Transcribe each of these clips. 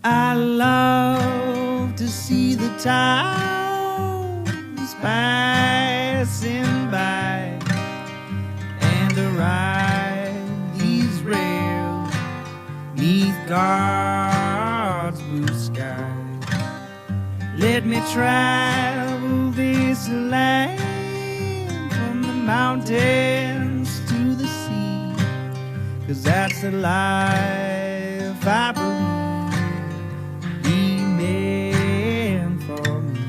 I love to see the towns passing by and to ride these rails neath God's blue sky. Let me travel this land from the mountains to the sea, 'cause that's the life I believe He meant for me.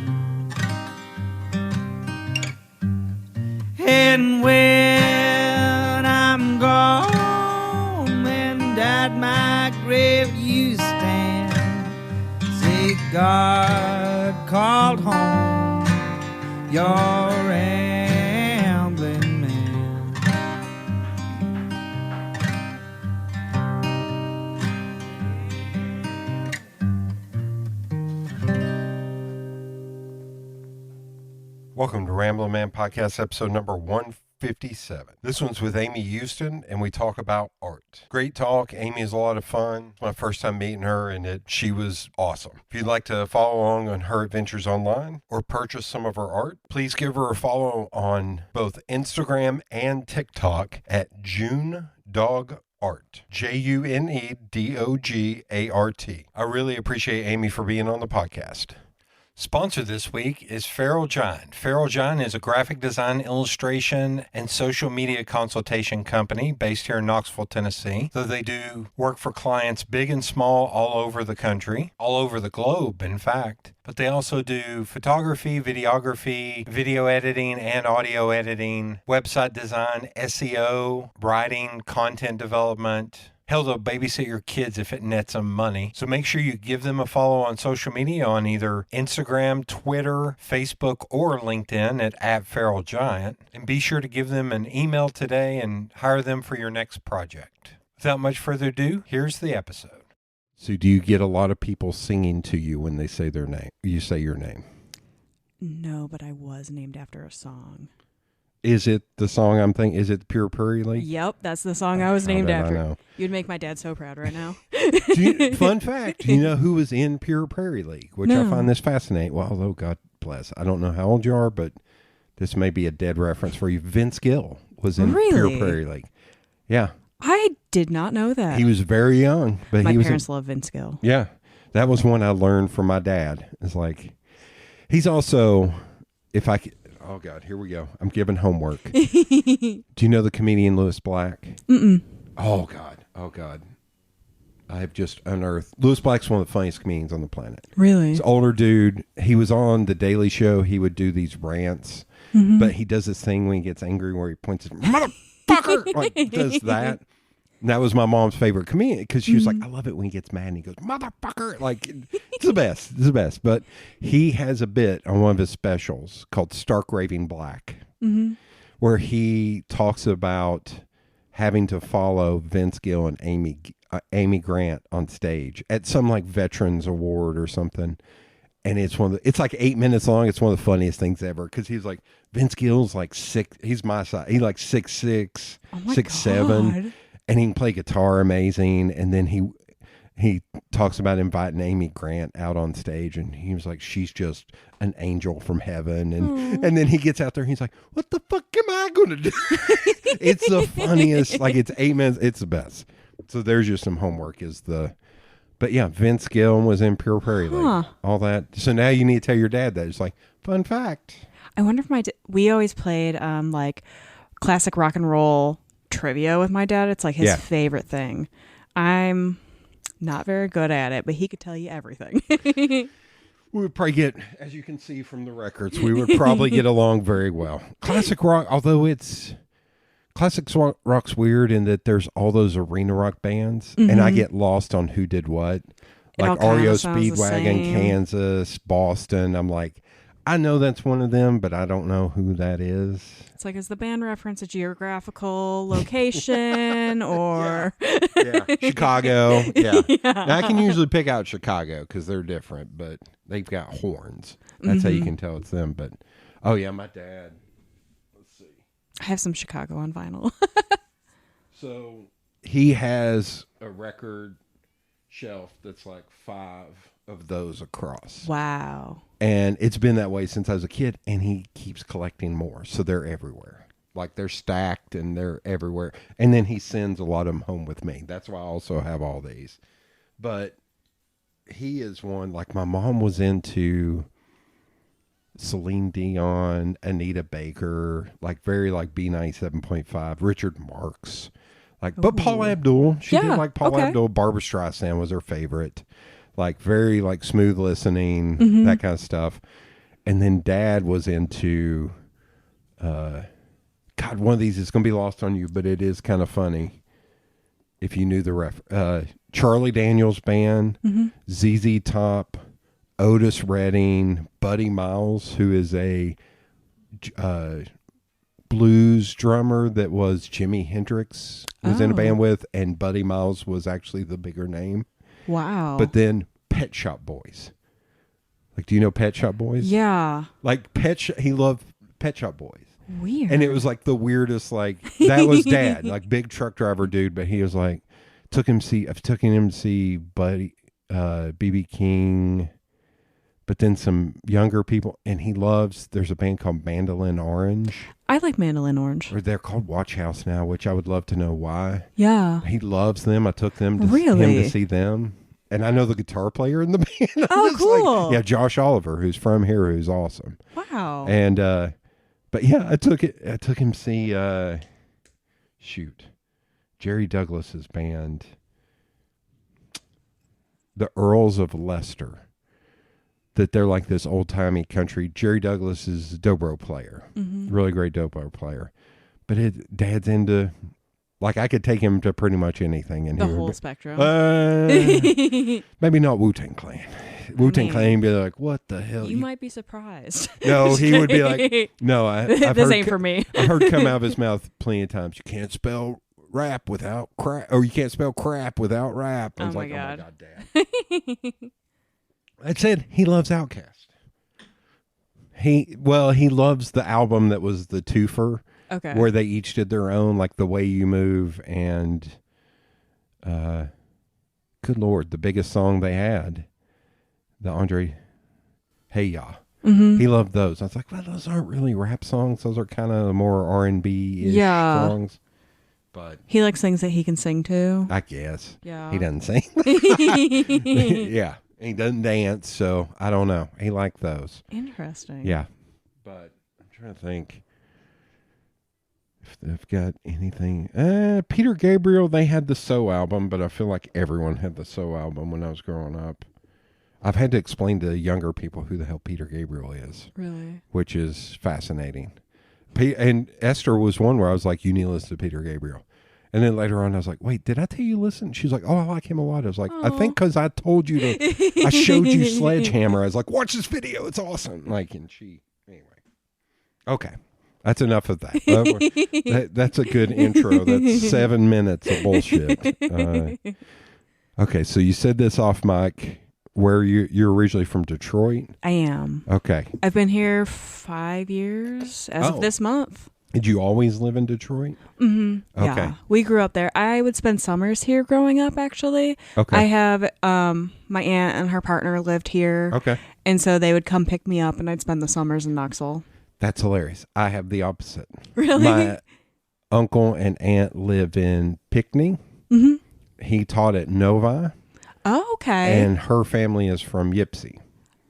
And when I'm gone and at my grave you stand, say God called home your rambling man. Welcome to Ramblin' Man Podcast, episode number 157. This one's with Ame Houston, and we talk about art. Great talk. Ame is a lot of fun. It's my first time meeting her, and she was awesome. If you'd like to follow along on her adventures online or purchase some of her art, please give her a follow on both Instagram and TikTok at JuneDogArt. JuneDogArt. I really appreciate Ame for being on the podcast. Sponsor this week is Feral Giant. Feral Giant is a graphic design, illustration, and social media consultation company based here in Knoxville, Tennessee. So they do work for clients big and small all over the country, all over the globe, in fact. But they also do photography, videography, video editing, and audio editing, website design, SEO, writing, content development. Hell, they'll babysit your kids if it nets them money. So make sure you give them a follow on social media on either Instagram, Twitter, Facebook, or LinkedIn at Feral Giant. And be sure to give them an email today and hire them for your next project. Without much further ado, here's the episode. So do you get a lot of people singing to you when they say their name? You say your name? No, but I was named after a song. Is it the song I'm thinking? Is it Pure Prairie League? Yep, that's the song I was named after. I know. You'd make my dad so proud right now. Fun fact, you know who was in Pure Prairie League, which I find this fascinating. Well, although God bless, I don't know how old you are, but this may be a dead reference for you. Vince Gill was in Pure Prairie League. Yeah. I did not know that. He was very young. But my he was parents love Vince Gill. Yeah. That was one I learned from my dad. It's like, he's also, if I could, oh, God, here we go. I'm giving homework. Do you know the comedian Louis Black? Mm-mm. Oh, God. Oh, God. I have just unearthed. Louis Black's one of the funniest comedians on the planet. Really? He's an older dude. He was on The Daily Show. He would do these rants. Mm-hmm. But he does this thing when he gets angry where he points at motherfucker, like does that. And that was my mom's favorite comedian because she was like, I love it when he gets mad and he goes, motherfucker. Like, it's the best. It's the best. But he has a bit on one of his specials called Stark Raving Black, where he talks about having to follow Vince Gill and Amy Grant on stage at some like Veterans Award or something. And it's it's like 8 minutes long. It's one of the funniest things ever because he's like, Vince Gill's like he's my size. He's like 6'6", 6'7", and he can play guitar amazing. And then he talks about inviting Amy Grant out on stage, and he was like, she's just an angel from heaven. And then he gets out there and he's like, what the fuck am I going to do? It's the funniest. Like, it's 8 minutes. It's the best. So there's just some homework but yeah, Vince Gill was in Pure Prairie League. All that. So now you need to tell your dad that. It's like, fun fact. I wonder if we always played like classic rock and roll trivia with my dad. It's like his favorite thing. I'm not very good at it, but he could tell you everything. We would probably get, as you can see from the records, we would probably get along very well. Classic rock, although classic rock's weird in that there's all those arena rock bands, and I get lost on who did what. Like REO Speedwagon, Kansas, Boston. I'm like, I know that's one of them, but I don't know who that is. It's like, is the band reference a geographical location or Chicago? Yeah. Now, I can usually pick out Chicago because they're different, but they've got horns. That's how you can tell it's them. But oh yeah, my dad. Let's see. I have some Chicago on vinyl. So he has a record. shelf that's like 5 of those across. Wow. And it's been that way since I was a kid, and he keeps collecting more. So they're everywhere. Like they're stacked and they're everywhere. And then he sends a lot of them home with me. That's why I also have all these. But he is one, like my mom was into Celine Dion, Anita Baker, like very like B97.5, Richard Marx. Like, but Paula Abdul, she did like Paula Abdul. Barbara Streisand was her favorite. Like very like smooth listening, that kind of stuff. And then Dad was into, God, one of these is going to be lost on you, but it is kind of funny if you knew the Charlie Daniels Band, ZZ Top, Otis Redding, Buddy Miles, who is a blues drummer that was Jimi Hendrix was in a band with, and Buddy Miles was actually the bigger name. Wow. But then Pet Shop Boys. Like, do you know Pet Shop Boys? Yeah. Like he loved Pet Shop Boys. Weird. And it was like the weirdest, like, that was Dad, like big truck driver dude, but he was like, I've taken him to see Buddy, BB King, but then some younger people, and there's a band called Mandolin Orange. I like Mandolin Orange. Or they're called Watch House now, which I would love to know why. Yeah. He loves them. I took him to see them. And I know the guitar player in the band. Oh, cool. Like, Josh Oliver, who's from here, who's awesome. Wow. And, but yeah, I took him to see, Jerry Douglas's band, the Earls of Leicester. That they're like this old-timey country. Jerry Douglas is a dobro player. Really great dobro player. But Dad's into, like, I could take him to pretty much anything. And the whole spectrum. Maybe not Wu-Tang Clan. Wu-Tang Clan would be like, what the hell? You might be surprised. No, he would be like, no. This ain't for me. I heard come out of his mouth plenty of times, you can't spell rap without crap, or you can't spell crap without rap. I was oh my God, Dad. That said, he loves Outkast. He loves the album that was the twofer, where they each did their own, like The Way You Move and, good Lord, the biggest song they had, the Andre, Hey Ya. He loved those. I was like, well, those aren't really rap songs. Those are kind of more R&B-ish songs. But he likes things that he can sing too. I guess. Yeah. He doesn't sing. Yeah. He doesn't dance, so I don't know. He liked those. Interesting. Yeah. But I'm trying to think if they've got anything. Peter Gabriel, they had the So album, but I feel like everyone had the So album when I was growing up. I've had to explain to younger people who the hell Peter Gabriel is. Really? Which is fascinating. And Esther was one where I was like, you need to listen to Peter Gabriel. And then later on, I was like, wait, did I tell you listen? She's like, oh, I like him a lot. I was like, I think because I told you I showed you Sledgehammer. I was like, watch this video. It's awesome. Like, and anyway. Okay. That's enough of that. That's a good intro. That's 7 minutes of bullshit. Okay. So you said this off mic. Where you're originally from Detroit? I am. Okay. I've been here 5 years as of this month. Did you always live in Detroit? Mm-hmm. Okay. Yeah. We grew up there. I would spend summers here growing up, actually. Okay. I have my aunt and her partner lived here. Okay. And so they would come pick me up and I'd spend the summers in Knoxville. That's hilarious. I have the opposite. Really? My uncle and aunt live in Pinckney. He taught at Novi. Oh, okay. And her family is from Ypsi.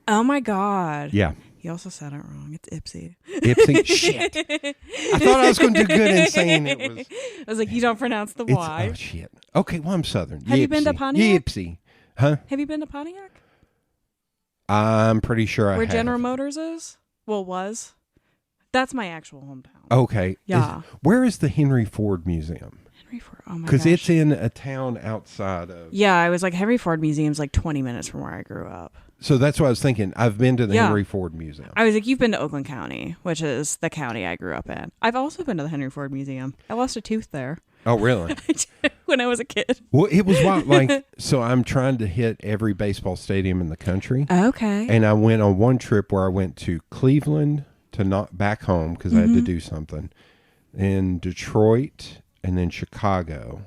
Oh, my God. Yeah. He also said it wrong. It's Ipsy. Ipsy? Shit. I thought I was going to do good in saying it was. I was like, you don't pronounce the Y. Oh, shit. Okay, well, I'm Southern. Have you been to Pontiac? Ypsi. Huh? Have you been to Pontiac? I'm pretty sure I have. Where General Motors is? Well, was. That's my actual hometown. Okay. Yeah. Where is the Henry Ford Museum? Henry Ford. Oh, my gosh. Because it's in a town outside of. Yeah, I was like, Henry Ford Museum's like 20 minutes from where I grew up. So that's what I was thinking. I've been to the Henry Ford Museum. I was like, you've been to Oakland County, which is the county I grew up in. I've also been to the Henry Ford Museum. I lost a tooth there. Oh, really? When I was a kid. Well, it was wild. Like, so I'm trying to hit every baseball stadium in the country. Okay. And I went on one trip where I went to Cleveland to not back home because I had to do something, in Detroit, and then Chicago.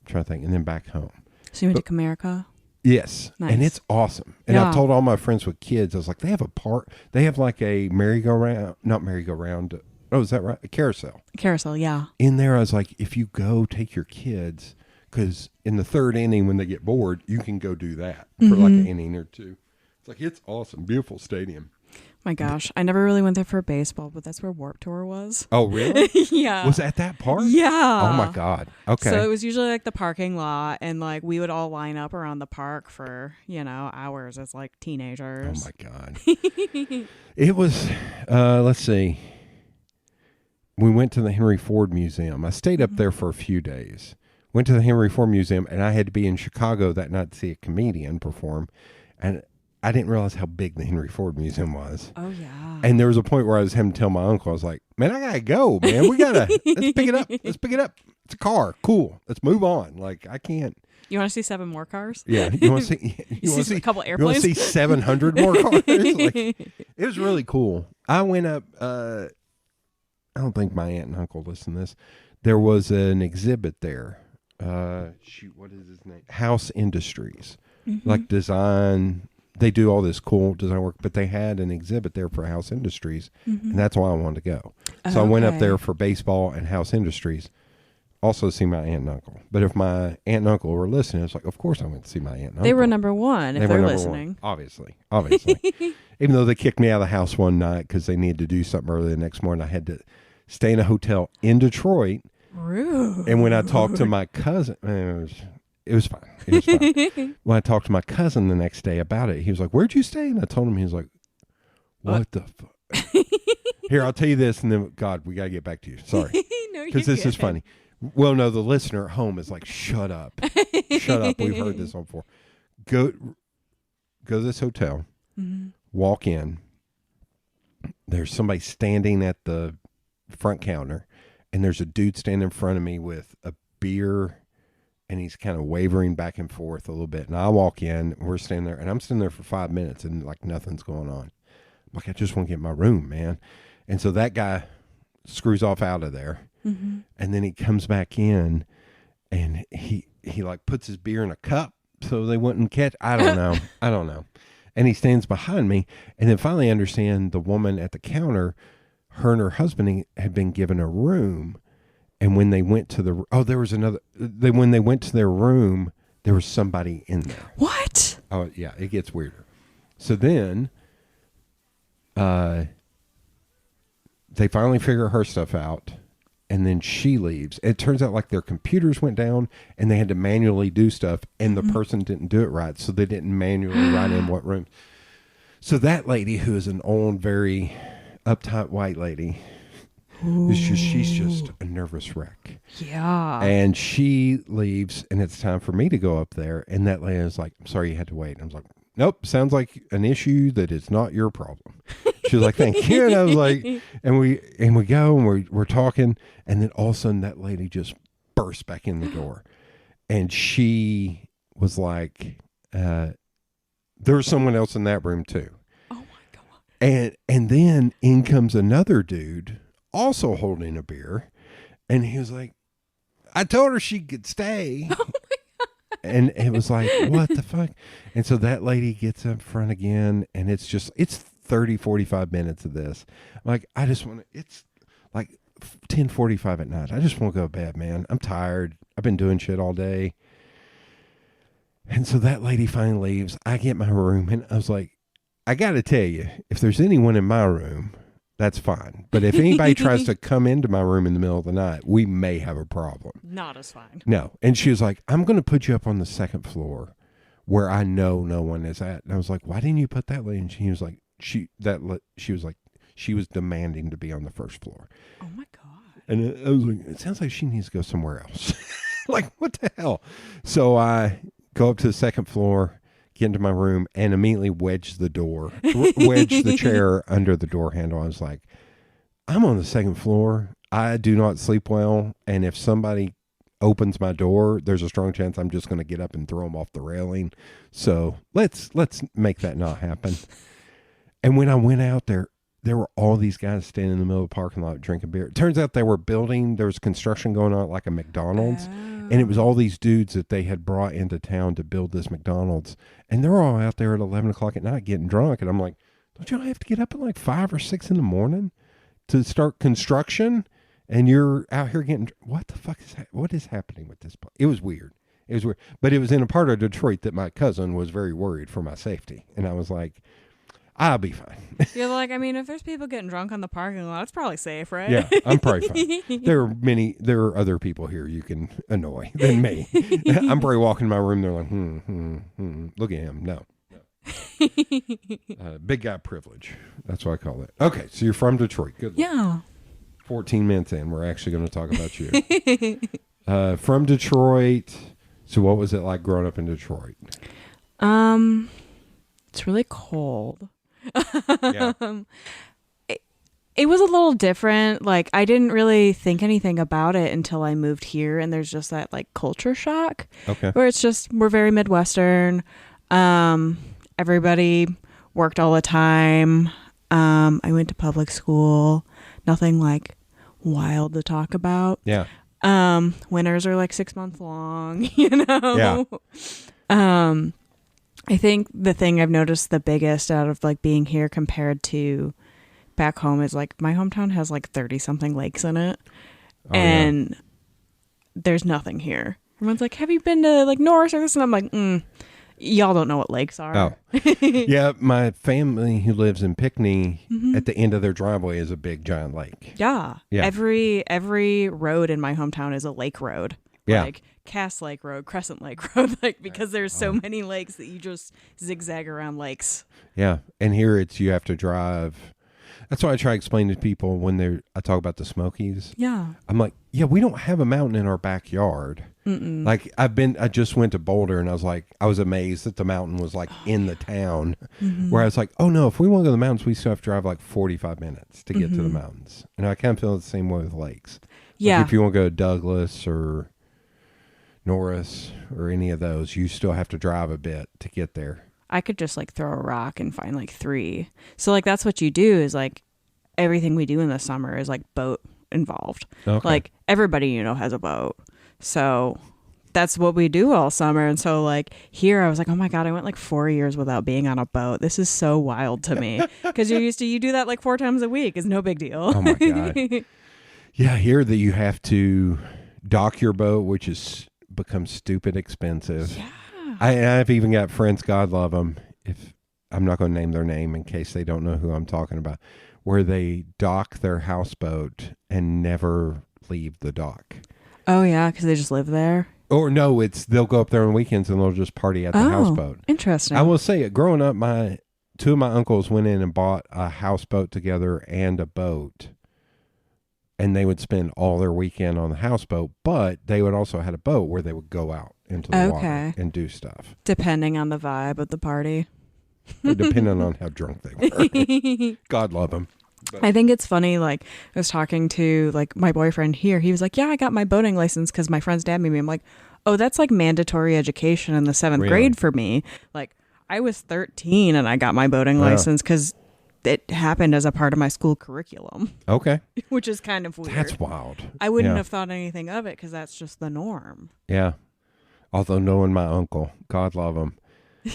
I'm trying to think, and then back home. So you went to Comerica? Yes. Nice. And it's awesome. And Yeah. I've told all my friends with kids, I was like, they have a park. They have like a merry-go-round, not merry-go-round. Oh, is that right? A carousel. Carousel, yeah. In there, I was like, if you go take your kids, because in the third inning when they get bored, you can go do that for like an inning or two. It's like, it's awesome. Beautiful stadium. My gosh. I never really went there for baseball, but that's where Warped Tour was. Oh, really? Yeah. Was at that park? Yeah. Oh, my God. Okay. So it was usually like the parking lot, and like we would all line up around the park for, hours as like teenagers. Oh, my God. It was, let's see. We went to the Henry Ford Museum. I stayed up there for a few days. Went to the Henry Ford Museum, and I had to be in Chicago that night to see a comedian perform. And I didn't realize how big the Henry Ford Museum was. Oh, yeah. And there was a point where I was having to tell my uncle, I was like, man, I got to go, man. Let's pick it up. Let's pick it up. It's a car. Cool. Let's move on. Like, I can't. You want to see 7 more cars? Yeah. You want to see, You want to see a couple you want to airplanes? see 700 more cars? Like, it was really cool. I went up, I don't think my aunt and uncle listen to this. There was an exhibit there. What is his name? House Industries. Like design. They do all this cool design work, but they had an exhibit there for House Industries, and that's why I wanted to go. So I went up there for baseball and House Industries, also to see my aunt and uncle. But if my aunt and uncle were listening, it's like, of course I went to see my aunt and uncle. They were number one if they're listening. Obviously. Even though they kicked me out of the house one night because they needed to do something early the next morning, I had to stay in a hotel in Detroit. Rude. And when I talked to my cousin, it was fine. It was fine. When I talked to my cousin the next day about it, he was like, where'd you stay? And I told him, he was like, what the fuck? Here, I'll tell you this, and then, God, we got to get back to you. Sorry. No, Because this is funny. Well, no, the listener at home is like, shut up. Shut up. We've heard this all before. Go to this hotel, walk in. There's somebody standing at the front counter, and there's a dude standing in front of me with a beer, and he's kind of wavering back and forth a little bit. And I walk in, we're standing there, and I'm sitting there for 5 minutes, and like nothing's going on. I'm like, I just want to get in my room, man. And so that guy screws off out of there, and then he comes back in, and he like puts his beer in a cup so they wouldn't catch. I don't know. And he stands behind me, and then finally understand the woman at the counter, her and her husband had been given a room. And when they went to when they went to their room, there was somebody in there. What? Oh, yeah, it gets weirder. So then they finally figure her stuff out, and then she leaves. It turns out like their computers went down, and they had to manually do stuff, and the person didn't do it right, so they didn't manually write in what room. So that lady, who is an old, very uptight white lady, she's just a nervous wreck. Yeah. And she leaves, and it's time for me to go up there. And that lady is like, I'm sorry you had to wait. And I was like, nope, sounds like an issue that is not your problem. She was like, thank you. And I was like, and we go, and we're talking. And then all of a sudden that lady just burst back in the door. And she was like, there was someone else in that room too. Oh my God. And then in comes another dude, also holding a beer, and he was like, I told her she could stay. Oh my God. And it was like, what the fuck? And so that lady gets up front again, and it's 30, 45 minutes of this. I'm like, I just want to, it's like 10:45 at night. I just want to go to bed, man. I'm tired. I've been doing shit all day. And so that lady finally leaves. I get my room, and I was like, I got to tell you, if there's anyone in my room, that's fine. But if anybody tries to come into my room in the middle of the night, we may have a problem. Not as fine. No. And she was like, I'm going to put you up on the second floor where I know no one is at. And I was like, why didn't you put that lady? And she was like, she was demanding to be on the first floor. Oh my God. And I was like, it sounds like she needs to go somewhere else. Like, what the hell? So I go up to the second floor, get into my room, and immediately wedge the chair under the door handle. I was like, I'm on the second floor. I do not sleep well. And if somebody opens my door, there's a strong chance I'm just going to get up and throw them off the railing. So let's make that not happen. And when I went out there, there were all these guys standing in the middle of the parking lot drinking beer. It turns out they were building, there was construction going on at like a McDonald's. And it was all these dudes that they had brought into town to build this McDonald's. And they're all out there at 11 o'clock at night getting drunk. And I'm like, don't y'all have to get up at like 5 or 6 in the morning to start construction? And you're out here getting, what the fuck is that? What is happening with this place? It was weird. It was weird. But it was in a part of Detroit that my cousin was very worried for my safety. And I was like, I'll be fine. You're like, I mean, if there's people getting drunk on the parking lot, it's probably safe, right? Yeah, I'm probably fine. There are other people here you can annoy than me. I'm probably walking in my room. They're like, look at him. No. Big guy privilege. That's what I call it. Okay, so you're from Detroit. Good. Yeah. 14 minutes in, we're actually going to talk about you. From Detroit. So what was it like growing up in Detroit? It's really cold. Yeah. It was a little different. Like, I didn't really think anything about it until I moved here, and there's just that like culture shock. Okay. Where it's just, we're very Midwestern. Everybody worked all the time. I went to public school. Nothing like wild to talk about. Yeah. Winters are like 6 months long, you know? Yeah. I think the thing I've noticed the biggest out of like being here compared to back home is like my hometown has like 30 something lakes in it. Oh, and there's nothing here. Everyone's like, have you been to like Norris or this? And I'm like, y'all don't know what lakes are. Oh. Yeah, my family who lives in Pinckney, at the end of their driveway is a big giant lake. Yeah. Yeah. Every road in my hometown is a lake road. Yeah. Like Cass Lake Road, Crescent Lake Road, like because there's so many lakes that you just zigzag around lakes. Yeah. And here it's you have to drive. That's why I try to explain to people when I talk about the Smokies. Yeah. I'm like, yeah, we don't have a mountain in our backyard. Mm-mm. Like I just went to Boulder and I was amazed that the mountain was like in the town. Where I was like, oh no, if we want to go to the mountains, we still have to drive like 45 minutes to get to the mountains. And I kind of feel the same way with lakes. Yeah. Like if you want to go to Douglas or Norris or any of those, you still have to drive a bit to get there. I could just like throw a rock and find like 3. So like that's what you do is like everything we do in the summer is like boat involved. Okay. Like everybody you know has a boat. So that's what we do all summer. And so like here I was like, oh my God, I went like 4 years without being on a boat. This is so wild to me. Because you do that like 4 times a week. It's no big deal. Oh my God. Yeah, here that you have to dock your boat, which is becomes stupid expensive. Yeah. I've even got friends, God love them, if I'm not going to name their name in case they don't know who I'm talking about, where they dock their houseboat and never leave the dock. Oh yeah, because they just live there. Or no, they'll go up there on weekends and they'll just party at the houseboat. Interesting. I will say it. Growing up, 2 of my uncles went in and bought a houseboat together and a boat. And they would spend all their weekend on the houseboat, but they would also had a boat where they would go out into the water and do stuff. Depending on the vibe of the party. Depending on how drunk they were. God love them. But I think it's funny, like, I was talking to, like, my boyfriend here. He was like, yeah, I got my boating license because my friend's dad made me. I'm like, oh, that's, like, mandatory education in the 7th grade for me. Like, I was 13 and I got my boating license because it happened as a part of my school curriculum. Okay. Which is kind of weird. That's wild. I wouldn't have thought anything of it because that's just the norm. Yeah. Although knowing my uncle, God love him,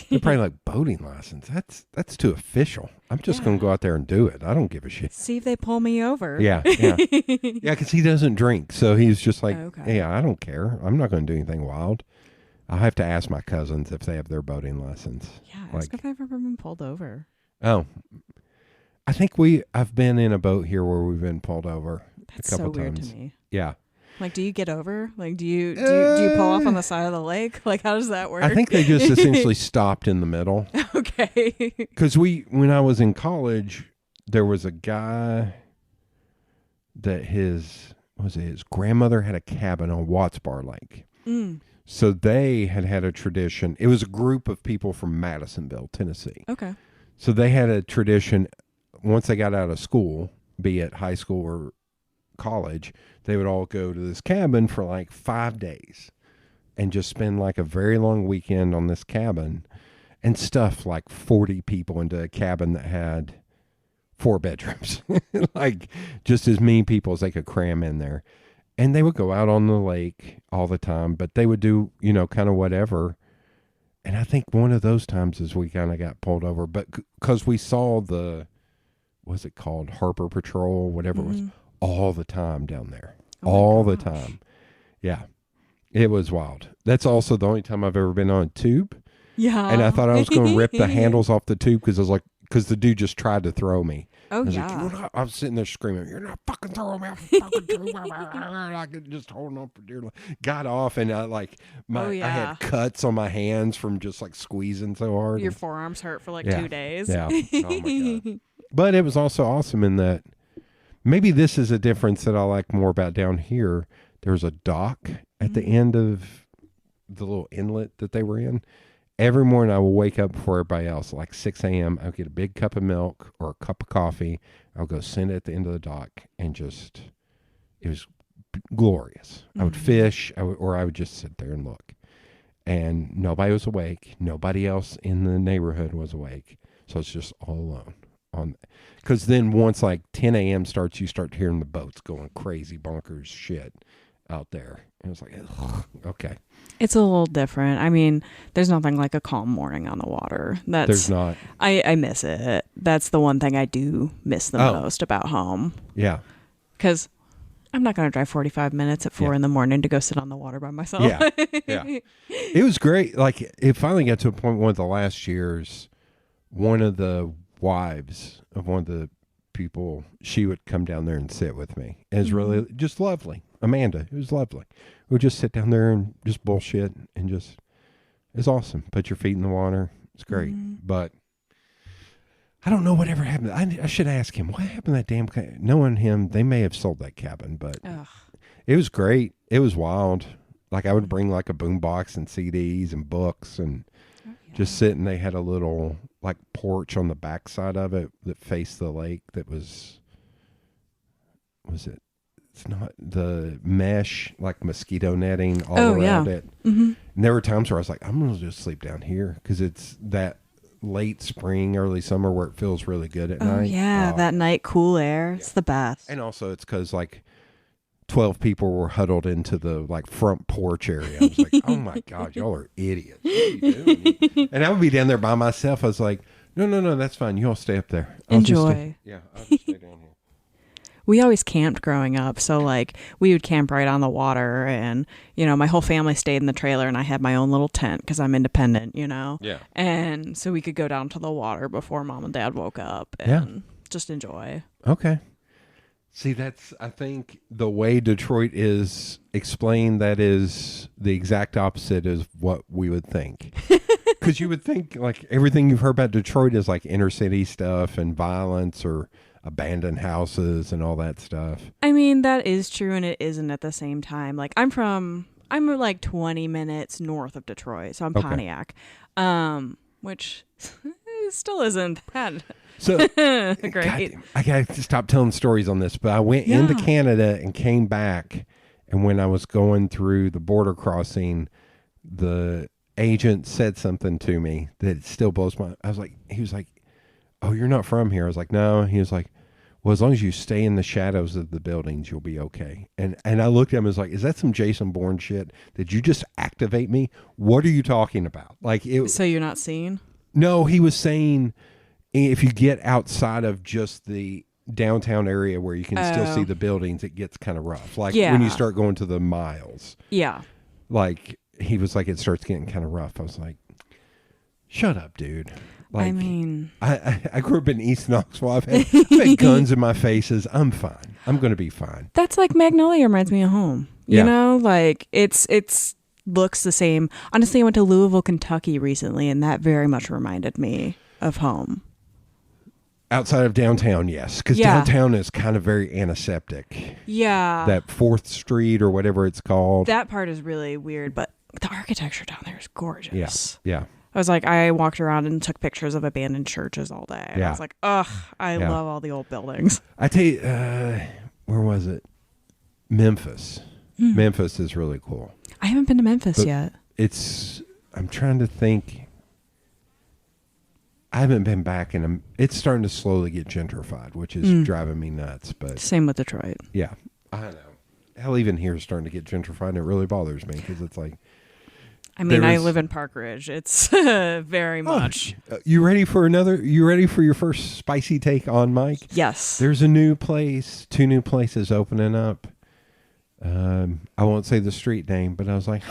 they're probably like, boating license. That's too official. I'm just going to go out there and do it. I don't give a shit. See if they pull me over. Yeah. Yeah, because he doesn't drink. So he's just like, yeah, I don't care. I'm not going to do anything wild. I'll have to ask my cousins if they have their boating license. Yeah, ask if I've ever been pulled over. Oh, I think I've been in a boat here where we've been pulled over a couple so weird times. to me. Yeah. Like, do you get over? Like, do you pull off on the side of the lake? Like, how does that work? I think they just essentially stopped in the middle. Okay. Because when I was in college, there was a guy that his grandmother had a cabin on Watts Bar Lake. Mm. So they had a tradition. It was a group of people from Madisonville, Tennessee. Okay. So they had a tradition. Once they got out of school, be it high school or college, they would all go to this cabin for like 5 days and just spend like a very long weekend on this cabin and stuff like 40 people into a cabin that had 4 bedrooms, like just as many people as they could cram in there. And they would go out on the lake all the time, but they would do, kind of whatever. And I think one of those times is we kind of got pulled over, but because we saw what's it called? Harbor Patrol, whatever it was, all the time down there, all the time. Yeah. It was wild. That's also the only time I've ever been on a tube. Yeah. And I thought I was going to rip the handles off the tube because the dude just tried to throw me. Oh, I was sitting there screaming, "You're not fucking throwing me off the fucking tube." I could just holding on for dear life. Got off and I had cuts on my hands from just like squeezing so hard. Your forearms hurt for 2 days. Yeah. Oh my God. But it was also awesome in that maybe this is a difference that I like more about down here. There was a dock at the end of the little inlet that they were in. Every morning I will wake up before everybody else, like 6 a.m. I'll get a big cup of milk or a cup of coffee. I'll go sit at the end of the dock and it was glorious. I would fish or I would just sit there and look. And nobody was awake. Nobody else in the neighborhood was awake. So it's just all alone. Because then once 10 a.m. starts, you start hearing the boats going crazy bonkers shit out there. And it's like, ugh, okay. It's a little different. I mean, there's nothing like a calm morning on the water. There's not. I miss it. That's the one thing I do miss the most about home. Yeah. Because I'm not going to drive 45 minutes at 4 in the morning to go sit on the water by myself. Yeah. Yeah. It was great. It finally got to a point one of the last years, one of the wives of one of the people, she would come down there and sit with me. It was really just lovely. Amanda, it was lovely. We would just sit down there and just bullshit and it's awesome. Put your feet in the water. It's great. But I don't know whatever happened. I should ask him, what happened to that damn cabin? Knowing him, they may have sold that cabin, but it was great. It was wild. I would bring a boombox and CDs and books and just sit, and they had a little porch on the backside of it that faced the lake that was it? It's not the mesh, mosquito netting all around it. Mm-hmm. And there were times where I was like, I'm going to just sleep down here because it's that late spring, early summer where it feels really good at night. Yeah, that night cool air. It's the best. And also it's because 12 people were huddled into the front porch area. I was like, oh my God, y'all are idiots. What are you doing? And I would be down there by myself. I was like, no, that's fine. You all stay up there. Enjoy. I'll just stay down here. We always camped growing up. So we would camp right on the water, and, my whole family stayed in the trailer, and I had my own little tent because I'm independent, Yeah. And so we could go down to the water before mom and dad woke up and just enjoy. Okay. See, I think the way Detroit is explained, that is the exact opposite is what we would think. Because you would think everything you've heard about Detroit is inner city stuff and violence or abandoned houses and all that stuff. I mean, that is true, and it isn't at the same time. I'm 20 minutes north of Detroit, so I'm Pontiac, which still isn't that so great. God, I got to stop telling stories on this, but I went into Canada and came back, and when I was going through the border crossing, the agent said something to me that still blows my. He was like, "Oh, you're not from here." I was like, "No." He was like, "Well, as long as you stay in the shadows of the buildings, you'll be okay." And I looked at him and was like, "Is that some Jason Bourne shit? Did you just activate me? What are you talking about?" So you're not seeing? No, he was saying if you get outside of just the downtown area where you can still see the buildings, it gets kind of rough. When you start going to the miles. Yeah. He was like, it starts getting kind of rough. I was like, shut up, dude. I grew up in East Knoxville. I've had guns in my faces. I'm fine. I'm going to be fine. That's Magnolia reminds me of home. You know, it's looks the same. Honestly, I went to Louisville, Kentucky recently, and that very much reminded me of home. Outside of downtown, yes. Because downtown is kind of very antiseptic. Yeah. That 4th Street or whatever it's called. That part is really weird, but the architecture down there is gorgeous. Yeah. I walked around and took pictures of abandoned churches all day. And I was like, ugh, I love all the old buildings. I tell you, where was it? Memphis. Memphis is really cool. I haven't been to Memphis yet. I'm trying to think. I haven't been back it's starting to slowly get gentrified, which is driving me nuts. But same with Detroit. yeah, I know. Hell, even here is starting to get gentrified, and it really bothers me because it's like. I mean, I live in Park Ridge. It's very much. You ready for your first spicy take on Mike? Yes. There's two new places opening up. I won't say the street name, but I was like,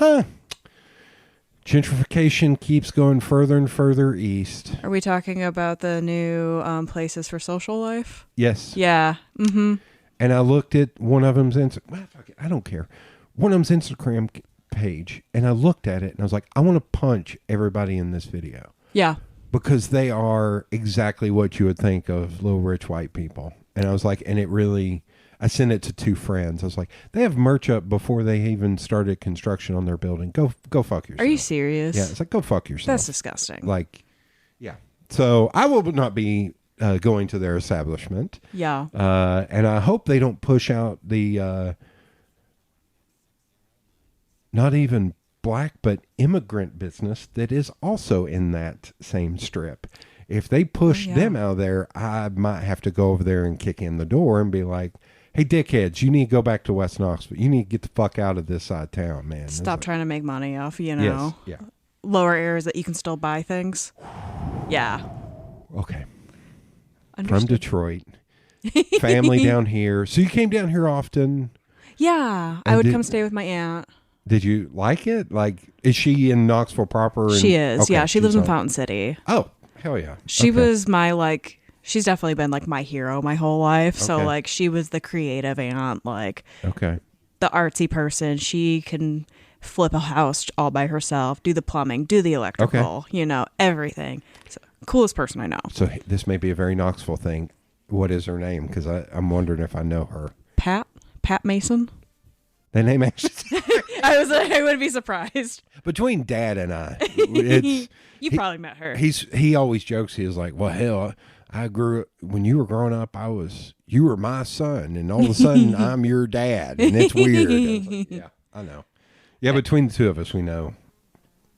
gentrification keeps going further and further east. Are we talking about the new places for social life? Yes. Yeah. Mm-hmm. And I looked at one of them's I don't care. One of them's Instagram page, and I looked at it and I was like, I want to punch everybody in this video. Yeah. Because they are exactly what you would think of little rich white people. And I was like, and it really, I sent it to two friends. I was like, they have merch up before they even started construction on their building. Go fuck yourself. Are you serious? Yeah, it's like, go fuck yourself. That's disgusting. Like, yeah. So I will not be going to their establishment. Yeah. And I hope they don't push out the not even black, but immigrant business that is also in that same strip. If they push them out of there, I might have to go over there and kick in the door and be like, hey, dickheads, you need to go back to West Knoxville. You need to get the fuck out of this side of town, man. Stop trying to make money off, Yes, yeah. lower areas that you can still buy things. Yeah. Okay. Understood. From Detroit. Family down here. So you came down here often. Yeah. I would come stay with my aunt. Did you like it? Like, is she in Knoxville proper? She is. Okay, yeah. She lives in Fountain City. Oh, hell yeah. She was my, she's definitely been, my hero my whole life. So, Okay. she was the creative aunt, Okay. the artsy person. She can flip a house all by herself, do the plumbing, do the electrical, everything. So, coolest person I know. So this may be a very Knoxville thing. What is her name? Because I'm wondering if I know her. Pat Mason. The name actually. I would be surprised. Between Dad and I, it's You probably met her. he always jokes. He was like, well, hell, I grew up when you were growing up. You were my son, and all of a sudden I'm your dad, and it's weird. I was like, yeah, I know. Yeah, between the two of us, we know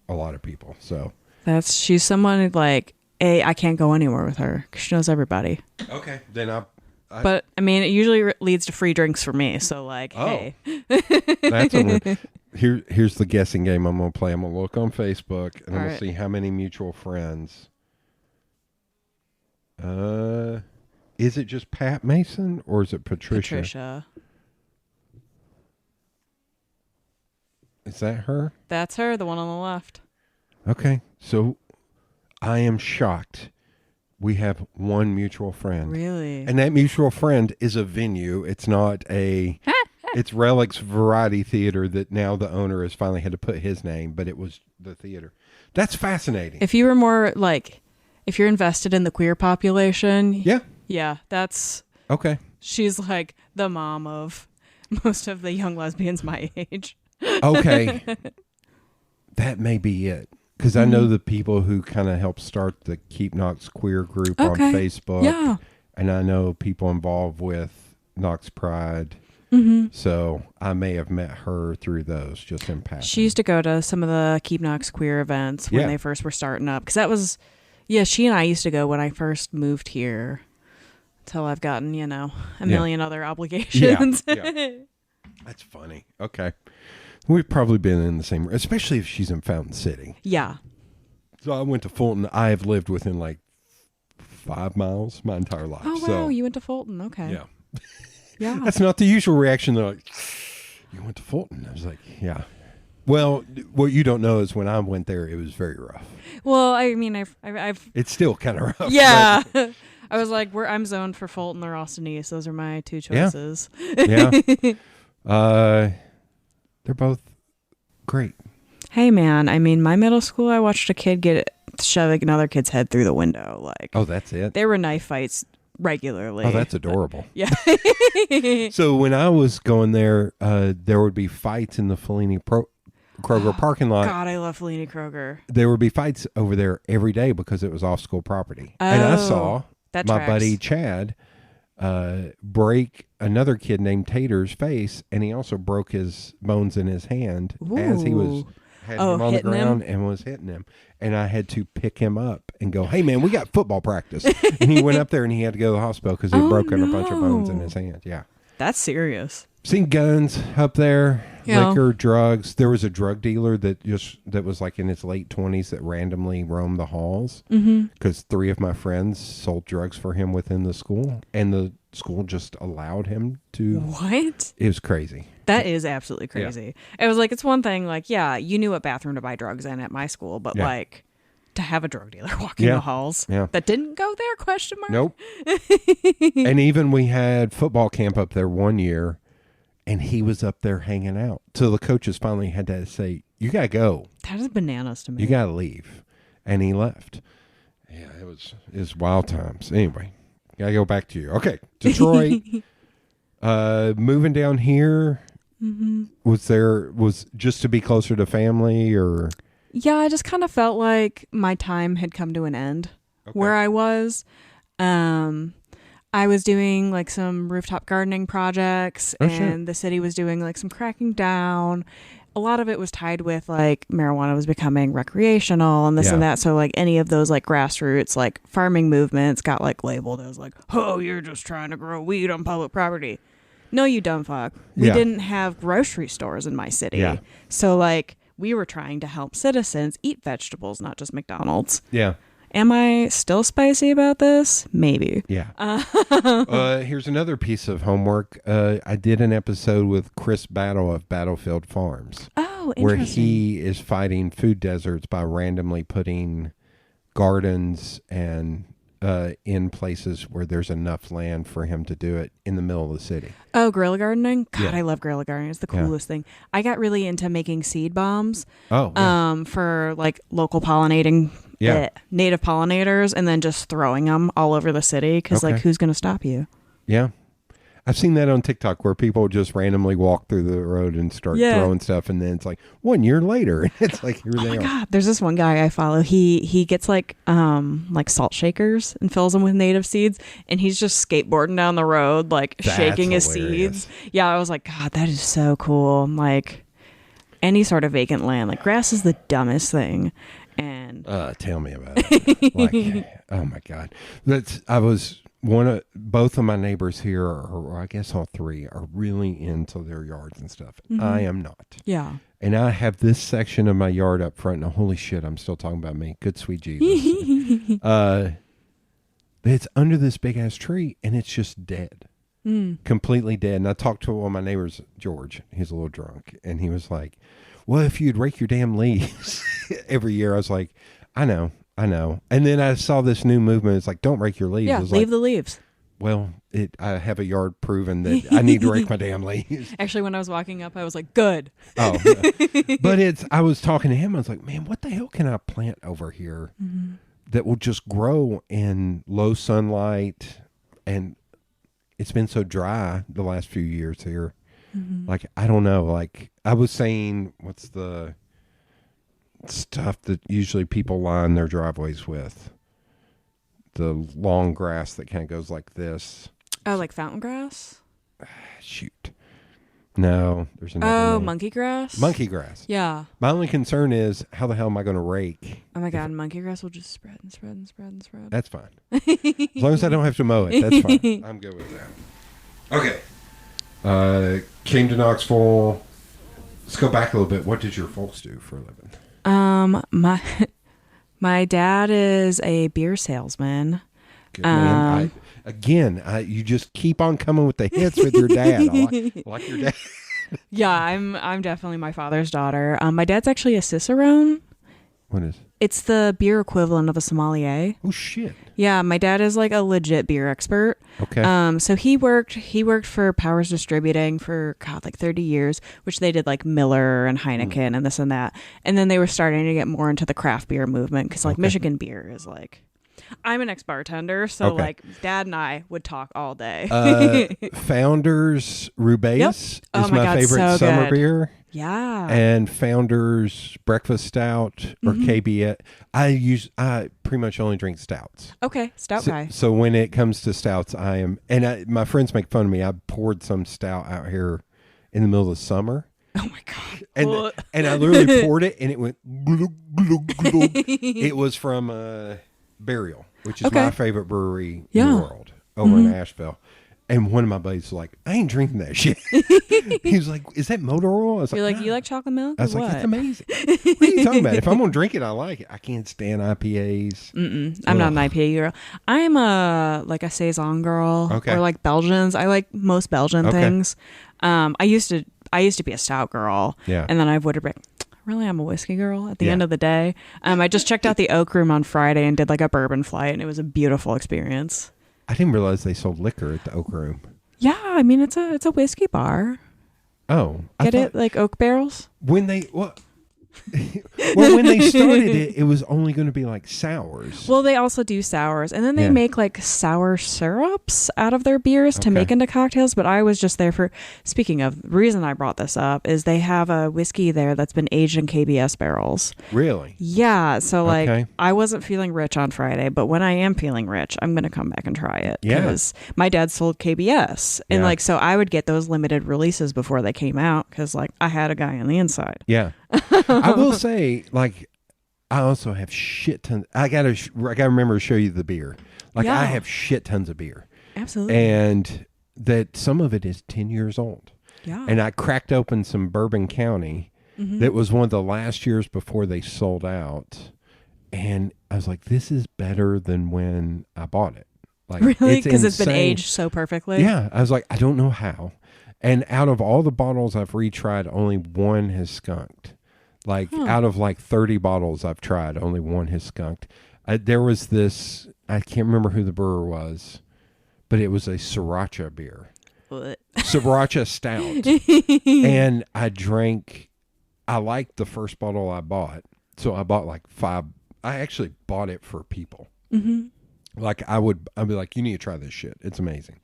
a lot of people. So she's someone I can't go anywhere with her because she knows everybody. okay, then But I mean, it usually leads to free drinks for me. So hey, that's here's the guessing game I'm gonna play. I'm gonna look on Facebook and I'm gonna see how many mutual friends. Is it just Pat Mason or is it Patricia? Patricia. Is that her? That's her, the one on the left. Okay, so I am shocked. We have one mutual friend. Really? And that mutual friend is a venue. It's not it's Relic's Variety Theater that now the owner has finally had to put his name, but it was the theater. That's fascinating. If you were more if you're invested in the queer population. Yeah. Yeah, that's. Okay. She's the mom of most of the young lesbians my age. Okay. That may be it. Because I know the people who kind of helped start the Keep Knox Queer group on Facebook. Yeah. And I know people involved with Knox Pride. Mm-hmm. So I may have met her through those just in passing. She used to go to some of the Keep Knox Queer events when they first were starting up. Because that was, she and I used to go when I first moved here. Until I've gotten, a million other obligations. Yeah. That's funny. Okay. We've probably been in the same, especially if she's in Fountain City. Yeah. So I went to Fulton. I have lived within 5 miles my entire life. Oh, wow. So, You went to Fulton. Okay. Yeah. Yeah. That's not the usual reaction. They're like, you went to Fulton? I was like, yeah. Well, what you don't know is when I went there, it was very rough. Well, I mean, I've It's still kind of rough. Yeah. I was like, I'm zoned for Fulton or Austin East. Those are my two choices. Yeah. They're both great. Hey, man. I mean, my middle school, I watched a kid shove another kid's head through the window. Oh, that's it? There were knife fights regularly. Oh, that's adorable. Yeah. So when I was going there, there would be fights in the Fellini Kroger parking lot. God, I love Fellini Kroger. There would be fights over there every day because it was off school property. And I saw my buddy Chad break another kid named Tater's face, and he also broke his bones in his hand as he was had him on the hitting ground and was hitting him. And I had to pick him up and go, hey, man, we got football practice. And he went up there and he had to go to the hospital because he had broken a bunch of bones in his hand. Yeah. That's serious. Seen guns up there, Yeah. liquor, drugs. There was a drug dealer that was like in his late 20s that randomly roamed the halls because 3 of my friends sold drugs for him within the school, and the school just allowed him to. What? It was crazy. That is absolutely crazy. It was like, it's one thing, like, yeah, you knew what bathroom to buy drugs in at my school, but like to have a drug dealer walking the halls that didn't go there, question mark? Nope. And even we had football camp up there one year, and he was up there hanging out. So the coaches finally had to say, you got to go. That is bananas to me. You got to leave. And he left. Yeah, it was wild times. Anyway, got to go back to you. Okay, Detroit. Moving down here, was just to be closer to family, or? Yeah, I just kind of felt like my time had come to an end where I was. I was doing like some rooftop gardening projects, and the city was doing like some cracking down. A lot of it was tied with like marijuana was becoming recreational and this and that. So like any of those like grassroots like farming movements got like labeled as like, oh, you're just trying to grow weed on public property. No, you dumb fuck. We didn't have grocery stores in my city. Yeah. So like we were trying to help citizens eat vegetables, not just McDonald's. Yeah. Am I still spicy about this? Maybe. Yeah. Here's another piece of homework. I did an episode with Chris Battle of Battlefield Farms. Oh, interesting. Where he is fighting food deserts by randomly putting gardens and in places where there's enough land for him to do it in the middle of the city. Oh, guerrilla gardening? God, I love guerrilla gardening. It's the coolest thing. I got really into making seed bombs for like local pollinating native pollinators, and then just throwing them all over the city because like who's going to stop you? Yeah. I've seen that on TikTok where people just randomly walk through the road and start throwing stuff, and then it's like 1 year later, it's like here they are. God, there's this one guy I follow. He gets like salt shakers and fills them with native seeds, and he's just skateboarding down the road like shaking his seeds. Yeah, I was like, God, that is so cool. Like any sort of vacant land, like grass is the dumbest thing. And tell me about it. Like, oh my God, both of my neighbors here, or I guess all 3, are really into their yards and stuff. I am not. Yeah. And I have this section of my yard up front. Now, holy shit, I'm still talking about me. Good sweet Jesus. It's under this big ass tree, and it's just dead. Completely dead. And I talked to one of my neighbors, George. He's a little drunk, and he was like, well, if you'd rake your damn leaves every year. I was like, I know. And then I saw this new movement. It's like, don't rake your leaves. Yeah, leave the leaves. Well, I have a yard proven that I need to rake my damn leaves. Actually, when I was walking up, I was like, good. Oh, but I was talking to him. I was like, man, what the hell can I plant over here that will just grow in low sunlight? And it's been so dry the last few years here. Like, I don't know. Like I was saying, what's the stuff that usually people line their driveways with? The long grass that kind of goes like this. Oh, like fountain grass? Shoot. No, there's another Oh, name. monkey grass? Monkey grass. Yeah. My only concern is, how the hell am I going to rake? Oh my God, monkey grass will just spread and spread and spread and spread. That's fine. As long as I don't have to mow it, that's fine. I'm good with that. Okay. Came to Knoxville. Let's go back a little bit. What did your folks do for a living? My dad is a beer salesman. Good man. You just keep on coming with the hits with your dad. I like your dad. Yeah, I'm definitely my father's daughter. My dad's actually a cicerone. What is? It's the beer equivalent of a sommelier. Oh shit. Yeah, my dad is like a legit beer expert. Okay. So he worked for Powers Distributing for like 30 years, which they did like Miller and Heineken and this and that. And then they were starting to get more into the craft beer movement because like Michigan beer is like, I'm an ex-bartender, so like Dad and I would talk all day. Founders Rubaeus is my my God, favorite so summer good. beer. Yeah. And Founders Breakfast Stout or KBS. I pretty much only drink stouts. Okay, stout guy. So when it comes to stouts, my friends make fun of me. I poured some stout out here in the middle of the summer, Oh my god! And I literally poured it, and it went glug, glug, glug. It was from Burial, which is my favorite brewery in the world, over in Asheville. And one of my buddies was like, I ain't drinking that shit. He was like, is that motor oil? I was You're like, nah. you like chocolate milk? I was what? like, it's amazing. What are you talking about? If I'm going to drink it, I like it. I can't stand IPAs. I'm not an IPA girl. I'm like a Saison girl, or like Belgians. I like most Belgian things. I used to be a stout girl. Yeah. And then I would have been, really, I'm a whiskey girl at the end of the day. I just checked out the Oak Room on Friday and did like a bourbon flight, and it was a beautiful experience. I didn't realize they sold liquor at the Oak Room. Yeah, I mean it's a whiskey bar. Oh, Get it like oak barrels? When they when they started it, it was only going to be like sours. Well, they also do sours, and then they make like sour syrups out of their beers to make into cocktails. But I was just there for. Speaking of, the reason I brought this up is they have a whiskey there that's been aged in KBS barrels. Really? Yeah. So like, I wasn't feeling rich on Friday, but when I am feeling rich, I'm gonna come back and try it. Because my dad sold KBS, and like, so I would get those limited releases before they came out because like I had a guy on the inside. Yeah. I will say, like, I also have shit tons. I gotta remember to show you the beer. Like, I have shit tons of beer. Absolutely. And that some of it is 10 years old. Yeah. And I cracked open some Bourbon County. That was one of the last years before they sold out. And I was like, this is better than when I bought it. Like, really? Because it's been aged so perfectly? Yeah. I was like, I don't know how. And out of all the bottles I've retried, only one has skunked. Like, out of like 30 bottles I've tried, only one has skunked. There was this, I can't remember who the brewer was, but it was a Sriracha beer. What? Sriracha stout. And I liked the first bottle I bought. So I bought like 5. I actually bought it for people. Like, I'd be like, you need to try this shit. It's amazing.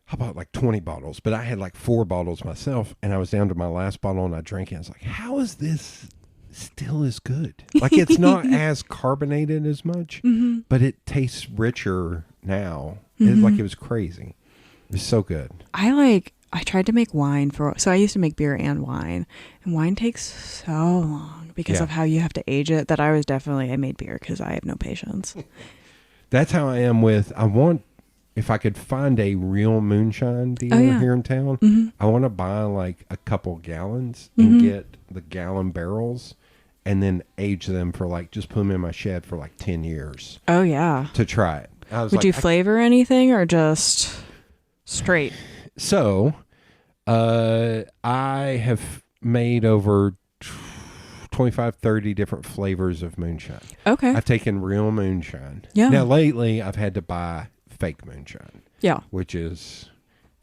I bought like 20 bottles, but I had like 4 bottles myself, and I was down to my last bottle, and I drank it. I was like, how is this still as good? Like, it's not as carbonated as much, but it tastes richer now. It's like, it was crazy. It was so good. I tried to make wine so I used to make beer and wine takes so long because of how you have to age it that I made beer because I have no patience. That's how I am if I could find a real moonshine dealer here in town, I want to buy like a couple gallons and get the gallon barrels and then age them for like, just put them in my shed for like 10 years. Oh, yeah. To try it. Would you flavor anything or just straight? So, I have made over 25, 30 different flavors of moonshine. Okay. I've taken real moonshine. Yeah. Now, lately, I've had to buy fake moonshine. Yeah. Which is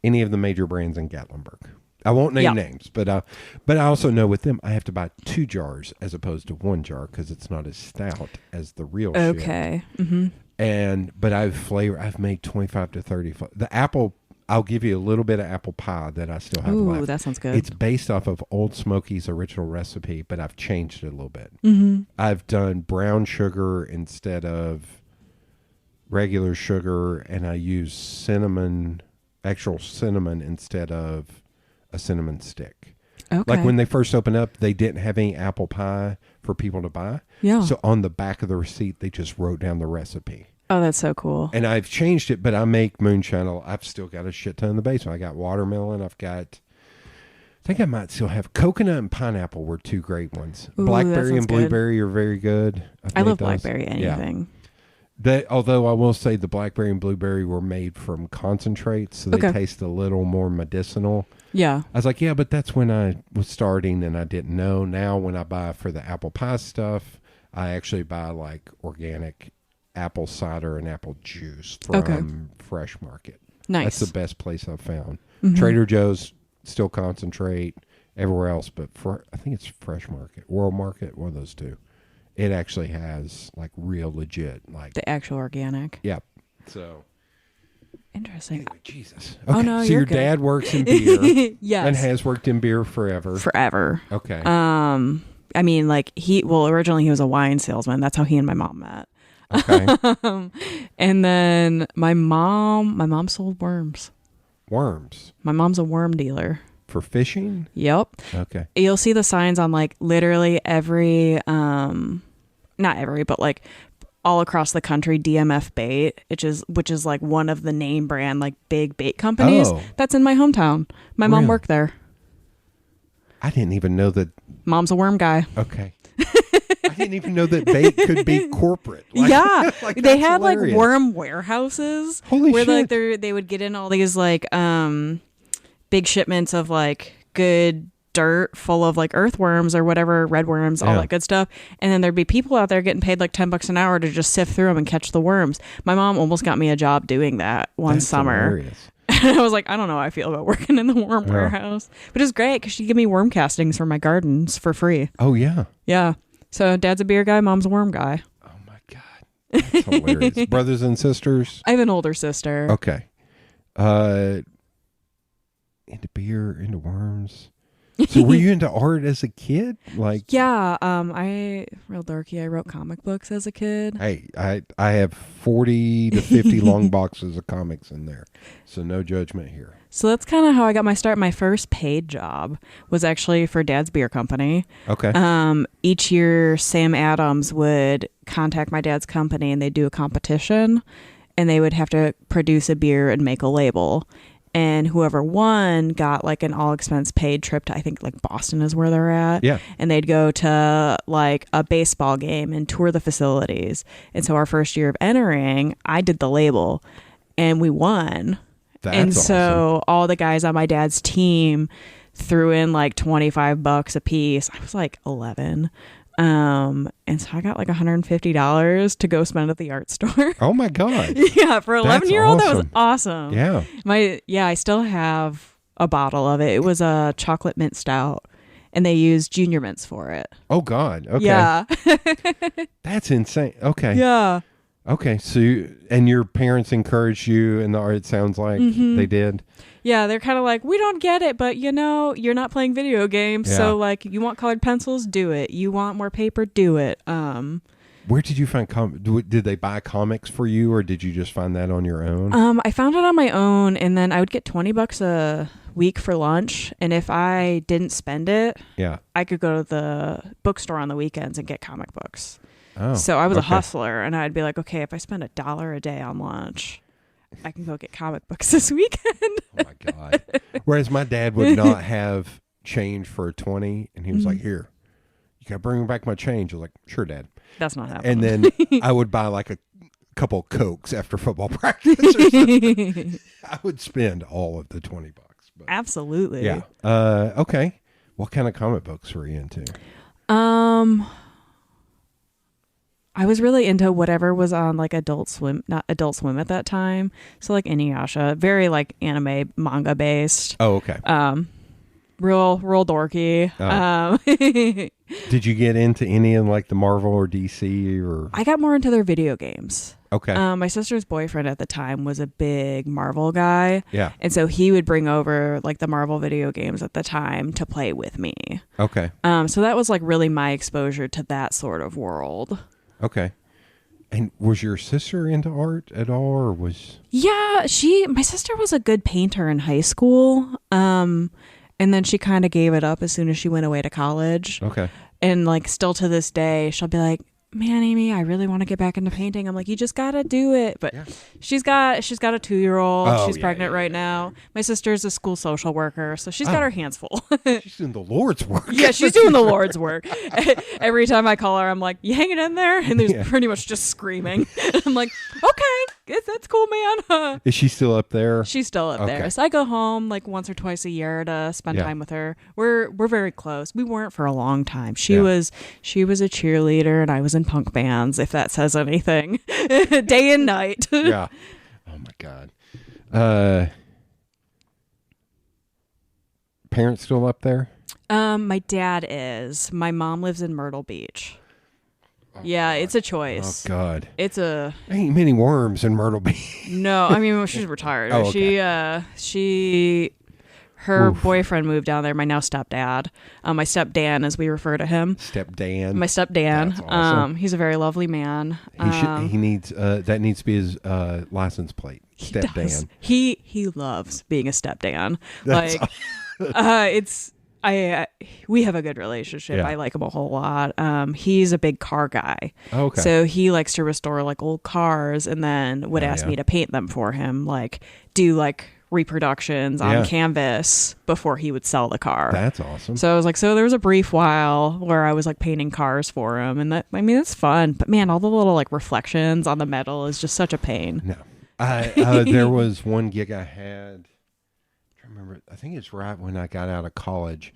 any of the major brands in Gatlinburg. I won't name names, but I also know with them, I have to buy 2 jars as opposed to 1 jar because it's not as stout as the real shit. Okay. But I've made 25 to 30. The apple, I'll give you a little bit of apple pie that I still have left. Ooh, that sounds good. It's based off of Old Smoky's original recipe, but I've changed it a little bit. I've done brown sugar instead of regular sugar, and I use actual cinnamon instead of a cinnamon stick. Okay. Like when they first opened up, they didn't have any apple pie for people to buy. Yeah. So on the back of the receipt, they just wrote down the recipe. Oh, that's so cool. And I've changed it, but I make moonshine. I've still got a shit ton in the basement. I got watermelon. I think I might still have coconut and pineapple were 2 great ones. Ooh, blackberry and blueberry are very good. I love blackberry anything. Although I will say the blackberry and blueberry were made from concentrates, so they taste a little more medicinal. Yeah. I was like, yeah, but that's when I was starting and I didn't know. Now when I buy for the apple pie stuff, I actually buy like organic apple cider and apple juice from Fresh Market. Nice. That's the best place I've found. Trader Joe's still concentrate, everywhere else, but I think it's Fresh Market, World Market, one of those two. It actually has like real legit, like the actual organic. Yep. So interesting. Anyway, Jesus. Okay. Oh no, so your dad works in beer. Yes. And has worked in beer forever. Forever. Okay. I mean, like originally he was a wine salesman. That's how he and my mom met. Okay. And then my mom sold worms. Worms. My mom's a worm dealer. for fishing? Yep. Okay. You'll see the signs on like literally every, not every, but like all across the country, DMF Bait, which is like one of the name brand like big bait companies. Oh. That's in my hometown. My mom worked there. I didn't even know that. Mom's a worm guy. Okay. I didn't even know that bait could be corporate. Like, yeah, like, they had hilarious. like worm warehouses. Holy where shit. like they would get in all these like big shipments of like good dirt full of like earthworms or whatever, red worms, all that good stuff. And then there'd be people out there getting paid like $10 an hour to just sift through them and catch the worms. My mom almost got me a job doing that one summer. Hilarious. And I was like, I don't know how I feel about working in the worm warehouse. But it's great because she'd give me worm castings for my gardens for free. Oh, yeah. Yeah. So dad's a beer guy, mom's a worm guy. Oh, my God. That's hilarious. Brothers and sisters? I have an older sister. Okay. Into beer, into worms. So were you into art as a kid? Like, yeah, I real dorky. I wrote comic books as a kid. hey, I have 40 to 50 long boxes of comics in there, so no judgment here. So that's kind of how I got my start. My first paid job was actually for Dad's beer company. Okay. Each year, Sam Adams would contact my dad's company, and they'd do a competition, and they would have to produce a beer and make a label. And whoever won got like an all expense paid trip to, I think like Boston is where they're at. Yeah. And they'd go to like a baseball game and tour the facilities. And so our first year of entering, I did the label and we won. That's so all the guys on my dad's team threw in like $25 a piece. I was like 11. And so I got like $150 to go spend at the art store. Oh my God. Yeah, for 11-year-old, that was awesome. Yeah. I still have a bottle of it. It was a chocolate mint stout, and they used junior mints for it. Oh God. Okay. Yeah. That's insane. Okay. Yeah. Okay. So, your parents encouraged you in the art, it sounds like they did. Yeah, they're kind of like, we don't get it, but you're not playing video games, so like, you want colored pencils, do it. You want more paper, do it. Where did you find did they buy comics for you, or did you just find that on your own? I found it on my own, and then I would get $20 a week for lunch, and if I didn't spend it, I could go to the bookstore on the weekends and get comic books. Oh, so I was a hustler, and I'd be like, okay, if I spend $1 a day on lunch, I can go get comic books this weekend. Oh my God. Whereas my dad would not have change for a 20, and he was like, here, you got to bring back my change. I was like, sure, Dad. That's not happening. And then I would buy like a couple of Cokes after football practice or something. I would spend all of the $20. But absolutely. Yeah. Okay. What kind of comic books were you into? I was really into whatever was on like Adult Swim, not Adult Swim at that time. So like Inuyasha, very like anime manga based. Oh, okay. Real dorky. Oh. Did you get into any of like the Marvel or DC or? I got more into their video games. Okay. My sister's boyfriend at the time was a big Marvel guy. Yeah. And so he would bring over like the Marvel video games at the time to play with me. Okay. So that was like really my exposure to that sort of world. Okay. And was your sister into art at all, or was? Yeah, my sister was a good painter in high school. And then she kind of gave it up as soon as she went away to college. Okay. And like still to this day, she'll be like, man, Amy, I really want to get back into painting. I'm like, you just got to do it. But she's got a 2-year-old. Oh, she's pregnant right now. My sister's a school social worker, so she's got her hands full. She's doing the Lord's work. Yeah, she's doing the Lord's work. Every time I call her, I'm like, you hanging in there? And there's pretty much just screaming. I'm like, okay, that's cool, man. Is she still up there? She's still up there. So I go home like once or twice a year to spend time with her. We're very close. We weren't for a long time. She was a cheerleader, and I was in punk bands, if that says anything. Day and night. Yeah. Oh my God. Parents still up there? My dad is. My mom lives in Myrtle Beach. Oh, yeah, God. It's a choice. Oh God. It's a ain't many worms in Myrtle Beach. No, I mean she's retired. Oh, okay. Her boyfriend moved down there, my now stepdad. My stepdan, as we refer to him. Stepdan. My stepdan. That's awesome. He's a very lovely man. He needs that needs to be his license plate. Stepdan. He loves being a stepdan. That's like We have a good relationship. Yeah. I like him a whole lot. He's a big car guy. Okay. So he likes to restore like old cars and then would ask me to paint them for him, like do like reproductions on canvas before he would sell the car. That's awesome. So I was like, so there was a brief while where I was like painting cars for him, and that, I mean, it's fun, but man, all the little like reflections on the metal is just such a pain. No. There was one gig I had, I remember, I think it's right when I got out of college,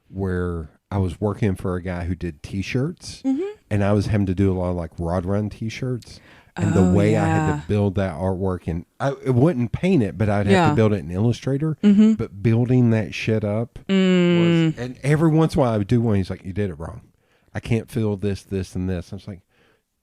where I was working for a guy who did t-shirts, and I was having to do a lot of like rod run t-shirts. And the way I had to build that artwork, and I wouldn't paint it, but I'd have to build it in Illustrator. But building that shit up was, and every once in a while I would do one. He's like, "You did it wrong. I can't fill this, this, and this." I was like,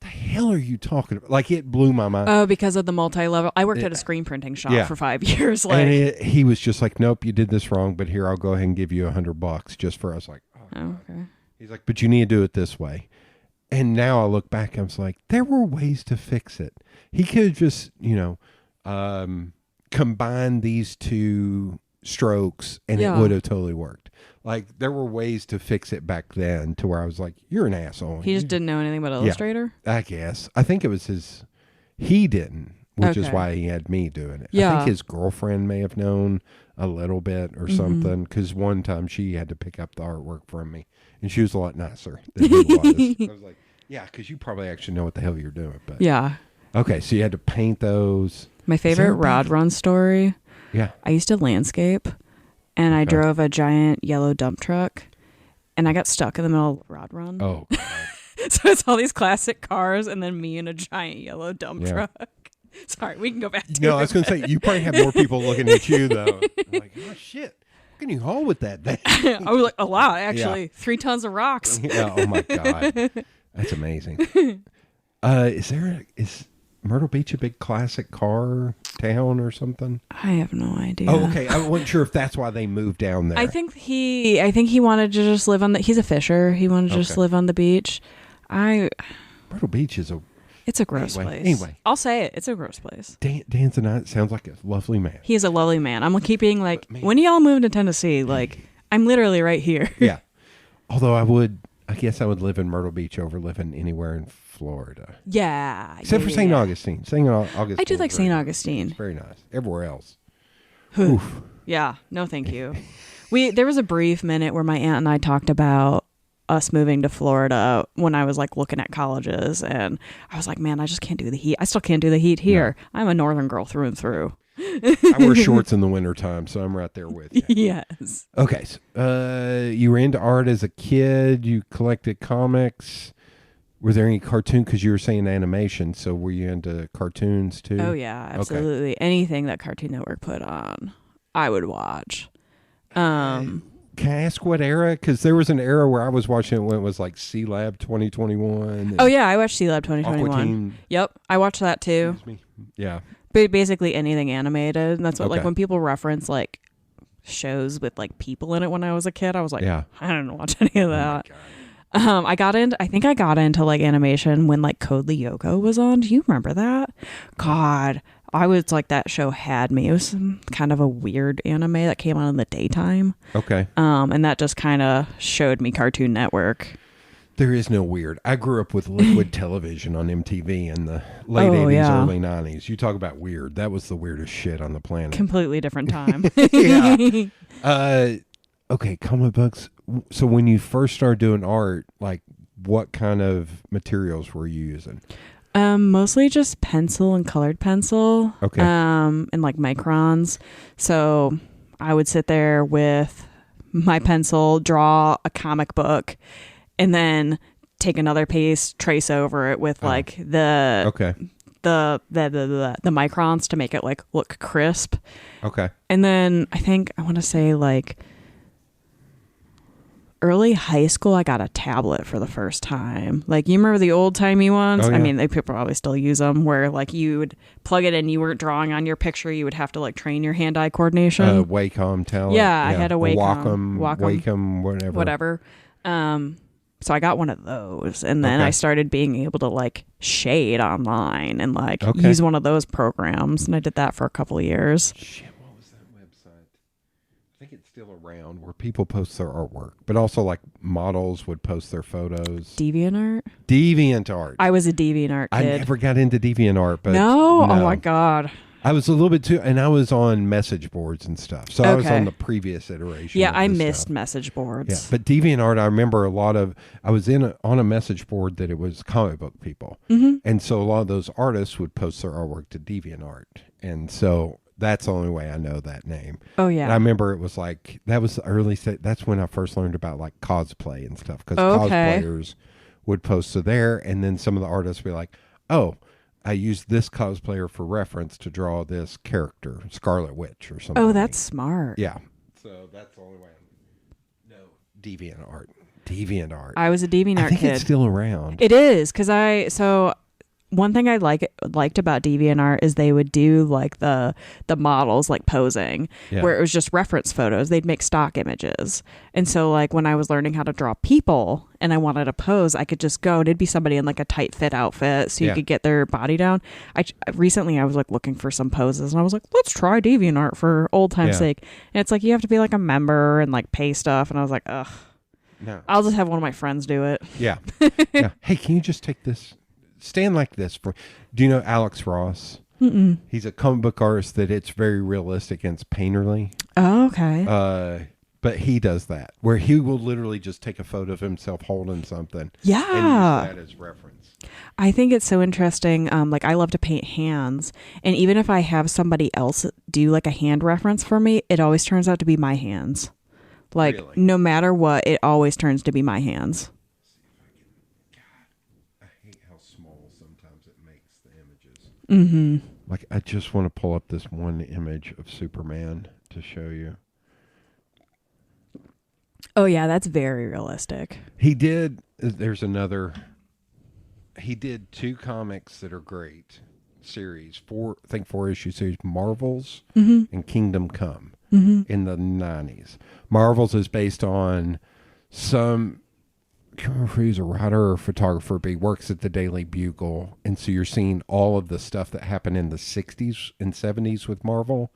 "The hell are you talking about?" Like, it blew my mind. Oh, because of the multi-level. I worked at a screen printing shop for 5 years. Like, and he was just like, "Nope, you did this wrong. But here, I'll go ahead and give you $100 just for us." Like, oh, okay. He's like, "But you need to do it this way." And now I look back, I was like, there were ways to fix it. He could have just, combined these two strokes and it would have totally worked. Like, there were ways to fix it back then to where I was like, you're an asshole. He just didn't know anything about Illustrator? Yeah, I guess. I think it was he didn't, which is why he had me doing it. Yeah. I think his girlfriend may have known a little bit or something, because one time she had to pick up the artwork from me. And she was a lot nicer than he was. I was like, yeah, because you probably actually know what the hell you're doing. But yeah. Okay, so you had to paint those. My favorite rod run story. Yeah. I used to landscape, and I drove a giant yellow dump truck, and I got stuck in the middle of the rod run. Oh, God. So it's all these classic cars, and then me in a giant yellow dump truck. Sorry, we can go back to No, I was going to say, you probably have more people looking at you, though. Like, oh, shit. Can you haul with that thing? I was like, a lot, actually. 3 tons of rocks. Yeah, oh my God. That's amazing. Is Myrtle Beach a big classic car town or something? I have no idea. Oh, okay. I wasn't sure if that's why they moved down there. I think he wanted to just live on he's a fisher. He wanted to just live on the beach. Myrtle Beach is it's a gross place. Anyway. I'll say it. It's a gross place. Dan tonight sounds like a lovely man. He is a lovely man. I'm keeping like, when y'all move to Tennessee, like, I'm literally right here. Yeah. Although I guess I would live in Myrtle Beach over living anywhere in Florida. Yeah. Except for St. Augustine. St. Augustine. I do like St. Augustine. It's very nice. Everywhere else. Oof. Yeah. No, thank you. There was a brief minute where my aunt and I talked about us moving to Florida when I was like looking at colleges, and I was like, man, I just can't do the heat. I still can't do the heat here. No. I'm a northern girl through and through. I wear shorts in the wintertime, so I'm right there with you. Yes. Okay. So, you were into art as a kid. You collected comics. Were there any cartoon? Because you were saying animation, so were you into cartoons too? Oh yeah, absolutely. Okay. Anything that Cartoon Network put on, I would watch. Can I ask what era? Because there was an era where I was watching it when it was like C-Lab 2021. Oh yeah, I watched C-Lab 2021. Aqua-Teen. Yep, I watched that too. Excuse me. Yeah. But basically anything animated. And that's what like when people reference like shows with like people in it when I was a kid, I was like, I didn't watch any of that. I think I got into like animation when like Code Lyoko was on. Do you remember that? God, I was like, that show had me. It was some kind of a weird anime that came on in the daytime. Okay. And that just kind of showed me Cartoon Network. There is no weird. I grew up with liquid television on MTV in the late 80s, early 90s. You talk about weird. That was the weirdest shit on the planet. Completely different time. Yeah. Okay, comic books. So when you first started doing art, like what kind of materials were you using? Mostly just pencil and colored pencil. Okay. And like microns. So I would sit there with my pencil, draw a comic book, and then take another piece, trace over it with like the microns to make it like look crisp. Okay. And then I want to say like early high school, I got a tablet for the first time. Like, you remember the old timey ones? Oh, yeah. I mean, they probably still use them, where like you would plug it in, you weren't drawing on your picture, you would have to like train your hand-eye coordination. Wacom tablet. Yeah, I had a Wacom. Wacom, whatever. So I got one of those, and then I started being able to like shade online and like use one of those programs, and I did that for a couple of years. Shit, what was that website? I think it's still still around where people post their artwork, but also like models would post their photos. DeviantArt? DeviantArt. I was a DeviantArt kid. I never got into DeviantArt, but no? Oh my God. I was a little bit too, and I was on message boards and stuff. So I was on the previous iteration. Yeah, of I this missed stuff. message boards. Yeah, but DeviantArt, I remember I was on a message board that it was comic book people. Mm-hmm. And so a lot of those artists would post their artwork to DeviantArt. And so that's the only way I know that name. Oh, yeah. And I remember it was like, that was the early that's when I first learned about like cosplay and stuff. Because cosplayers would post to there, and then some of the artists would be like, oh, I used this cosplayer for reference to draw this character, Scarlet Witch or something. Oh, that's smart. Yeah. So that's the only way I know. DeviantArt. DeviantArt. I was a DeviantArt I think kid. it's still around. It is, because one thing I liked about DeviantArt is they would do like the models like posing, where it was just reference photos. They'd make stock images. And so like when I was learning how to draw people and I wanted to pose, I could just go and it'd be somebody in like a tight fit outfit so you could get their body down. Recently I was like looking for some poses and I was like, let's try DeviantArt for old time's sake. And it's like you have to be like a member and like pay stuff. And I was like, ugh. No. I'll just have one of my friends do it. Yeah. Yeah. Hey, can you just take this? Stand like this. Do you know Alex Ross? Mm-mm. He's a comic book artist that it's very realistic and it's painterly. Oh, okay. But he does that where he will literally just take a photo of himself holding something. Yeah. And use that as reference. I think it's so interesting. Like I love to paint hands, and even if I have somebody else do like a hand reference for me, it always turns out to be my hands. Like no matter what, it always turns to be my hands. Mm-hmm. Like, I just want to pull up this one image of Superman to show you. Oh, yeah, that's very realistic. He did 2 comics that are great series, 4 issue series, Marvels and Kingdom Come in the 90s. Marvels is based on I can't remember if he's a writer or photographer, but he works at the Daily Bugle. And so you're seeing all of the stuff that happened in the 60s and 70s with Marvel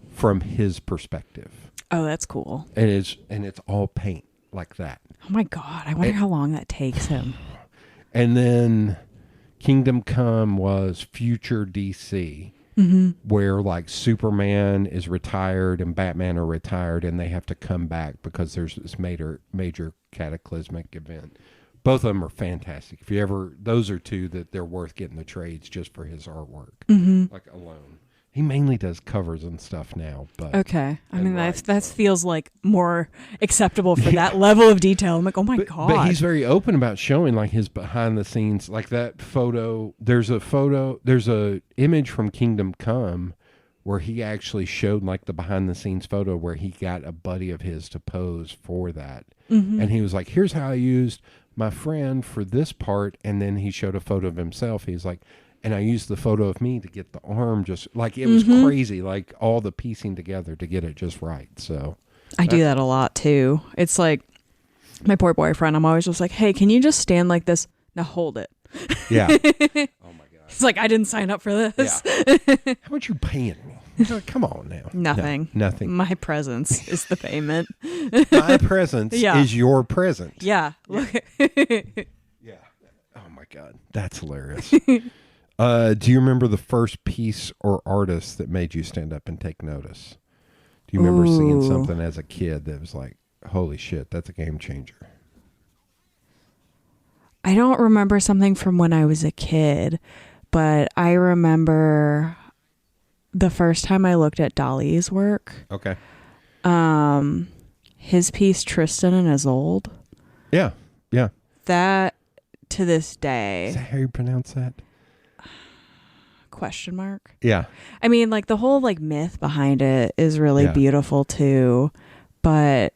from his perspective. Oh, that's cool. And it's all paint like that. Oh, my God. I wonder how long that takes him. And then Kingdom Come was future DC, where like Superman is retired and Batman are retired and they have to come back because there's this major cataclysmic event. Both of them are fantastic. Those are 2 that they're worth getting the trades just for his artwork, like alone. He mainly does covers and stuff now, but okay. I mean, that feels like more acceptable for that level of detail. I'm like, oh my God. But he's very open about showing like his behind the scenes, like that photo. There's a image from Kingdom Come where he actually showed like the behind the scenes photo where he got a buddy of his to pose for that. And he was like, here's how I used my friend for this part. And then he showed a photo of himself. He's like, and I used the photo of me to get the arm just like it was crazy, like all the piecing together to get it just right. So I do that a lot too. It's like my poor boyfriend. I'm always just like, hey, can you just stand like this? Now hold it. Yeah. Oh my God. It's like I didn't sign up for this. Yeah. How much you paying me? Come on now. Nothing. No, nothing. My presence is the payment. My presence is your present. Yeah. Yeah. Oh my God. That's hilarious. Do you remember the first piece or artist that made you stand up and take notice? Do you remember seeing something as a kid that was like, holy shit, that's a game changer? I don't remember something from when I was a kid, but I remember the first time I looked at Dali's work. Okay. His piece, Tristan and Isolde. Yeah. Yeah. That, to this day. Is that how you pronounce that? Question mark? Yeah. I mean, like the whole like myth behind it is really beautiful too, but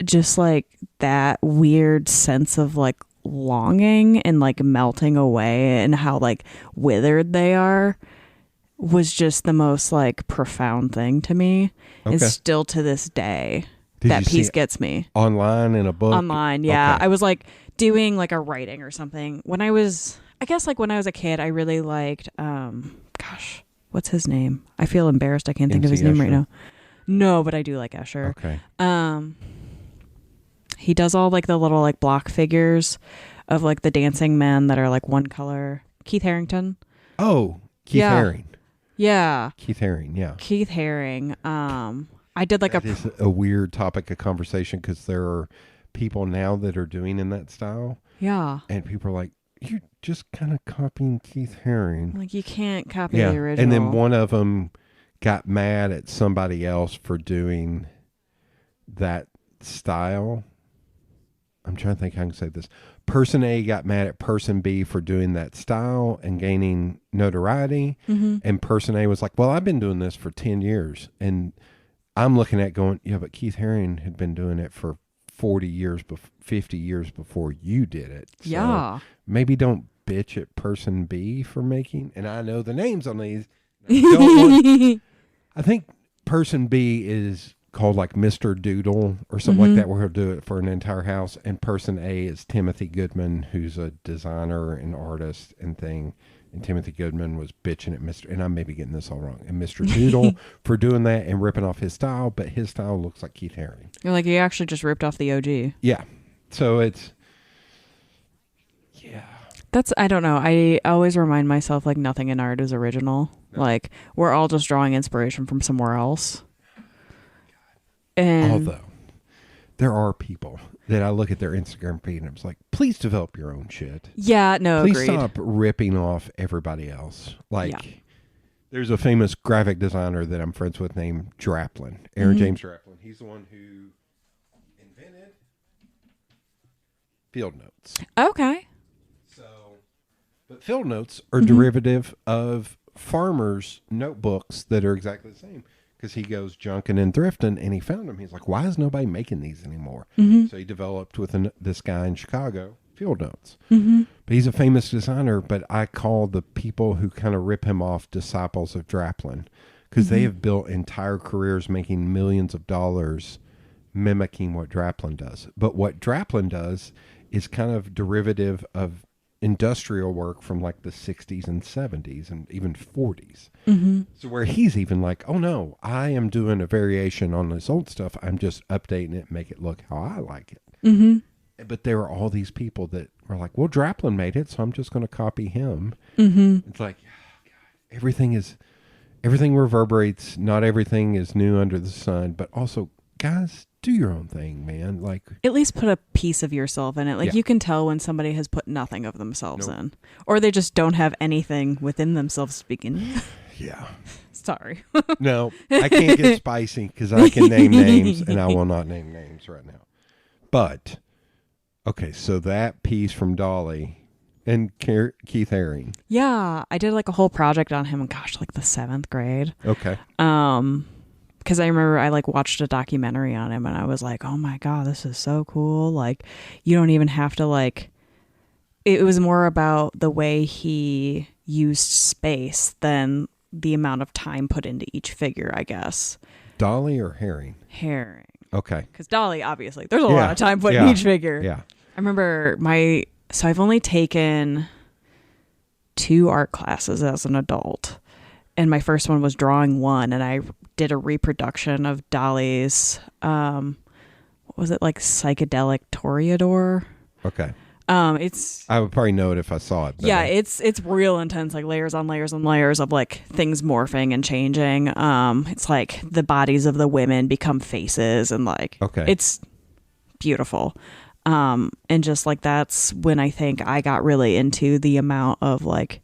just like that weird sense of like longing and like melting away and how like withered they are was just the most like profound thing to me. Okay. And still to this day, that piece gets me. Online in a book? Online, yeah. Okay. I was like doing like a writing or something when I was a kid. I really liked, what's his name? I feel embarrassed. I can't think of his name right now. No, but I do like Escher. Okay. He does all like the little like block figures of like the dancing men that are like one color. Keith Harington. Oh, Keith Haring. Yeah. Keith Haring, yeah. Keith Haring. I did like That is a weird topic of conversation because there are people now that are doing in that style. Yeah. And people are like, you're just kind of copying Keith Haring. Like you can't copy the original. And then one of them got mad at somebody else for doing that style. I'm trying to think how I can say this. Person A got mad at person B for doing that style and gaining notoriety. Mm-hmm. And person A was like, well, I've been doing this for 10 years. And I'm looking at going, yeah, but Keith Haring had been doing it for 40 years, 50 years before you did it. So yeah. maybe don't bitch at person B for making, and I know the names on these. I think person B is called like Mr. Doodle or something like that, where he'll do it for an entire house. And person A is Timothy Goodman, who's a designer and artist and thing. And Timothy Goodman was bitching at Mr. And I may be getting this all wrong. And Mr. Doodle for doing that and ripping off his style, but his style looks like Keith Haring. You're like, you actually just ripped off the OG. Yeah. So it's, yeah. That's, I don't know. I always remind myself like nothing in art is original. No. Like we're all just drawing inspiration from somewhere else. And although there are people that I look at their Instagram feed and I'm like, please develop your own shit. Yeah, no, please agreed. Stop ripping off everybody else. Like, there's a famous graphic designer that I'm friends with named Draplin, Aaron James Draplin. He's the one who invented Field Notes. Okay. So, but Field Notes are derivative of farmers' notebooks that are exactly the same. Because he goes junking and thrifting, and he found them. He's like, why is nobody making these anymore? So he developed with this guy in Chicago, Field Notes. But he's a famous designer, but I call the people who kind of rip him off disciples of Draplin. Because they have built entire careers making millions of dollars mimicking what Draplin does. But what Draplin does is kind of derivative of industrial work from like the 60s and 70s and even 40s. So where he's even like, oh no, I am doing a variation on this old stuff. I'm just updating it and make it look how I like it. But there are all these people that are like, well, Draplin made it, so I'm just going to copy him. It's like, oh, God, everything reverberates. Not everything is new under the sun, but also, guys, do your own thing, man. Like, at least put a piece of yourself in it. Like you can tell when somebody has put nothing of themselves in, or they just don't have anything within themselves speaking. Yeah. Sorry. No, I can't get spicy because I can name names, and I will not name names right now. But, okay, so that piece from Dolly and Keith Haring. Yeah, I did like a whole project on him. Gosh, like the 7th grade. Okay. Because I remember I like watched a documentary on him, and I was like, oh my God, this is so cool. Like, you don't even have to like. It was more about the way he used space than the amount of time put into each figure, I guess. Dolly or Haring? Haring. Okay. Because Dolly, obviously, there's a lot of time put in each figure. Yeah. I remember so I've only taken 2 art classes as an adult. And my first one was drawing 1, and I did a reproduction of Dolly's, what was it, like psychedelic Toreador? Okay. It's I would probably know it if I saw it. Yeah, it's real intense, like layers on layers on layers of like things morphing and changing. It's like the bodies of the women become faces, and like it's beautiful. And just like that's when I think I got really into the amount of like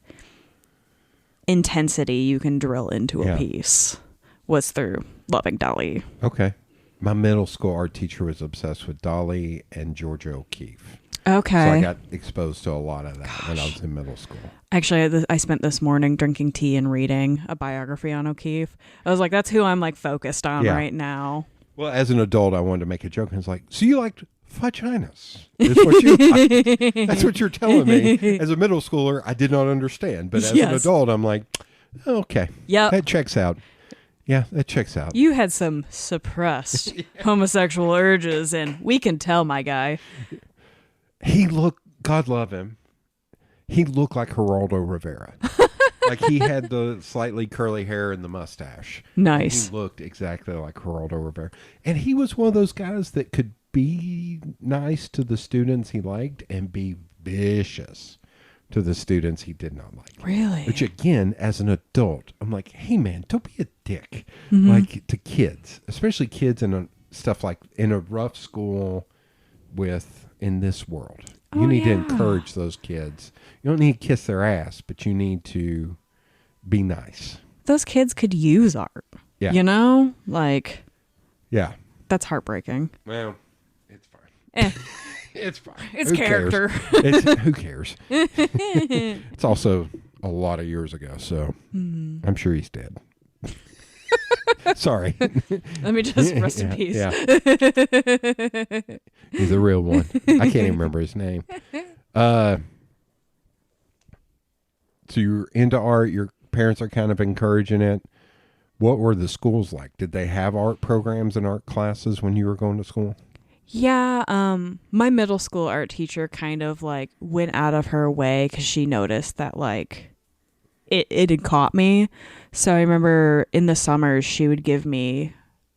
intensity you can drill into a piece was through loving Dolly. Okay. My middle school art teacher was obsessed with Dolly and Georgia O'Keeffe. Okay. So I got exposed to a lot of that when I was in middle school. Actually, I spent this morning drinking tea and reading a biography on O'Keeffe. I was like, that's who I'm like focused on right now. Well, as an adult, I wanted to make a joke. And it's like, so you liked vaginas? That's what you're telling me. As a middle schooler, I did not understand. But as an adult, I'm like, okay. Yeah, that checks out. Yeah, that checks out. You had some suppressed homosexual urges, and we can tell, my guy. He looked, God love him, he looked like Geraldo Rivera. Like he had the slightly curly hair and the mustache. Nice. He looked exactly like Geraldo Rivera. And he was one of those guys that could be nice to the students he liked and be vicious to the students he did not like. Really? Which again, as an adult, I'm like, hey man, don't be a dick. Mm-hmm. Like to kids, especially kids in stuff like in a rough school in this world. You need to encourage those kids. You don't need to kiss their ass, but you need to be nice. Those kids could use art. Yeah. You know? Like, yeah. that's heartbreaking. Well, it's fine. It's fine. It's Who character. Cares? Who cares? It's also a lot of years ago, so I'm sure he's dead. Sorry. Let me just rest in peace. Yeah. He's a real one. I can't even remember his name. So you're into art. Your parents are kind of encouraging it. What were the schools like? Did they have art programs and art classes when you were going to school? Yeah, my middle school art teacher kind of like went out of her way because she noticed that like it had caught me. So I remember in the summers she would give me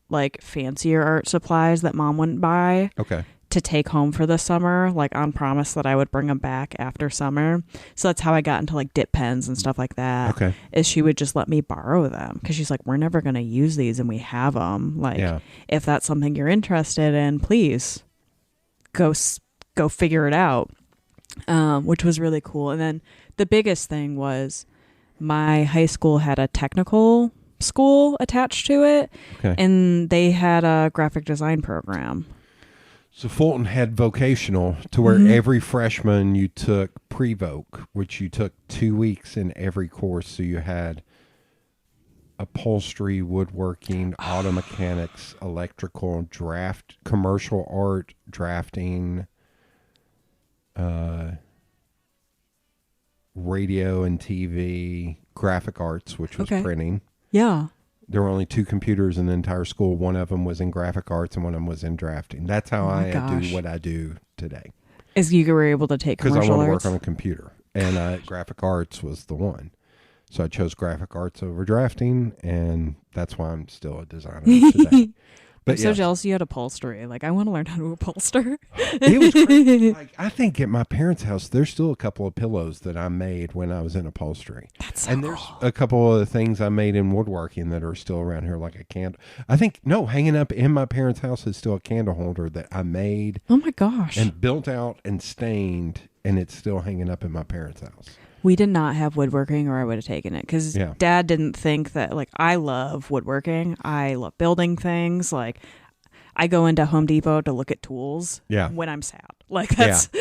like fancier art supplies that mom wouldn't buy. Okay. To take home for the summer, like on promise that I would bring them back after summer. So that's how I got into like dip pens and stuff like that. Okay. Is she would just let me borrow them because she's like, we're never going to use these and we have them. Like, if that's something you're interested in, please go figure it out, which was really cool. And then the biggest thing was my high school had a technical school attached to it, and they had a graphic design program. So Fulton had vocational to where every freshman you took pre-voc, which you took 2 weeks in every course. So you had upholstery, woodworking, auto mechanics, electrical, commercial art, drafting, radio and TV, graphic arts, which was printing. Yeah. There were only 2 computers in the entire school. One of them was in graphic arts and one of them was in drafting. That's how I do what I do today. Is you were able to take commercial arts? Because I want to work on a computer. And graphic arts was the one. So I chose graphic arts over drafting, and that's why I'm still a designer today. But I'm so jealous you had upholstery. Like, I want to learn how to upholster. It was crazy. Like, I think at my parents' house, there's still a couple of pillows that I made when I was in upholstery. That's so and there's a couple of things I made in woodworking that are still around here, like a candle. I think, hanging up in my parents' house is still a candle holder that I made. Oh, my gosh. And built out and stained, and it's still hanging up in my parents' house. We did not have woodworking, or I would have taken it because Dad didn't think that, like, I love woodworking. I love building things. Like, I go into Home Depot to look at tools when I'm sad. Like, that's,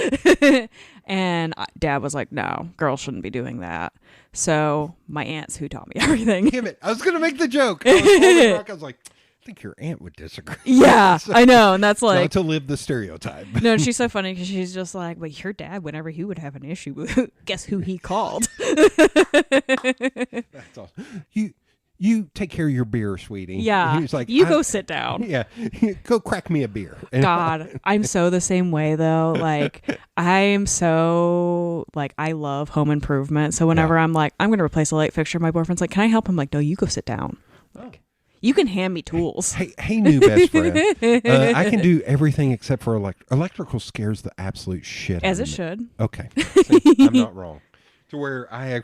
and Dad was like, no, girls shouldn't be doing that. So my aunts who taught me everything. Damn it. I was going to make the joke. I was like, I think your aunt would disagree. Yeah, I know. And that's like, not to live the stereotype. No, she's so funny because she's just like, well, your dad, whenever he would have an issue, guess who he called? That's awesome. You take care of your beer, sweetie. Yeah. He's like, you go sit down. Yeah. Go crack me a beer. God, I'm so the same way though. Like, I love home improvement. So whenever I'm like, I'm going to replace a light fixture, my boyfriend's like, can I help him? Like, no, you go sit down. Like, you can hand me tools. Hey, new best friend. I can do everything except for electrical scares the absolute shit As out of it me. should. Okay. See, I'm not wrong. To where I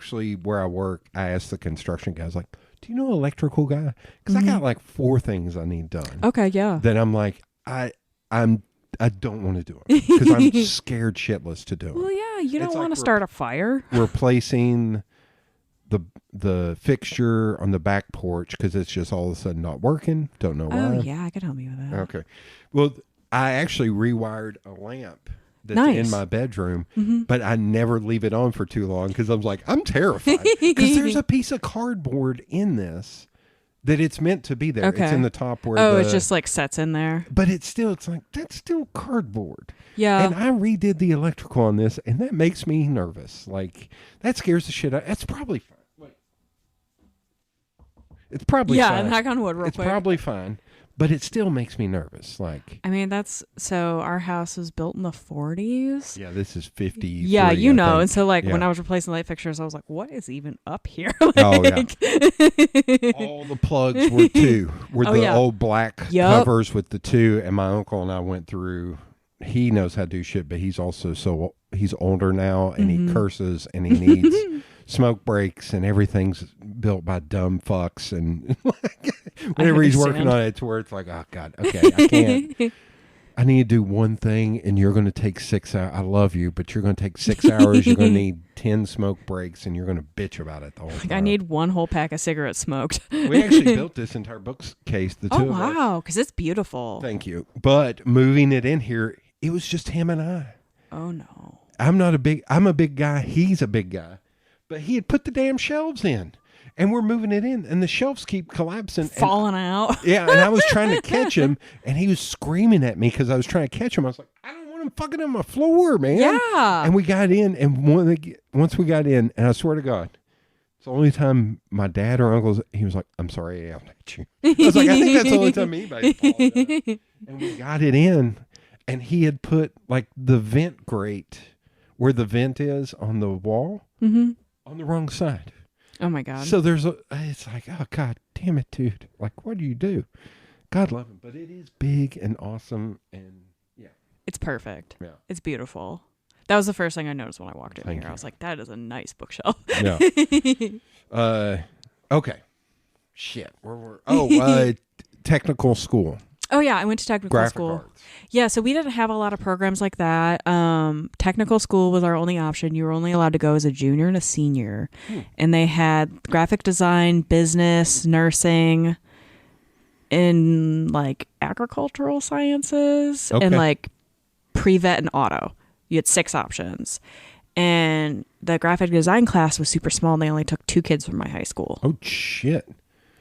work, I asked the construction guys, like, do you know an electrical guy? Because I got like 4 things I need done. Okay, yeah. That I'm like, I don't want to do it because I'm scared shitless to do it. Well, yeah, you don't want to start a fire. Replacing the fixture on the back porch because it's just all of a sudden not working. Don't know why. Oh, yeah, I can help you with that. Okay. Well, I actually rewired a lamp that's in my bedroom, but I never leave it on for too long because I'm like, I'm terrified because there's a piece of cardboard in this that it's meant to be there. Okay. It's in the top where it just like sets in there. But it's like, that's still cardboard. Yeah. And I redid the electrical on this, and that makes me nervous. Like, that scares the shit out. It's probably fine. It's probably fine. Yeah, knock on wood real quick. It's probably fine. but it still makes me nervous. Like, I mean, so our house was built in the 40s. yeah, this is 50. Yeah, you know. And so, like, when I was replacing light fixtures, I was like, what is even up here? Oh, yeah. All the plugs were the old black covers with the 2. And my uncle and I went through. He knows how to do shit, but he's also he's older now, and he curses, and he needs smoke breaks, and everything's built by dumb fucks. And whenever he's working on it, it's where it's like, oh God, okay, I can't. I need to do one thing, and you're going to take 6 hours. I love you, but you're going to take 6 hours. You're going to need 10 smoke breaks, and you're going to bitch about it the whole time. I need one whole pack of cigarettes smoked. We actually built this entire bookcase, the 2 of us. Oh, wow, because it's beautiful. Thank you. But moving it in here, it was just him and I. Oh, no. I'm a big guy. He's a big guy. But he had put the damn shelves in. And we're moving it in, and the shelves keep collapsing. Falling out. Yeah, and I was trying to catch him, and he was screaming at me because I was trying to catch him. I was like, I don't want him fucking on my floor, man. Yeah. And we got in, and once we got in, and I swear to God, it's the only time my dad or uncles, he was like, I'm sorry I yelled at you. I was like, I think that's the only time anybody apologized. And we got it in, and he had put, like, the vent grate, where the vent is on the wall, on the wrong side. Oh, my God. So it's like, oh, God damn it, dude. Like, what do you do? God love him. But it is big and awesome. And yeah. It's perfect. Yeah. It's beautiful. That was the first thing I noticed when I walked in Thank here. you. I was like, that is a nice bookshelf. Yeah. Okay. Shit. Technical school. Oh, yeah. I went to technical Graphic school. arts. Yeah. So we didn't have a lot of programs like that. Technical school was our only option. You were only allowed to go as a junior and a senior. And they had graphic design, business, nursing, and like agricultural sciences, and like pre-vet and auto. You had 6 options. And the graphic design class was super small, and they only took 2 kids from my high school. Oh, shit.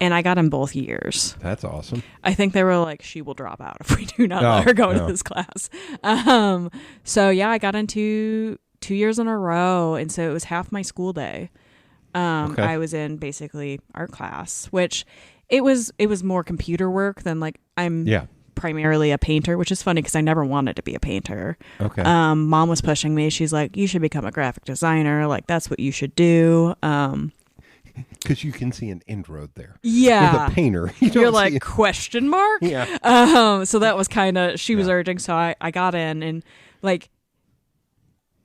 And I got in both years. That's awesome. I think they were like, she will drop out if we do not let her go into this class. So yeah, I got into 2 years in a row. And so it was half my school day. I was in basically art class, which it was more computer work than like I'm primarily a painter, which is funny because I never wanted to be a painter. Okay. Mom was pushing me. She's like, you should become a graphic designer. Like, that's what you should do. Because you can see an inroad there. Yeah. With a painter. You're like, question mark? Yeah. So that was kind of, she was urging. So I got in, and like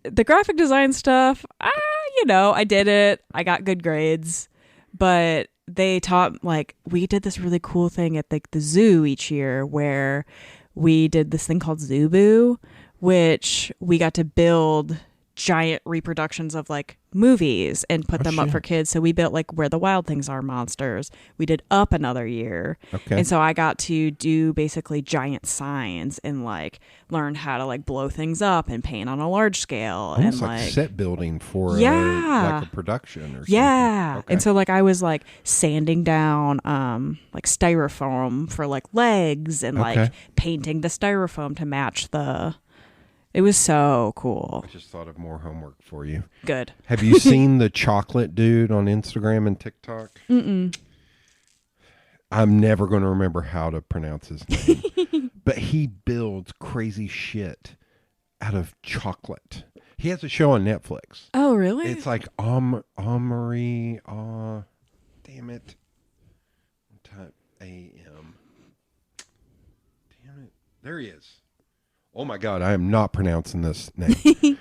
the graphic design stuff, I did it. I got good grades, but they taught, like, we did this really cool thing at the zoo each year where we did this thing called Zubu, which we got to build giant reproductions of like movies and put them up for kids. So we built like Where the Wild Things Are monsters. We did Up another year. Okay. And so I got to do basically giant signs and like learn how to like blow things up and paint on a large scale. Almost and like set building for like a production or something. Yeah. Okay. And so like I was like sanding down like styrofoam for like legs and like painting the styrofoam to match the... It was so cool. I just thought of more homework for you. Good. Have you seen the chocolate dude on Instagram and TikTok? Mm-mm. I'm never going to remember how to pronounce his name. But he builds crazy shit out of chocolate. He has a show on Netflix. Oh, really? It's like Amory. Damn it. Type AM. Damn it. There he is. Oh my God, I am not pronouncing this name.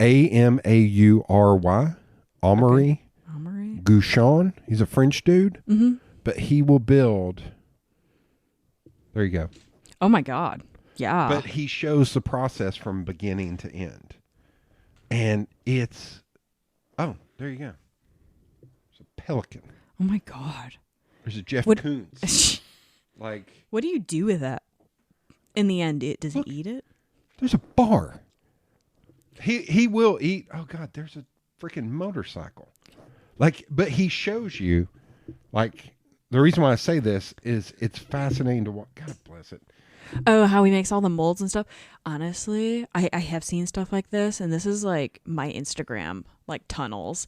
Amaury. Amory. Amory. Gouchon. He's a French dude. Mm-hmm. But he will build. There you go. Oh my God. Yeah. But he shows the process from beginning to end. And it's. Oh, there you go. It's a pelican. Oh my God. There's a Jeff Koons. Like. What do you do with that? In the end, does he eat it? There's a bar. He will eat. Oh God, there's a freaking motorcycle. Like, but he shows you, like, the reason why I say this is it's fascinating to watch. God bless it. Oh, how he makes all the molds and stuff. Honestly, I have seen stuff like this, and this is like my Instagram, like tunnels.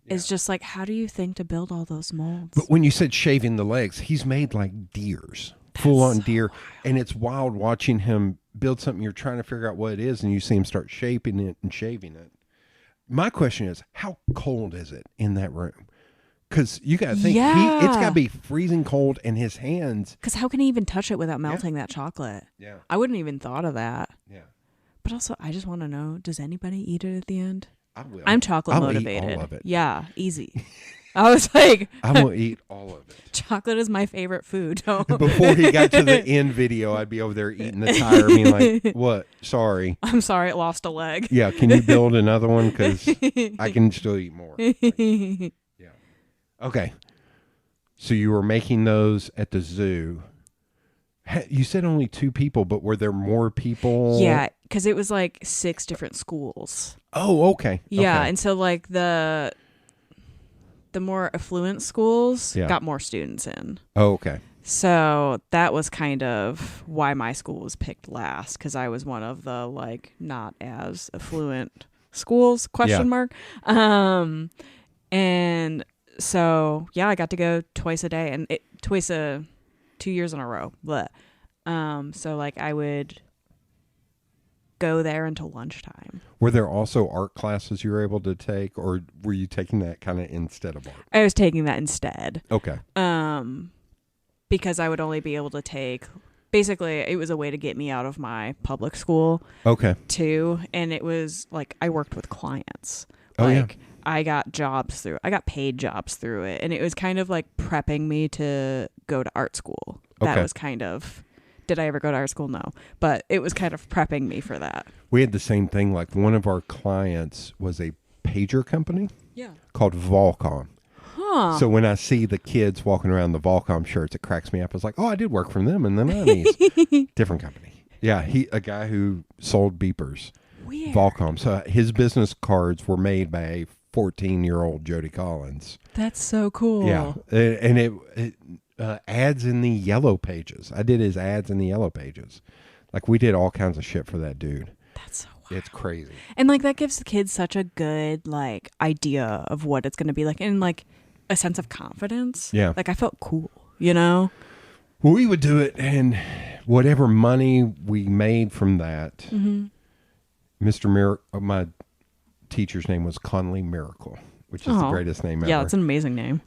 Yeah. It's just like, how do you think to build all those molds? But when you said shaving the legs, he's made like deers. full on deer. And it's wild watching him build something. You're trying to figure out what it is, and you see him start shaping it and shaving it. My question is, how cold is it in that room? Because you got to think, it's got to be freezing cold, and his hands. Because how can he even touch it without melting that chocolate? Yeah. I wouldn't even thought of that. Yeah. But also, I just want to know, does anybody eat it at the end? I will. I'm chocolate I'll motivated. eat all of it. Yeah, easy. I was like, I will eat all of it. Chocolate is my favorite food. Before he got to the end video, I'd be over there eating the tire, being like, what? Sorry. I'm sorry, it lost a leg. Yeah, can you build another one? Because I can still eat more. Yeah. Okay. So you were making those at the zoo. You said only 2 people, but were there more people? Yeah, because it was like 6 different schools. Oh, okay. Yeah, okay. and so like the more affluent schools Yeah. got more students in. Oh, okay. So that was kind of why my school was picked last, because I was one of the like not as affluent schools, question mark. And so yeah, I got to go twice a day, and 2 years in a row. But so like I would go there until lunchtime. Were there also art classes you were able to take, or were you taking that kind of instead of art? I was taking that instead. Okay. Because I would only be able to take, basically it was a way to get me out of my public school. Okay. Too. And it was like, I worked with clients. Oh, like, yeah. I got paid jobs through it. And it was kind of like prepping me to go to art school. That Okay. was kind of, did I ever go to art school? No. But it was kind of prepping me for that. We had the same thing. Like one of our clients was a pager company Yeah. called Volcom. Huh. So when I see the kids walking around the Volcom shirts, it cracks me up. I was like, oh, I did work from them in the 90s. Different company. Yeah, a guy who sold beepers. Weird. Volcom. So his business cards were made by a 14-year-old Jody Collins. That's so cool. Yeah, and it ads in the yellow pages. I did his ads in the yellow pages. Like we did all kinds of shit for that dude. That's so wild. It's crazy. And like that gives the kids such a good like idea of what it's going to be like, and like a sense of confidence. Yeah. Like I felt cool, you know? Well, we would do it, and whatever money we made from that, Mr. my teacher's name was Conley Miracle, which is the greatest name ever. Yeah, it's an amazing name.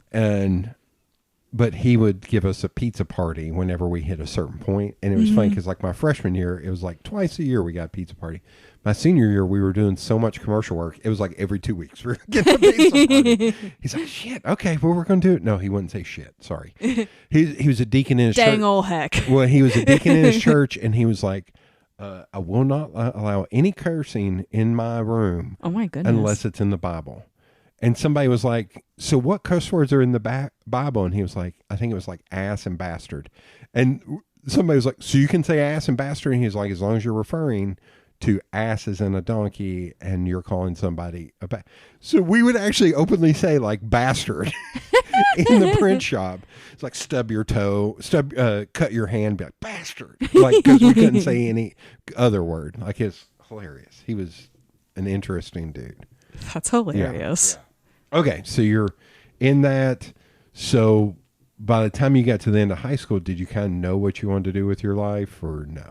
But he would give us a pizza party whenever we hit a certain point. And it was funny because like my freshman year, it was like twice a year we got a pizza party. My senior year, we were doing so much commercial work. It was like every 2 weeks we were getting a pizza party. He's like, shit, okay, well, we're going to do it. No, he wouldn't say shit. Sorry. He was a deacon in his church. Dang old heck. Well, he was a deacon in his church, and he was like, I will not allow any cursing in my room. Oh, my goodness. Unless it's in the Bible. And somebody was like, so what curse words are in the Bible? And he was like, I think it was like ass and bastard. And somebody was like, so you can say ass and bastard? And he was like, as long as you're referring to asses and a donkey and you're calling somebody a So we would actually openly say like bastard in the print shop. It's like stub your toe, cut your hand, be like bastard. Like, because we couldn't say any other word. Like, it's hilarious. He was an interesting dude. That's hilarious. Yeah. Okay, so you're in that. So by the time you got to the end of high school, did you kind of know what you wanted to do with your life, or no?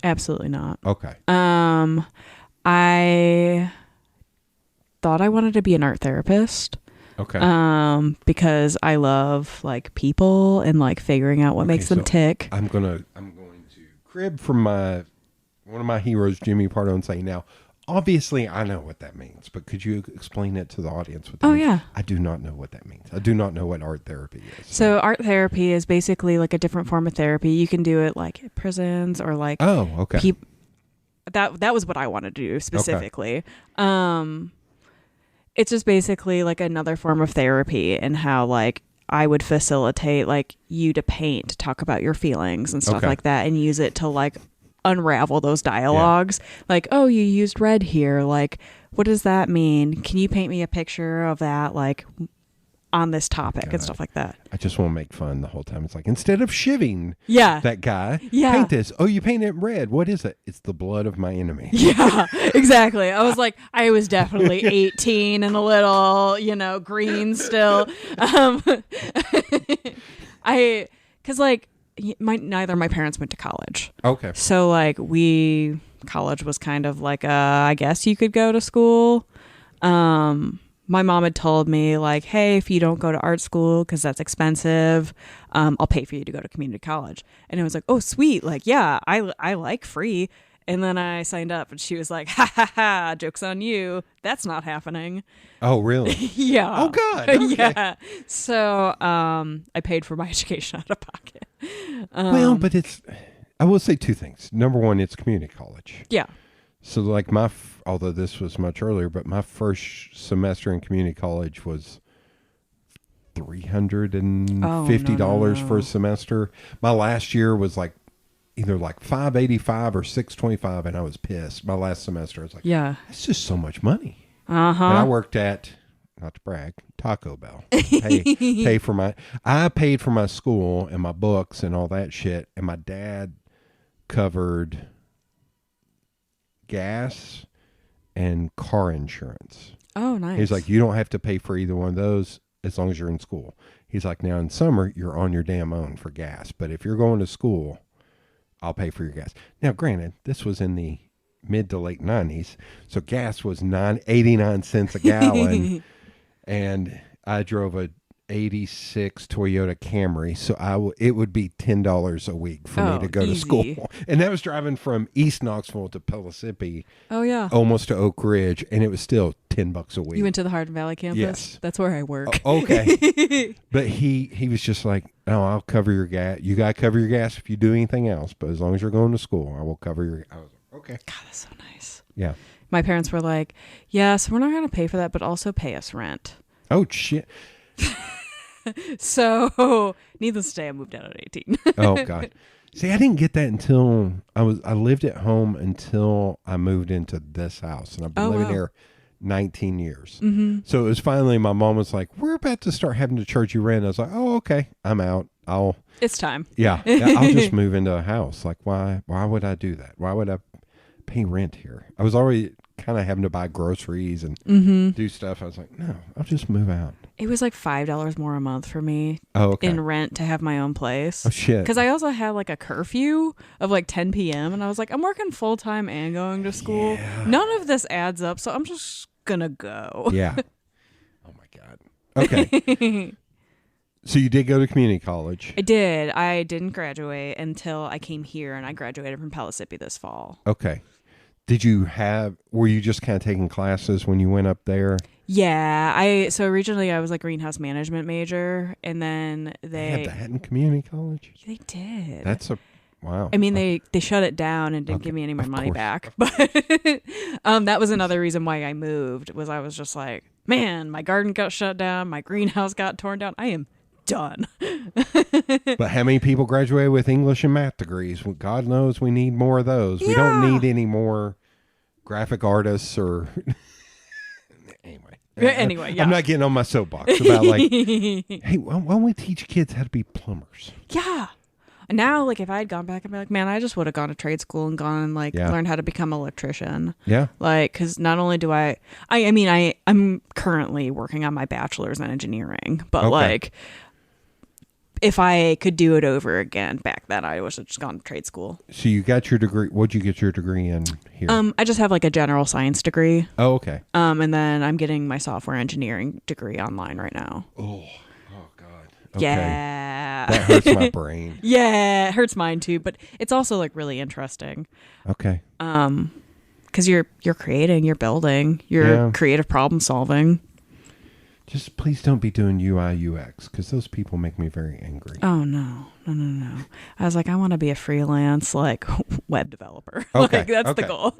Absolutely not. Okay. I thought I wanted to be an art therapist. Okay. Because I love like people and like figuring out what makes them tick. I'm going to crib from one of my heroes, Jimmy Pardo, and say, now, obviously, I know what that means, but could you explain it to the audience? What that means? Yeah. I do not know what that means. I do not know what art therapy is. So art therapy is basically like a different form of therapy. You can do it like at prisons or like okay. That was what I wanted to do specifically. Okay. It's just basically like another form of therapy, and how like I would facilitate like you to paint, to talk about your feelings and stuff like that, and use it to like unravel those dialogues. Like, oh, you used red here, like what does that mean? Can you paint me a picture of that like on this topic and stuff like that? I just want to make fun the whole time. It's like, instead of shivving that guy, paint this. Oh, you paint it red. What is it? It's the blood of my enemy. Yeah, exactly. I was like, I was definitely 18 and a little, green still. Cause like neither of my parents went to college. Okay. So like college was kind of like I guess you could go to school. My mom had told me like, hey, if you don't go to art school because that's expensive, I'll pay for you to go to community college. And it was like, oh sweet, like yeah, I like free. And then I signed up and she was like, ha ha ha, joke's on you. That's not happening. Oh, really? Yeah. Oh, God. Okay. Yeah. So I paid for my education out of pocket. Well, but I will say two things. Number one, it's community college. Yeah. So like although this was much earlier, but my first semester in community college was $350 for a semester. My last year was like either like $585 or $625, and I was pissed. My last semester, I was like, yeah, that's just so much money. Uh-huh. And I worked at, not to brag, Taco Bell. I paid for my school and my books and all that shit, and my dad covered gas and car insurance. Oh, nice. He's like, you don't have to pay for either one of those as long as you're in school. He's like, now in summer, you're on your damn own for gas. But if you're going to school, I'll pay for your gas. Now, granted, this was in the mid to late 90s, so gas was 89 cents a gallon, and I drove a 86 Toyota Camry, so it would be $10 a week for me to go to school. And that was driving from East Knoxville to Pellissippi. Oh, yeah. Almost to Oak Ridge, and it was still $10 a week. You went to the Hardin Valley campus? Yes. That's where I work. Okay. But he was just like, oh, I'll cover your gas. You got to cover your gas if you do anything else, but as long as you're going to school, I will cover your. I was like, okay. God, that's so nice. Yeah. My parents were like, yes, we're not going to pay for that, but also pay us rent. Oh, shit. So, needless to say, I moved out at 18. Oh, God. See, I didn't get that until I lived at home until I moved into this house, and I've been living here 19 years. Mm-hmm. So it was finally, my mom was like, we're about to start having to charge you rent. I was like, oh, okay, I'm out. It's time. Yeah, I'll just move into a house. Like, why would I do that? Why would I pay rent here? I was already kind of having to buy groceries and do stuff. I was like, no, I'll just move out. It was like $5 more a month for me in rent to have my own place. Oh, shit. Because I also had like a curfew of like 10 p.m. and I was like, I'm working full time and going to school. Yeah. None of this adds up, so I'm just going to go. Yeah. Oh, my God. Okay. So you did go to community college? I did. I didn't graduate until I came here, and I graduated from Pellissippi this fall. Okay. Were you just kind of taking classes when you went up there? Yeah. So originally I was like greenhouse management major, and then they had that in community college? They did. Wow. I mean, they shut it down and didn't give me any of my money back. But that was another reason why I moved, was I was just like, man, my garden got shut down. My greenhouse got torn down. I am done. But how many people graduate with English and math degrees? Well, God knows we need more of those. Yeah. We don't need any more graphic artists or... Anyway, yeah. I'm not getting on my soapbox about like, hey, why don't we teach kids how to be plumbers? Yeah. And now, like, if I had gone back, I'd be like, man, I just would have gone to trade school and gone and like learned how to become an electrician. Yeah. Like, because not only do I'm currently working on my bachelor's in engineering, but like, if I could do it over again back then, I would have just gone to trade school. So you got your degree. What'd you get your degree in here? I just have like a general science degree. Oh, okay. And then I'm getting my software engineering degree online right now. Oh God. Okay. Yeah. That hurts my brain. Yeah, it hurts mine too, but it's also like really interesting. Okay. Because you're creating, you're building, you're creative problem solving. Just please don't be doing UI UX, because those people make me very angry. Oh no. I was like, I want to be a freelance like web developer. Okay. Like, that's the goal.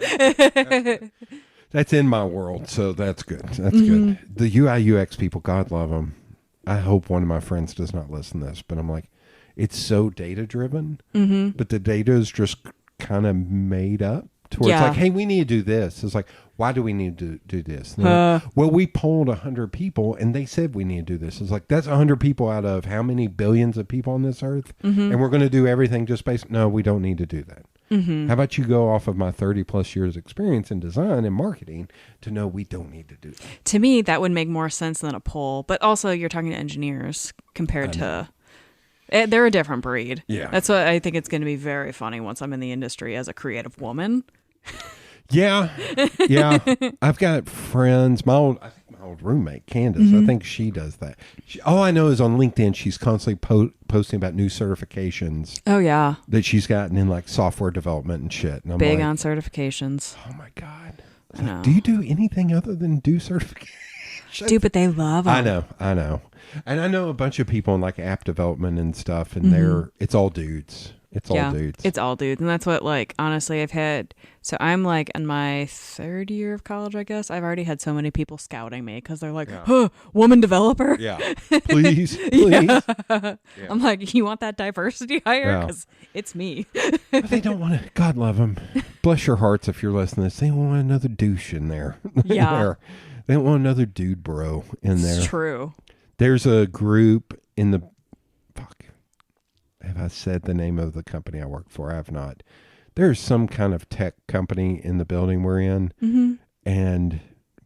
That's in my world, so that's good. That's good. The UI UX people, God love them. I hope one of my friends does not listen to this, but I'm like, it's so data driven, but the data is just kind of made up to where it's like, hey, we need to do this. It's like, why do we need to do this? Like, well, we polled 100 people and they said we need to do this. It's like, that's 100 people out of how many billions of people on this earth? And we're going to do everything just based. No, we don't need to do that. How about you go off of my 30 plus years experience in design and marketing to know we don't need to do that? To me, that would make more sense than a poll. But also, you're talking to engineers compared to They're a different breed. Yeah. That's what I think it's going to be very funny once I'm in the industry as a creative woman. Yeah. Yeah. I've got friends, I think my old roommate, Candace, I think she does that. All I know is on LinkedIn, she's constantly posting about new certifications. Oh, yeah. That she's gotten in like software development and shit. And I'm Big like, on certifications. oh my God. I know. Do you do anything other than do certifications? Dude, but they love them. I know. And I know a bunch of people in like app development and stuff, and it's all dudes. It's all dudes. It's all dudes. And that's what, like, honestly, so I'm like in my third year of college, I guess. I've already had so many people scouting me because they're like, huh, woman developer? Yeah. Please. Yeah. I'm like, you want that diversity hire? Because it's me. But they don't want to, God love them. Bless your hearts if you're listening to this. They don't want another douche in there. Yeah. They don't want another dude bro in there. It's true. There's a group in the, have I said the name of the company I work for? I have not. There's some kind of tech company in the building we're in. And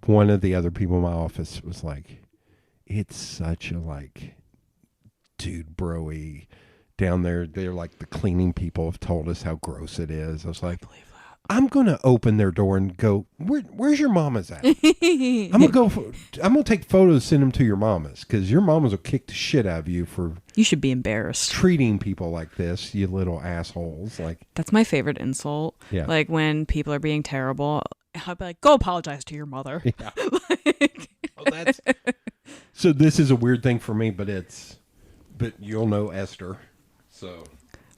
one of the other people in my office was like, it's such a like dude bro-y down there. They're like the cleaning people have told us how gross it is. I was like, I'm going to open their door and go, where's your mamas at? I'm going to take photos, send them to your mamas, because your mamas will kick the shit out of you for... You should be embarrassed. Treating people like this, you little assholes. Like that's my favorite insult. Yeah. Like when people are being terrible, I'll be like, go apologize to your mother. Yeah. So this is a weird thing for me, but you'll know Esther. So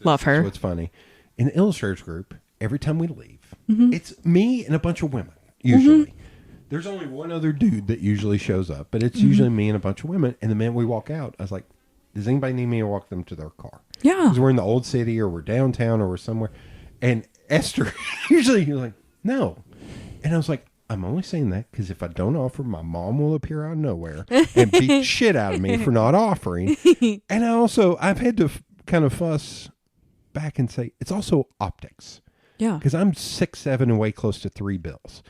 love her. What's funny. In the illustrators group, every time we leave, it's me and a bunch of women, usually. There's only one other dude that usually shows up, but it's usually me and a bunch of women. And the minute we walk out, I was like, does anybody need me to walk them to their car? Yeah. Because we're in the old city or we're downtown or we're somewhere. And Esther, usually you're like, no. And I was like, I'm only saying that because if I don't offer, my mom will appear out of nowhere and beat the shit out of me for not offering. And I've had to kind of fuss back and say, it's also optics. Yeah. Because I'm 6'7" and way close to 3 bills.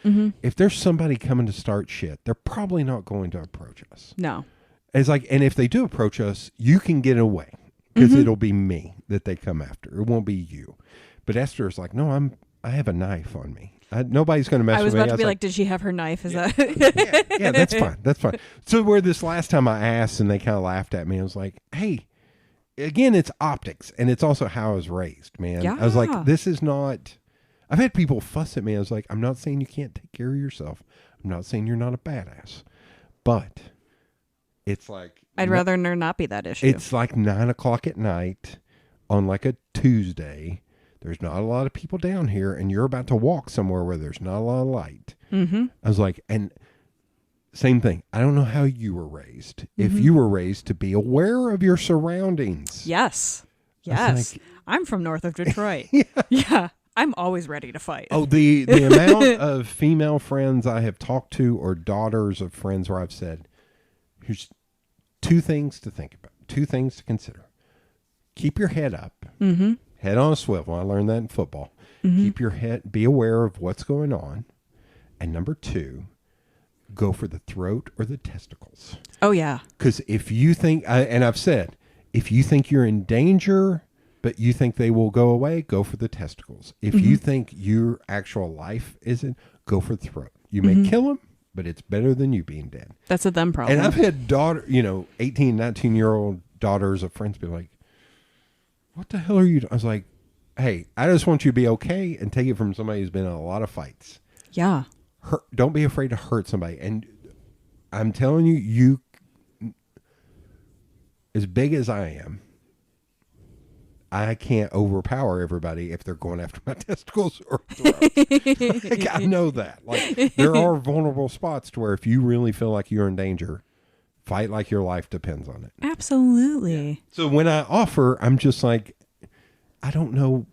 If there's somebody coming to start shit, they're probably not going to approach us. No. It's like, and if they do approach us, you can get away because it'll be me that they come after. It won't be you. But Esther is like, no, I have a knife on me. Nobody's going to mess with me. I was about to be like, did she have her knife? Is that? Yeah, that's fine. That's fine. So where this last time I asked and they kind of laughed at me, I was like, hey, again, it's optics. And it's also how I was raised, man. Yeah. I was like, this is not, I've had people fuss at me. I was like, I'm not saying you can't take care of yourself. I'm not saying you're not a badass. But it's like, I'd rather there not be that issue. it's like 9:00 at night on like a Tuesday. There's not a lot of people down here, and you're about to walk somewhere where there's not a lot of light. I was like, and same thing. I don't know how you were raised. If you were raised to be aware of your surroundings. Yes. Like, I'm from north of Detroit. Yeah. Yeah. I'm always ready to fight. Oh, the amount of female friends I have talked to or daughters of friends where I've said, here's 2 things to think about, 2 things to consider. Keep your head up. Head on a swivel. I learned that in football. Keep your head, be aware of what's going on. And number 2, go for the throat or the testicles. Oh, yeah. Because if you think, and I've said, if you think you're in danger, but you think they will go away, go for the testicles. If you think your actual life isn't, go for the throat. You may kill them, but it's better than you being dead. That's a them problem. And I've had 18, 19-year-old daughters of friends be like, what the hell are you doing? I was like, hey, I just want you to be okay and take it from somebody who's been in a lot of fights. Yeah. Don't be afraid to hurt somebody. And I'm telling you, as big as I am, I can't overpower everybody if they're going after my testicles or throat. Like, I know that. Like, there are vulnerable spots to where if you really feel like you're in danger, fight like your life depends on it. Absolutely. Yeah. So when I offer, I'm just like, I don't know.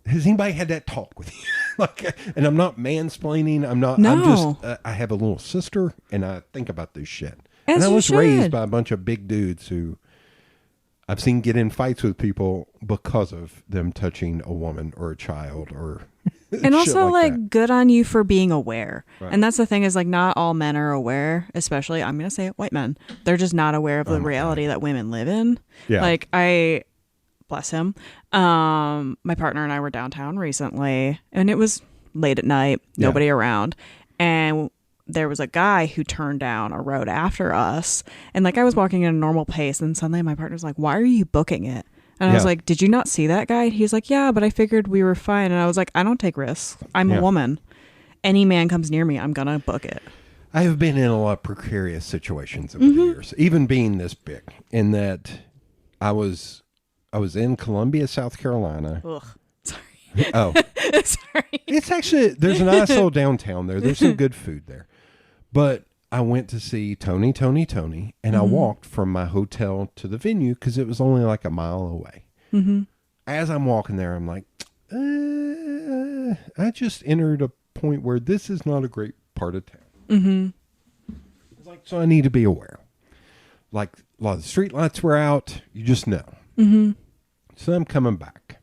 Has anybody had that talk with you? And I'm not mansplaining. I'm just, I have a little sister and I think about this shit. And I was raised by a bunch of big dudes who I've seen get in fights with people because of them touching a woman or a child or And Shit also, like, that. good on you for being aware. Right. And that's the thing is, like, not all men are aware, especially, I'm going to say it, white men. They're just not aware of the reality that women live in. Yeah. Like, bless him. My partner and I were downtown recently, and it was late at night, nobody around. And there was a guy who turned down a road after us. And, like, I was walking at a normal pace, and suddenly my partner's like, why are you booking it? And I was like, did you not see that guy? He's like, yeah, but I figured we were fine. And I was like, I don't take risks. I'm a woman. Any man comes near me, I'm going to book it. I have been in a lot of precarious situations over the years, even being this big, in that I was in Columbia, South Carolina. Ugh. Sorry. Oh. Sorry. It's actually, there's a nice little downtown there. There's some good food there. But I went to see Tony, and I walked from my hotel to the venue because it was only like a mile away. Mm-hmm. As I'm walking there, I'm like, I just entered a point where this is not a great part of town. Mm-hmm. It's like, so I need to be aware. Like, a lot of the street lights were out. You just know. Mm-hmm. So I'm coming back.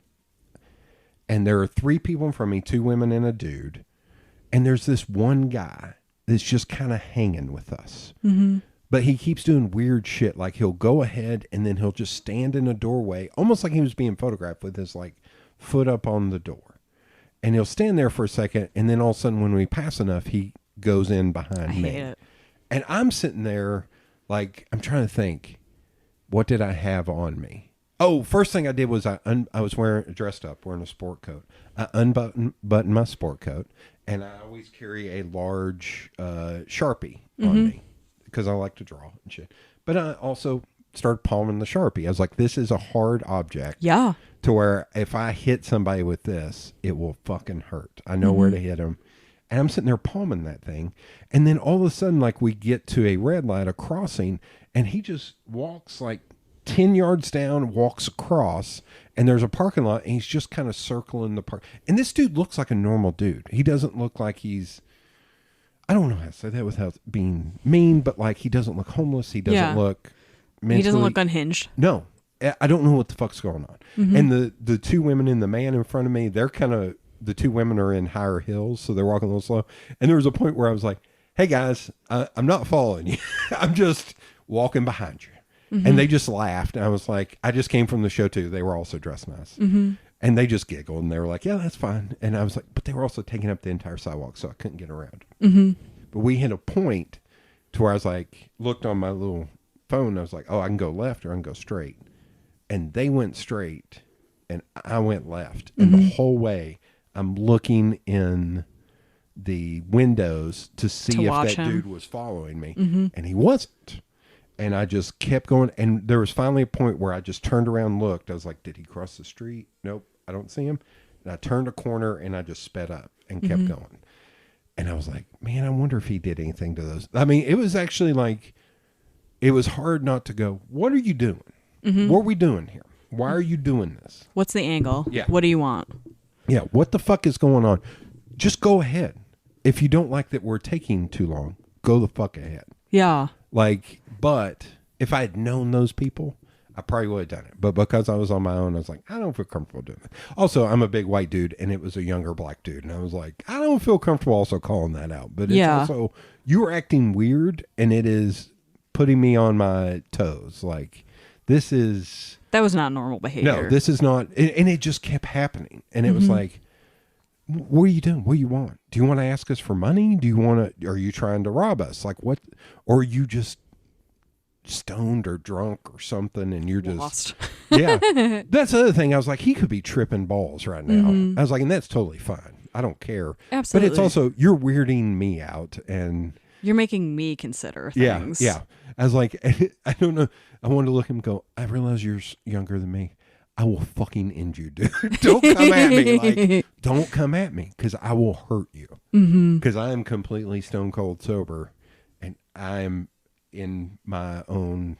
And there are 3 people in front of me, 2 women and a dude. And there's this one guy that's just kind of hanging with us. Mm-hmm. But he keeps doing weird shit. Like, he'll go ahead and then he'll just stand in a doorway, almost like he was being photographed with his, like, foot up on the door. And he'll stand there for a second, and then all of a sudden when we pass enough, he goes in behind me. Hate it. And I'm sitting there, like, I'm trying to think, what did I have on me? Oh, first thing I did was I was dressed up, wearing a sport coat. I unbuttoned my sport coat, and I always carry a large Sharpie on me because I like to draw and shit. But I also started palming the Sharpie. I was like, this is a hard object. Yeah. To where if I hit somebody with this, it will fucking hurt. I know where to hit them. And I'm sitting there palming that thing. And then all of a sudden, like, we get to a red light, a crossing, and he just walks like 10 yards down, walks across, and there's a parking lot, and he's just kind of circling the park. And this dude looks like a normal dude. He doesn't look like he's, I don't know how to say that without being mean, but like, he doesn't look homeless. He doesn't look mentally. He doesn't look unhinged. No. I don't know what the fuck's going on. Mm-hmm. And the 2 women and the man in front of me, they're kind of, the 2 women are in higher heels, so they're walking a little slow. And there was a point where I was like, hey guys, I'm not following you. I'm just walking behind you. Mm-hmm. And they just laughed. And I was like, I just came from the show too. They were also dressed nice. Mm-hmm. And they just giggled and they were like, yeah, that's fine. And I was like, but they were also taking up the entire sidewalk, so I couldn't get around. Mm-hmm. But we hit a point to where I was like, looked on my little phone. And I was like, oh, I can go left or I can go straight. And they went straight and I went left. And the whole way I'm looking in the windows to see if that dude was following me. Mm-hmm. And he wasn't. And I just kept going. And there was finally a point where I just turned around and looked. I was like, did he cross the street? Nope, I don't see him. And I turned a corner and I just sped up and kept going. And I was like, man, I wonder if he did anything to those. I mean, it was actually like, it was hard not to go, what are you doing? Mm-hmm. What are we doing here? Why are you doing this? What's the angle? Yeah. What do you want? Yeah. What the fuck is going on? Just go ahead. If you don't like that we're taking too long, go the fuck ahead. Yeah. Like, but if I had known those people, I probably would have done it. But because I was on my own, I was like, I don't feel comfortable doing it. Also, I'm a big white dude, and it was a younger black dude. And I was like, I don't feel comfortable also calling that out. But it's also, you are acting weird, and it is putting me on my toes. Like, this is... That was not normal behavior. No, this is not... And it just kept happening. And it was like, what are you doing? What do you want? Do you want to ask us for money? Do you want to... Are you trying to rob us? Like, what... Or are you just stoned or drunk or something and you're just... Lost. Yeah. That's the other thing. I was like, he could be tripping balls right now. I was like, and that's totally fine. I don't care. Absolutely. But it's also, you're weirding me out and... You're making me consider things. Yeah. I was like, I don't know. I wanted to look at him and go, I realize you're younger than me. I will fucking end you, dude. Don't come at me. Like, don't come at me because I will hurt you. Because I am completely stone cold sober and I'm in my own,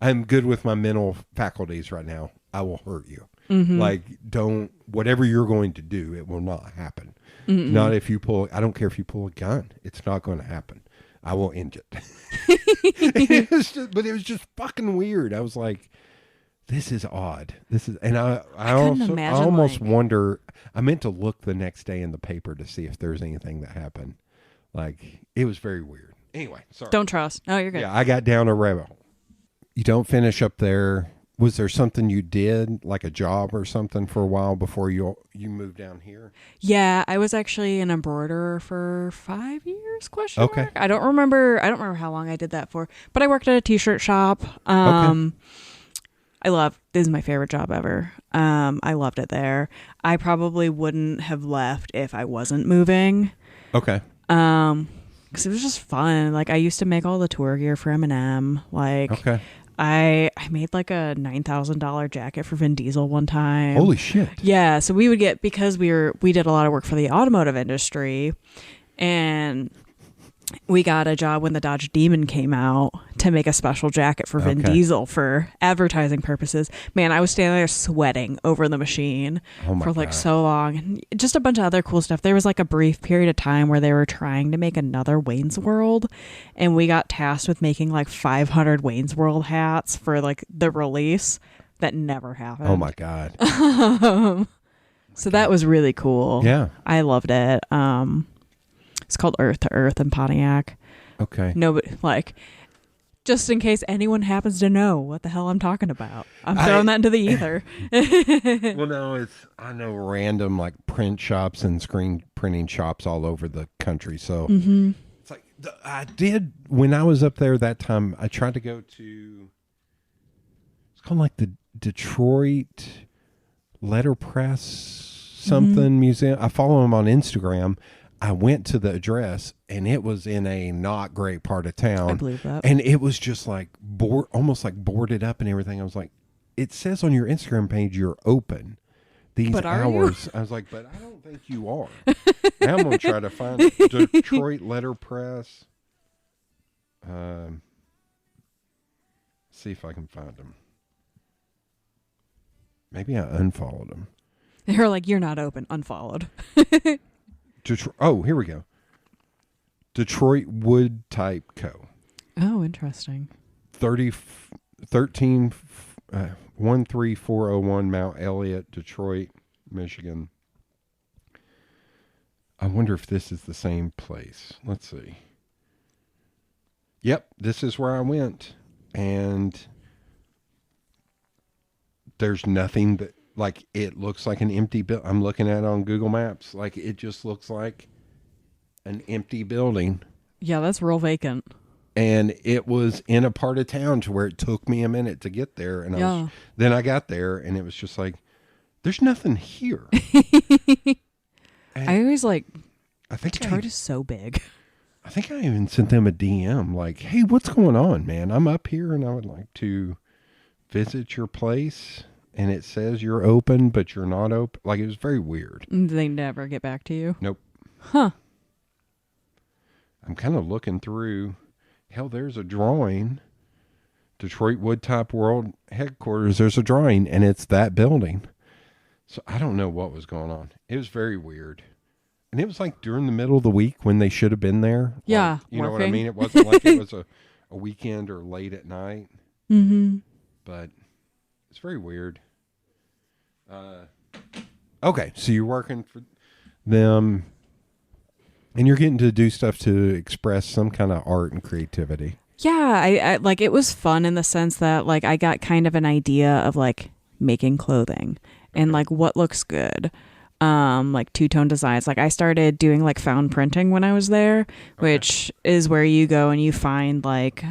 I'm good with my mental faculties right now. I will hurt you. Like, don't, whatever you're going to do, it will not happen. Not if you pull, I don't care if you pull a gun. It's not going to happen. I will end it. But it was just fucking weird. I was like, this is odd. This is, and I couldn't also, I imagine, almost like- wonder, I meant to look the next day in the paper to see if there's anything that happened. Like, it was very weird. Anyway, sorry. Don't trust. No, you're good. Yeah, I got down a rabbit hole. You don't finish up there. Was there something you did, like a job or something, for a while before you moved down here? Yeah, I was actually an embroiderer for 5 years. Question Okay. mark. I don't remember how long I did that for, but I worked at a t-shirt shop. This is my favorite job ever. I loved it there. I probably wouldn't have left if I wasn't moving. Okay. Because it was just fun. Like, I used to make all the tour gear for Eminem. Like, Okay. I made like a $9,000 jacket for Vin Diesel one time. Holy shit. Yeah, so we would get, because we did a lot of work for the automotive industry, and we got a job when the Dodge Demon came out to make a special jacket for Vin Okay. Diesel for advertising purposes. Man, I was standing there sweating over the machine Oh my for like God. so long. And just a bunch of other cool stuff. There was like a brief period of time where they were trying to make another Wayne's World, and we got tasked with making like 500 Wayne's World hats for like the release. That never happened. Oh my God. So that was really cool. Yeah. I loved it. It's called Earth to Earth in Pontiac. Okay. Nobody, like, just in case anyone happens to know what the hell I'm talking about, I'm throwing that into the ether. Well, no, I know random like print shops and screen printing shops all over the country. So it's like, I did, when I was up there that time, I tried to go to, it's called like the Detroit Letterpress something museum. I follow them on Instagram. I went to the address, and it was in a not great part of town. I believe that. And it was just like almost like boarded up and everything. I was like, it says on your Instagram page you're open these But are hours. I was like, but I don't think you are. Now I'm going to try to find it. Detroit Letterpress. See if I can find them. Maybe I unfollowed them. They were like, you're not open, unfollowed. Detroit. Oh, here we go. Detroit Wood Type Co. Oh, interesting. 13401 Mount Elliott, Detroit, Michigan. I wonder if this is the same place. Let's see. Yep, this is where I went. And there's nothing that, like, it looks like an empty building. I'm looking at it on Google Maps. Like, it just looks like an empty building. Yeah, that's real vacant. And it was in a part of town to where it took me a minute to get there. And then I got there, and it was just like, there's nothing here. I always like, I think Detroit is so big. I think I even sent them a DM like, hey, what's going on, man? I'm up here, and I would like to visit your place. And it says you're open, but you're not open. Like, it was very weird. They never get back to you? Nope. Huh. I'm kind of looking through. Hell, there's a drawing. Detroit Wood Type World Headquarters. There's a drawing, and it's that building. So I don't know what was going on. It was very weird. And it was like during the middle of the week when they should have been there. Yeah. Like, you know what I working. mean? It wasn't like it was a weekend or late at night. Mm-hmm. But it's very weird. Okay, so you're working for them, and you're getting to do stuff to express some kind of art and creativity. Yeah, I like, it was fun in the sense that like I got kind of an idea of like making clothing and like what looks good. Like two-tone designs. Like I started doing like found printing when I was there, which is where you go and you find like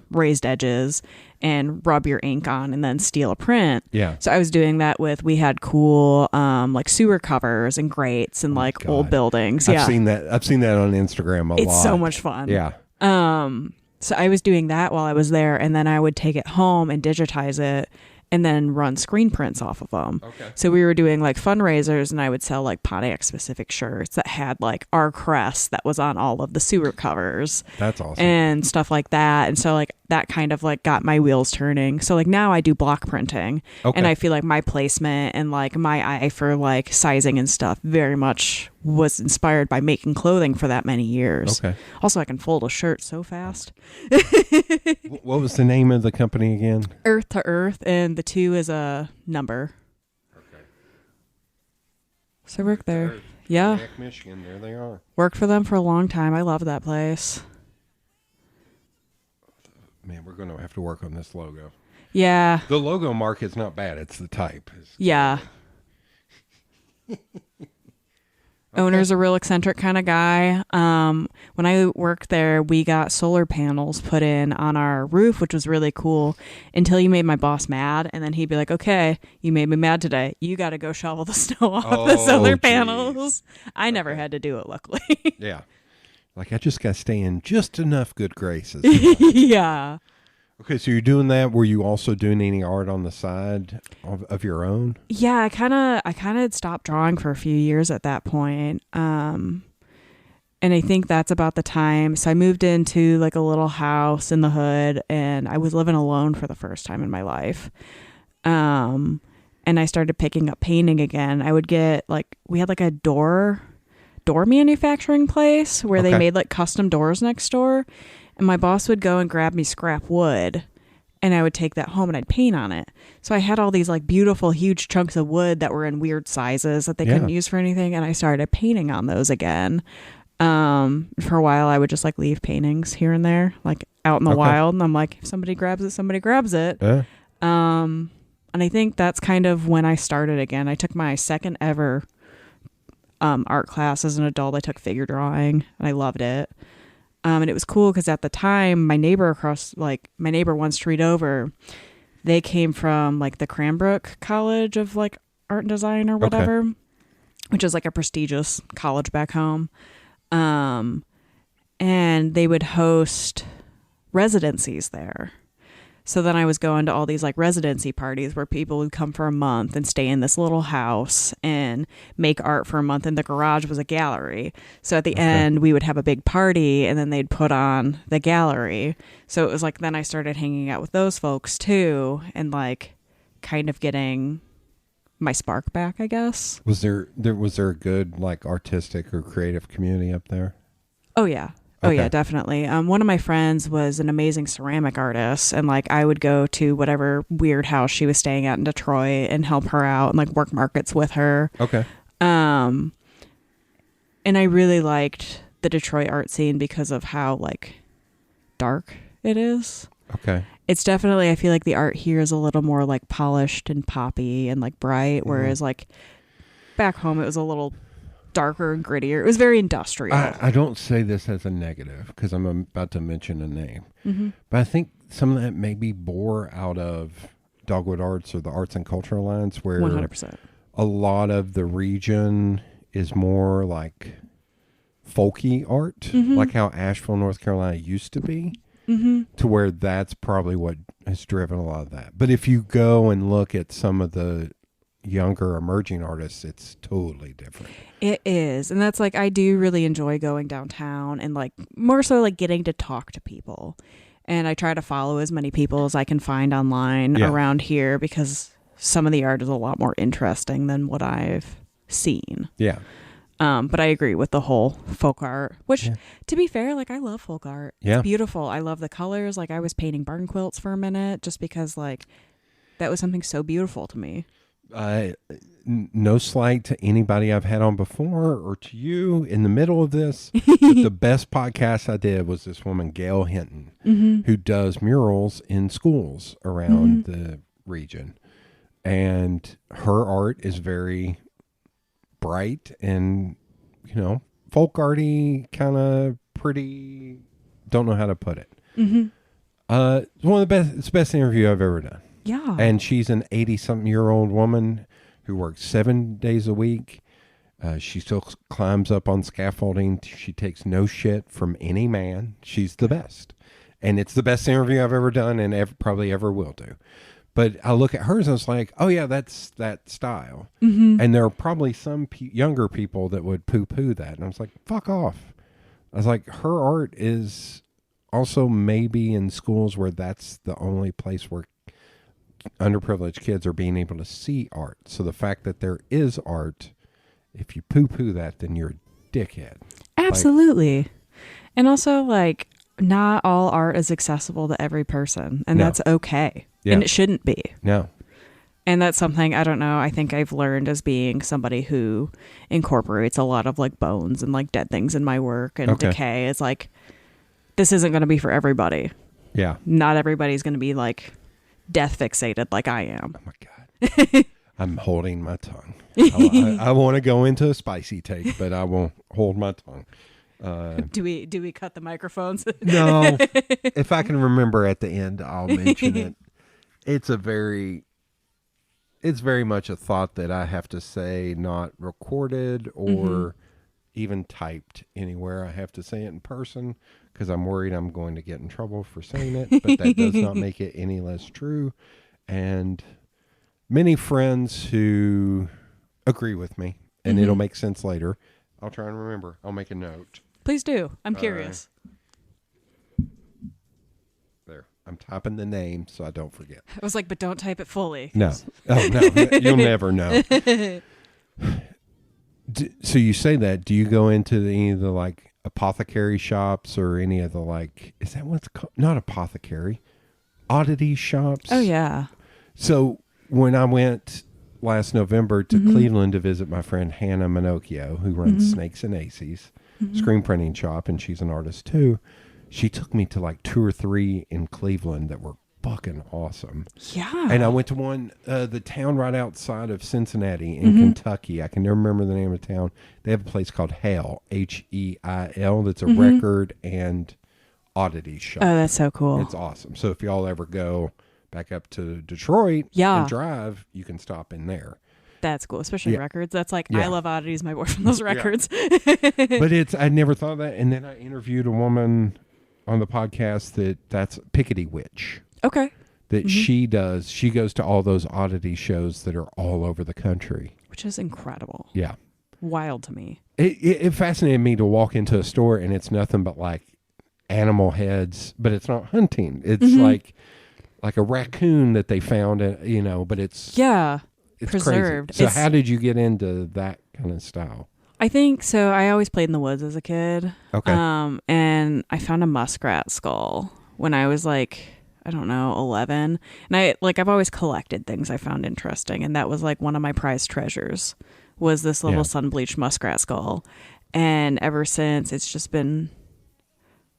raised edges and rub your ink on and then steal a print. Yeah. So I was doing that we had cool like sewer covers and grates and like God. old buildings. I've Yeah. seen that on Instagram a lot. It's so much fun. Yeah. So I was doing that while I was there, and then I would take it home and digitize it and then run screen prints off of them. Okay. So we were doing like fundraisers, and I would sell like Pontiac specific shirts that had like our crest that was on all of the sewer covers That's awesome. and stuff like that. And so like that kind of like got my wheels turning. So like now I do block printing, and I feel like my placement and like my eye for like sizing and stuff very much was inspired by making clothing for that many years. Okay. Also, I can fold a shirt so fast. What was the name of the company again? Earth to Earth, and the 2 is a number. Okay. So I worked there. Yeah. Michigan, there they are. Worked for them for a long time. I love that place. Man, we're going to have to work on this logo. Yeah. The logo market's not bad. It's the type. Yeah. Owner's a real eccentric kind of guy. When I worked there, we got solar panels put in on our roof, which was really cool, until you made my boss mad. And then he'd be like, okay, you made me mad today. You got to go shovel the snow off the solar panels. I never had to do it, luckily. Yeah. Like, I just got to stay in just enough good graces. Yeah. Okay, so you're doing that. Were you also doing any art on the side of your own? Yeah, I kind of had stopped drawing for a few years at that point. And I think that's about the time. So I moved into like a little house in the hood, and I was living alone for the first time in my life. And I started picking up painting again. I would get like, we had like a door manufacturing place where they made like custom doors next door. And my boss would go and grab me scrap wood, and I would take that home and I'd paint on it. So I had all these like beautiful, huge chunks of wood that were in weird sizes that they couldn't use for anything. And I started painting on those again. For a while, I would just like leave paintings here and there, like out in the wild. And I'm like, if somebody grabs it, somebody grabs it. And I think that's kind of when I started again. I took my second ever art class as an adult. I took figure drawing, and I loved it. And it was cool because at the time, my neighbor one street over, they came from like the Cranbrook College of like art and design or whatever, which is like a prestigious college back home. And they would host residencies there. So then I was going to all these like residency parties where people would come for a month and stay in this little house and make art for a month. And the garage was a gallery. So at the end, we would have a big party, and then they'd put on the gallery. So it was like, then I started hanging out with those folks too, and like kind of getting my spark back, I guess. Was there a good like artistic or creative community up there? Oh yeah. Oh yeah, definitely. One of my friends was an amazing ceramic artist, and like I would go to whatever weird house she was staying at in Detroit and help her out and like work markets with her. Okay. And I really liked the Detroit art scene because of how like dark it is. Okay. It's definitely, I feel like the art here is a little more like polished and poppy and like bright, whereas like back home it was a little darker and grittier. It was very industrial. I don't say this as a negative because I'm about to mention a name, but I think some of that maybe bore out of Dogwood Arts or the Arts and Culture Alliance, where 100%. a lot of the region is more like folky art, like how Asheville, North Carolina used to be, to where that's probably what has driven a lot of that. But if you go and look at some of the younger emerging artists, it's totally different. It is. And that's like, I do really enjoy going downtown and like more so like getting to talk to people. And I try to follow as many people as I can find online around here, because some of the art is a lot more interesting than what I've seen. Yeah. But I agree with the whole folk art, which to be fair, like I love folk art. It's beautiful. I love the colors. Like I was painting barn quilts for a minute just because like that was something so beautiful to me. No slight to anybody I've had on before or to you in the middle of this. But the best podcast I did was this woman, Gail Hinton, who does murals in schools around the region. And her art is very bright and, you know, folk arty, kind of pretty, don't know how to put it. It's one of the best, it's the best interview I've ever done. Yeah. And she's an 80-something-year-old woman who works 7 days a week. She still climbs up on scaffolding. She takes no shit from any man. She's the best. And it's the best interview I've ever done and probably ever will do. But I look at hers and it's like, oh, yeah, that's that style. And there are probably some younger people that would poo-poo that. And I was like, fuck off. I was like, her art is also maybe in schools where that's the only place where underprivileged kids are being able to see art. So the fact that there is art, if you poo-poo that, then you're a dickhead. Absolutely. And also, like, not all art is accessible to every person, and that's okay. Yeah. And it shouldn't be. No. And that's something, I don't know, I think I've learned as being somebody who incorporates a lot of, like, bones and, like, dead things in my work and decay. It's like, this isn't going to be for everybody. Yeah. Not everybody's going to be, like, death fixated like I am. Oh, my God. I'm holding my tongue. I want to go into a spicy take, but I won't hold my tongue. Do we cut the microphones? No. If I can remember at the end, I'll mention it. It's very much a thought that I have to say, not recorded or even typed anywhere. I have to say it in person because I'm worried I'm going to get in trouble for saying it, but that does not make it any less true. And many friends who agree with me, and it'll make sense later. I'll try and remember. I'll make a note. Please do. I'm curious. There. I'm typing the name so I don't forget. I was like, but don't type it fully. No. Oh, no. You'll never know. So you say that. Do you go into any of the, like, apothecary shops or any of the, like, is that what's called? Not apothecary. Oddity shops? Oh, yeah. So when I went last November to Cleveland to visit my friend Hannah Minocchio, who runs Snakes and Aces, screen printing shop, and she's an artist too, she took me to like 2 or 3 in Cleveland that were fucking awesome. Yeah. And I went to one, the town right outside of Cincinnati in Kentucky. I can never remember the name of the town. They have a place called Heil, H-E-I-L, that's a record and oddity shop. Oh, that's so cool. It's awesome. So if y'all ever go back up to Detroit and drive, you can stop in there. That's cool, especially records. That's like, I love oddities. My boyfriend loves records. But I never thought of that. And then I interviewed a woman on the podcast that's Pickety Witch. Okay. That she goes to all those oddity shows that are all over the country. Which is incredible. Yeah. Wild to me. It fascinated me to walk into a store and it's nothing but like animal heads, but it's not hunting. It's like a raccoon that they found, but it's preserved. Crazy. So how did you get into that kind of style? I think so. I always played in the woods as a kid. Okay. And I found a muskrat skull when I was like, I don't know, 11. And I've always collected things I found interesting. And that was like one of my prized treasures was this little sun-bleached muskrat skull. And ever since, it's just been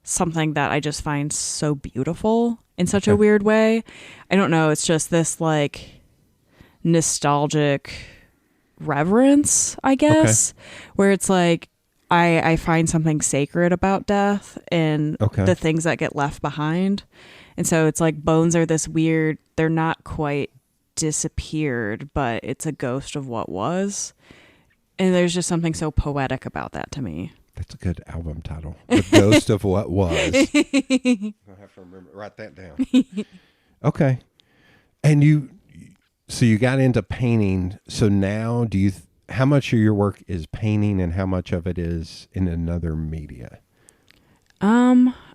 something that I just find so beautiful in such a weird way. I don't know. It's just this like nostalgic reverence, I guess, where it's like I find something sacred about death and the things that get left behind. And so it's like bones are this weird, they're not quite disappeared, but it's a ghost of what was. And there's just something so poetic about that to me. That's a good album title. The Ghost of What Was. I'll have to remember. Write that down. Okay. And so you got into painting. So now how much of your work is painting and how much of it is in another media?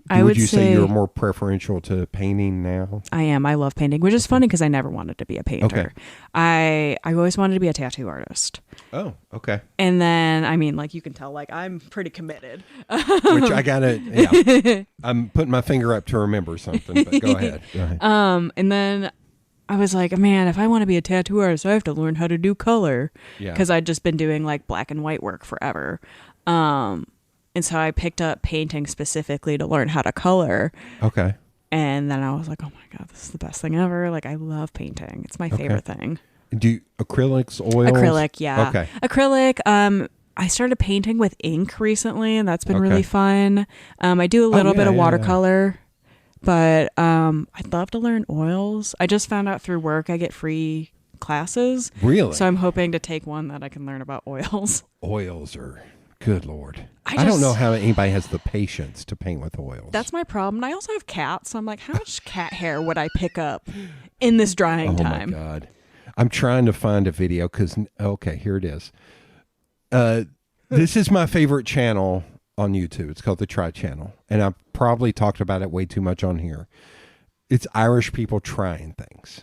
Would you say you're more preferential to painting now? I am. I love painting, which is funny because I never wanted to be a painter. I always wanted to be a tattoo artist. Oh, okay. And then, I mean, like you can tell, like I'm pretty committed. Which I gotta, I'm putting my finger up to remember something, but go ahead. And then I was like, man, if I want to be a tattoo artist, I have to learn how to do color. Yeah. Because I'd just been doing like black and white work forever. And so I picked up painting specifically to learn how to color. Okay. And then I was like, oh my God, this is the best thing ever. Like, I love painting. It's my favorite thing. Do acrylics, oils? Acrylic, yeah. Okay. Acrylic. I started painting with ink recently, and that's been really fun. I do a little bit of watercolor, but I'd love to learn oils. I just found out through work I get free classes. Really? So I'm hoping to take one that I can learn about oils. Oils are... Good Lord. I don't know how anybody has the patience to paint with oils. That's my problem. I also have cats. So I'm like, how much cat hair would I pick up in this drying time? Oh, my God. I'm trying to find a video because, here it is. This is my favorite channel on YouTube. It's called the Try Channel. And I probably talked about it way too much on here. It's Irish people trying things.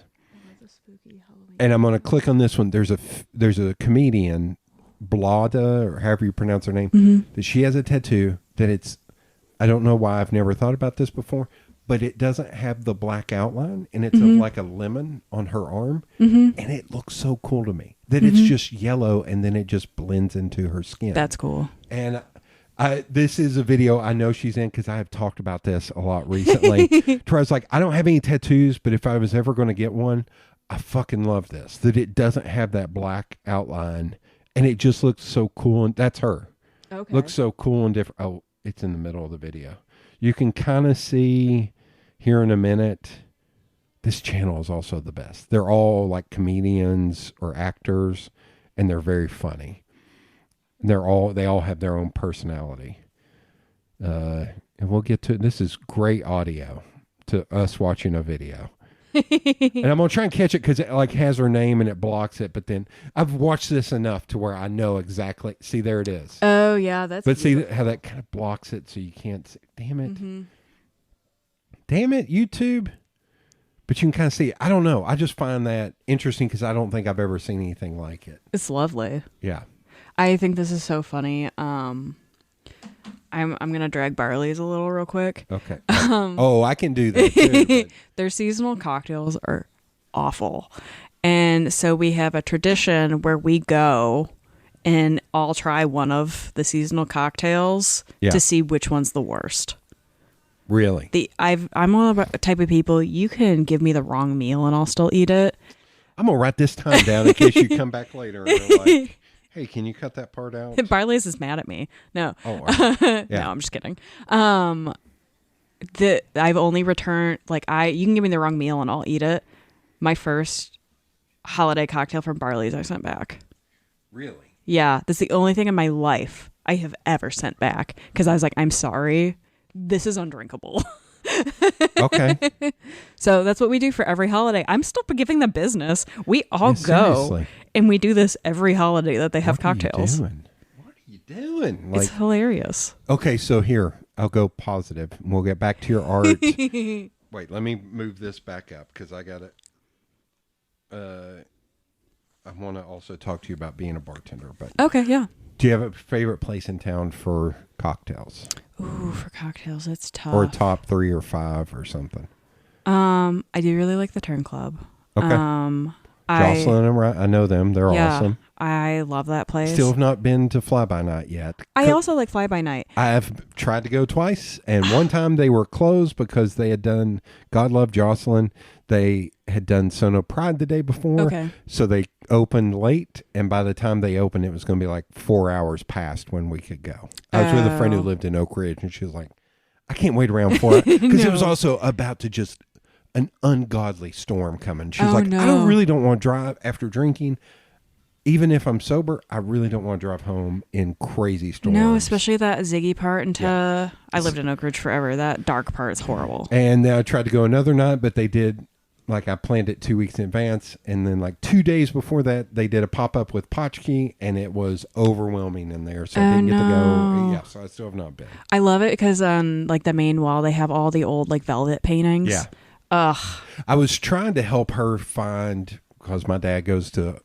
And I'm going to click on this one. There's a comedian, Blada, or however you pronounce her name, that she has a tattoo that I don't know why I've never thought about this before, but it doesn't have the black outline, and it's like a lemon on her arm, and it looks so cool to me that it's just yellow, and then it just blends into her skin. That's cool. And this is a video I know she's in because I have talked about this a lot recently. Troy's like, I don't have any tattoos, but if I was ever going to get one, I fucking love this, that it doesn't have that black outline, and it just looks so cool. And that's her. Okay. Looks so cool and different. Oh, it's in the middle of the video. You can kind of see here in a minute. This channel is also the best. They're all like comedians or actors, and they're very funny. They all have their own personality. And we'll get to it. This is great audio to us watching a video. And I'm going to try and catch it because it like has her name and it blocks it. But then I've watched this enough to where I know exactly. See, there it is. Oh, yeah. But see how that kind of blocks it so you can't see. Damn it. Damn it, YouTube. But you can kind of see it. I don't know. I just find that interesting because I don't think I've ever seen anything like it. It's lovely. Yeah. I think this is so funny. I'm gonna drag Barley's a little real quick. Okay. I can do that too. Their seasonal cocktails are awful, and so we have a tradition where we go and all try one of the seasonal cocktails to see which one's the worst. Really? I'm one of the type of people, you can give me the wrong meal and I'll still eat it. I'm gonna write this time down in case you come back later and you're like, hey, can you cut that part out? Barley's is mad at me. No. Oh, right. Yeah. No, I'm just kidding. I've only returned, you can give me the wrong meal and I'll eat it. My first holiday cocktail from Barley's I sent back. Really? Yeah. That's the only thing in my life I have ever sent back because I was like, I'm sorry. This is undrinkable. Okay. So that's what we do for every holiday. I'm still giving them business. We all go seriously. and we do this every holiday that they have cocktails. What are you doing? It's hilarious. Okay, so here, I'll go positive. We'll get back to your art. Wait, let me move this back up because I got it. I want to also talk to you about being a bartender. But okay, yeah. Do you have a favorite place in town for cocktails? Ooh, for cocktails, it's tough. Or top 3 or 5 or something. I do really like the Turn Club. Okay. Jocelyn and I know them. They're awesome. I love that place. Still have not been to Fly By Night yet. I also like Fly By Night. I have tried to go twice, and one time they were closed because they had done God Love Jocelyn. They had done Sono Pride the day before. Okay. So they opened late, and by the time they opened, it was going to be like 4 hours past when we could go. I was with a friend who lived in Oak Ridge, and she was like, I can't wait around for it. Because it was also about to just an ungodly storm coming. She was like, I don't want to drive after drinking. Even if I'm sober, I really don't want to drive home in crazy storms. No, especially that Ziggy part I lived in Oak Ridge forever. That dark part is horrible. And then I tried to go another night, but they did, I planned it 2 weeks in advance. And then 2 days before that, they did a pop-up with Potchkey, and it was overwhelming in there. So I didn't get to go. Yeah, so I still have not been. I love it because on the main wall, they have all the old velvet paintings. Yeah. Ugh. I was trying to help her find, because my dad goes to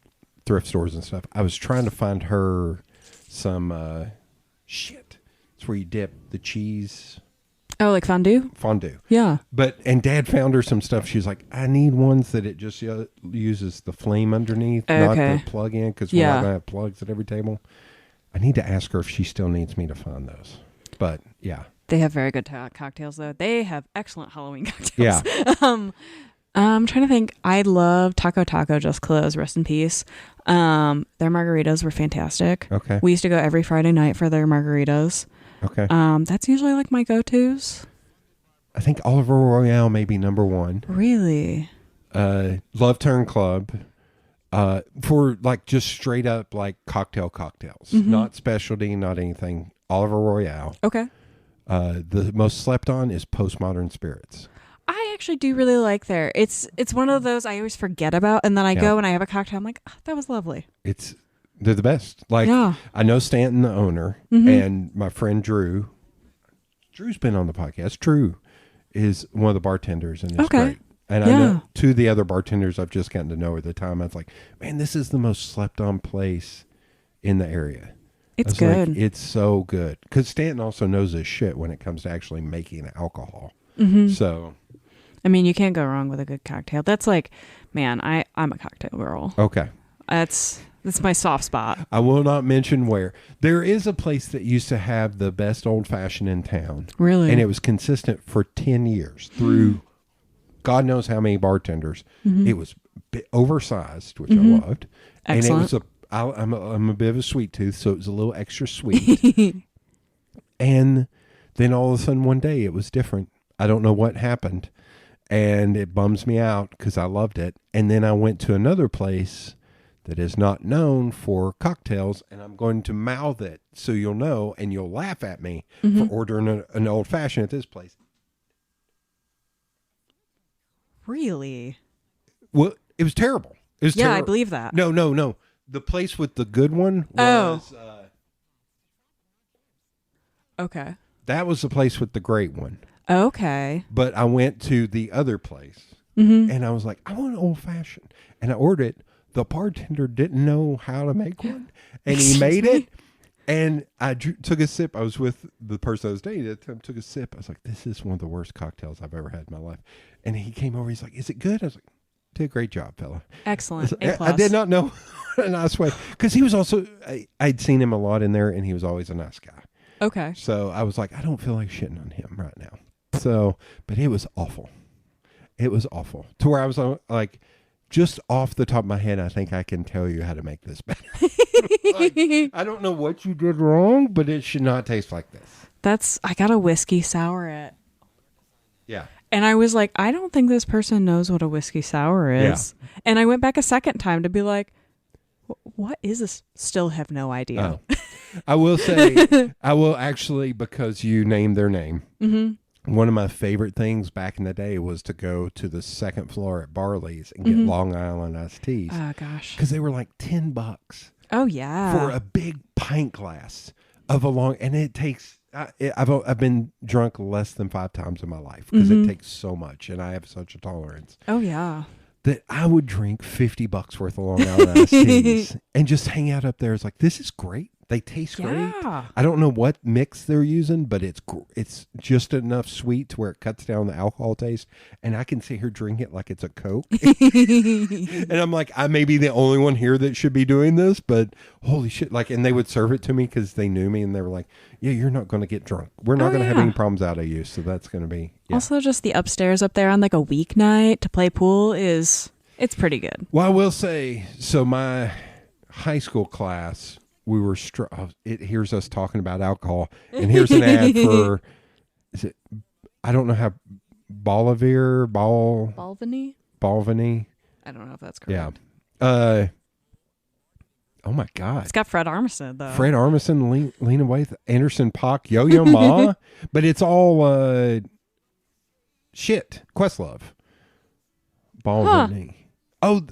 thrift stores and stuff. I was trying to find her some shit. It's where you dip the cheese. Oh, like fondue? Fondue. Yeah. And Dad found her some stuff. She was like, I need ones that it just uses the flame underneath, not the plug in, because we're not going to have plugs at every table. I need to ask her if she still needs me to find those. But yeah. They have very good cocktails, though. They have excellent Halloween cocktails. Yeah. I'm trying to think. I love Taco Taco, just closed. Rest in peace. Their margaritas were fantastic. Okay. We used to go every Friday night for their margaritas. Okay. That's usually my go-tos. I think Oliver Royale may be number 1. Really? Love Turn Club. For just straight up cocktails. Mm-hmm. Not specialty, not anything. Oliver Royale. Okay. The most slept on is Postmodern Spirits. I actually do really like there. It's one of those I always forget about, and then I go and I have a cocktail. I'm like, oh, that was lovely. They're the best. I know Stanton, the owner, and my friend Drew. Drew's been on the podcast. Drew is one of the bartenders, and it's Okay. great. And I know two of the other bartenders I've just gotten to know at the time. I was like, man, this is the most slept on place in the area. It's good. Like, it's so good. Because Stanton also knows his shit when it comes to actually making alcohol. Mm-hmm. So, I mean, you can't go wrong with a good cocktail. That's like, man, I'm a cocktail girl. okay. That's my soft spot. I will not mention where. There is a place that used to have the best old fashioned in town. Really? And it was consistent for 10 years through God knows how many bartenders. It was oversized, which I loved. Excellent. And it was I'm a bit of a sweet tooth, so it was a little extra sweet. And then all of a sudden one day it was different. I don't know what happened. And it bums me out because I loved it. And then I went to another place that is not known for cocktails, and I'm going to mouth it so you'll know, and you'll laugh at me for ordering an old fashioned at this place. Really? Well, it was terrible. It was terrible. I believe that. No. The place with the good one was... Okay. that was the place with the great one. Okay. But I went to the other place, and I was like, I want an old-fashioned. And I ordered it. The bartender didn't know how to make one, and he made it. And I took a sip. I was with the person I was dating at the time, took a sip. I was like, this is one of the worst cocktails I've ever had in my life. And he came over. He's like, is it good? I was like, did a great job, fella. Excellent. I did not know what a nice way. Because he was also, I'd seen him a lot in there, and he was always a nice guy. Okay. So I was like, I don't feel like shitting on him right now. So, but it was awful. It was awful. To where I was like, just off the top of my head, I think I can tell you how to make this better. Like, I don't know what you did wrong, but it should not taste like this. I got a whiskey sour at. Yeah. And I was like, I don't think this person knows what a whiskey sour is. Yeah. And I went back a second time to be like, what is this? Still have no idea. Oh. I will say, I will actually, because you named their name, one of my favorite things back in the day was to go to the second floor at Barley's and get Long Island iced teas. Oh, gosh. Because they were like $10. Oh, yeah. For a big pint glass of a long, and it takes, I've been drunk less than 5 times in my life because it takes so much, and I have such a tolerance. Oh, yeah. That I would drink $50 worth of Long Island iced teas and just hang out up there. It's like, this is great. They taste great. I don't know what mix they're using, but it's just enough sweet to where it cuts down the alcohol taste. And I can sit here drink it like it's a Coke. And I'm like, I may be the only one here that should be doing this, but holy shit. Like, and they would serve it to me because they knew me, and they were like, yeah, you're not going to get drunk. We're not going to have any problems out of you. So that's going to be. Yeah. Also, just the upstairs up there on like a weeknight to play pool it's pretty good. Well, I will say, so my high school class, we were here's us talking about alcohol, and here's an ad for, is it, I don't know how, Balvenie? I don't know if that's correct. Yeah. Oh my God. It's got Fred Armisen though. Fred Armisen, Lena Waithe, Anderson Paak, Yo-Yo Ma, but it's all shit. Questlove. Balvenie. Huh. Oh,